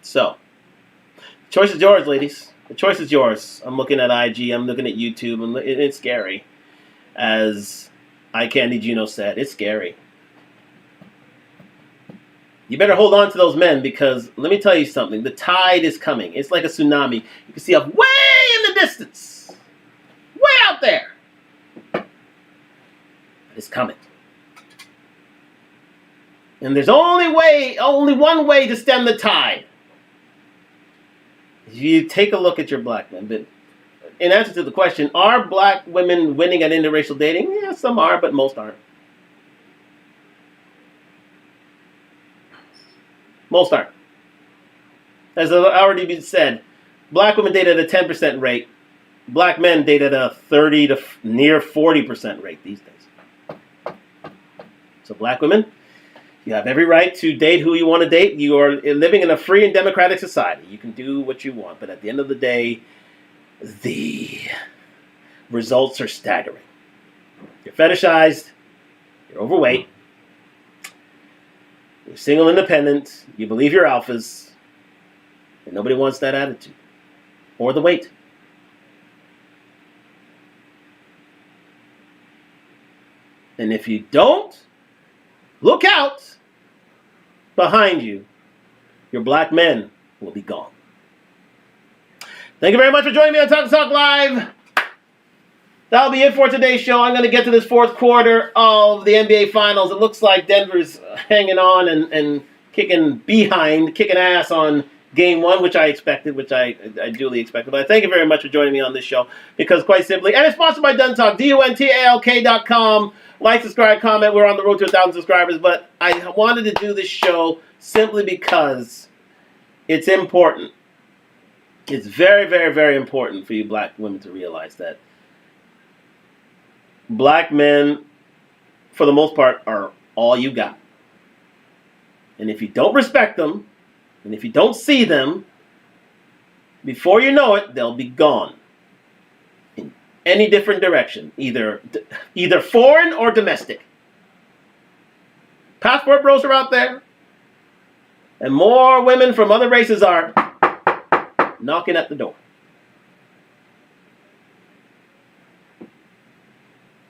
So, the choice is yours, ladies. The choice is yours. I'm looking at IG, I'm looking at YouTube, and it's scary. As I Candy Juno said, it's scary. You better hold on to those men, because let me tell you something. The tide is coming. It's like a tsunami. You can see it way in the distance. Way out there. It's coming. And there's only one way to stem the tide. You take a look at your black men. But in answer to the question, are black women winning at interracial dating? Yeah, some are, but most aren't. Most aren't. As already been said, black women date at a 10% rate. Black men date at a 30 to near 40% rate these days. So black women, you have every right to date who you want to date. You are living in a free and democratic society. You can do what you want. But at the end of the day, the results are staggering. You're fetishized. You're overweight. You're single independent. You believe you're alphas. And nobody wants that attitude. Or the weight. And if you don't, look out. Behind you, your black men will be gone. Thank you very much for joining me on Talk Talk Live. That'll be it for today's show. I'm going to get to this fourth quarter of the NBA Finals. It looks like Denver's hanging on and kicking ass on Game 1, which I expected, which I duly expected. But I thank you very much for joining me on this show, because quite simply, and it's sponsored by Duntalk, DUNTALK.com. Like, subscribe, comment. We're on the road to 1,000 subscribers, but I wanted to do this show simply because it's important. It's very, very, very important for you black women to realize that black men, for the most part, are all you got. And if you don't respect them, and if you don't see them, before you know it, they'll be gone. In any different direction. Either foreign or domestic. Passport bros are out there. And more women from other races are knocking at the door.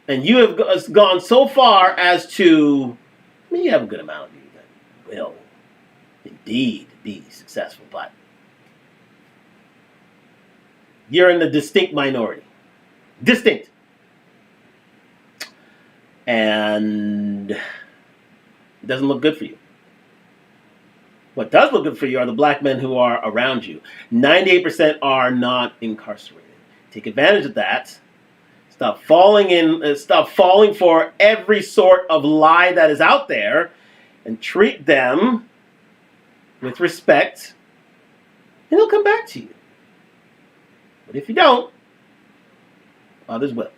And you have gone so far as to, you have a good amount of you that will, indeed be successful, but you're in the distinct minority. Distinct. And it doesn't look good for you. What does look good for you are the black men who are around you. 98% are not incarcerated. Take advantage of that. Stop falling for every sort of lie that is out there, and treat them with respect, and they'll come back to you. But if you don't, others will.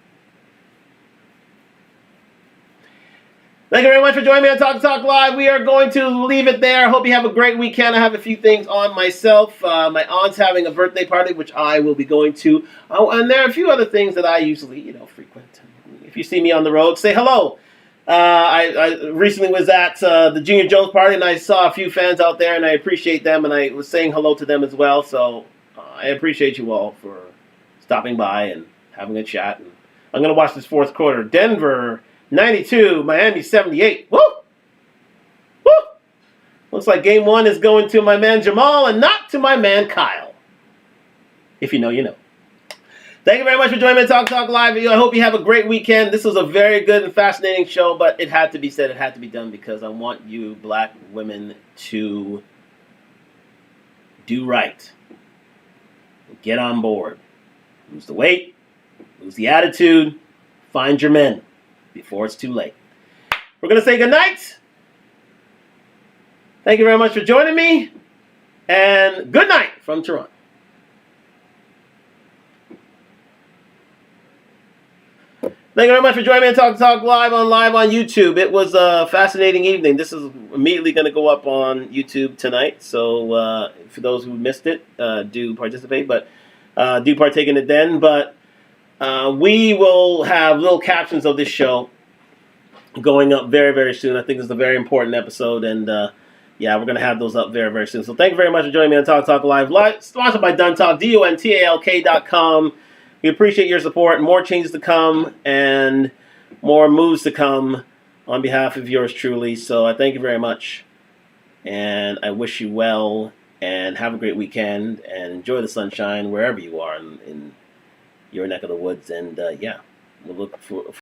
Thank you very much for joining me on Talk Live. We are going to leave it there. I hope you have a great weekend. I have a few things on myself. My aunt's having a birthday party, which I will be going to. Oh, and there are a few other things that I usually, frequent. If you see me on the road, say hello. I recently was at the Junior Jones party, and I saw a few fans out there, and I appreciate them, and I was saying hello to them as well. So I appreciate you all for stopping by and having a chat. And I'm going to watch this fourth quarter. Denver 92, Miami 78. Woo! Woo! Looks like game one is going to my man Jamal and not to my man Kyle. If you know, you know. Thank you very much for joining me on Talk Live. I hope you have a great weekend. This was a very good and fascinating show, but it had to be said, it had to be done, because I want you black women to do right. Get on board. Lose the weight, lose the attitude, find your men before it's too late. We're going to say goodnight. Thank you very much for joining me, and good night from Toronto. Thank you very much for joining me on Talk Live on YouTube. It was a fascinating evening. This is immediately going to go up on YouTube tonight. So for those who missed it, do participate, but do partake in it then. But we will have little captions of this show going up very, very soon. I think this is a very important episode, and yeah, we're going to have those up very, very soon. So thank you very much for joining me on Talk Live, sponsored by Duntalk, DUNTALK.com. We appreciate your support. More changes to come and more moves to come on behalf of yours truly. So I thank you very much, and I wish you well, and have a great weekend, and enjoy the sunshine wherever you are in your neck of the woods. And yeah, we'll look for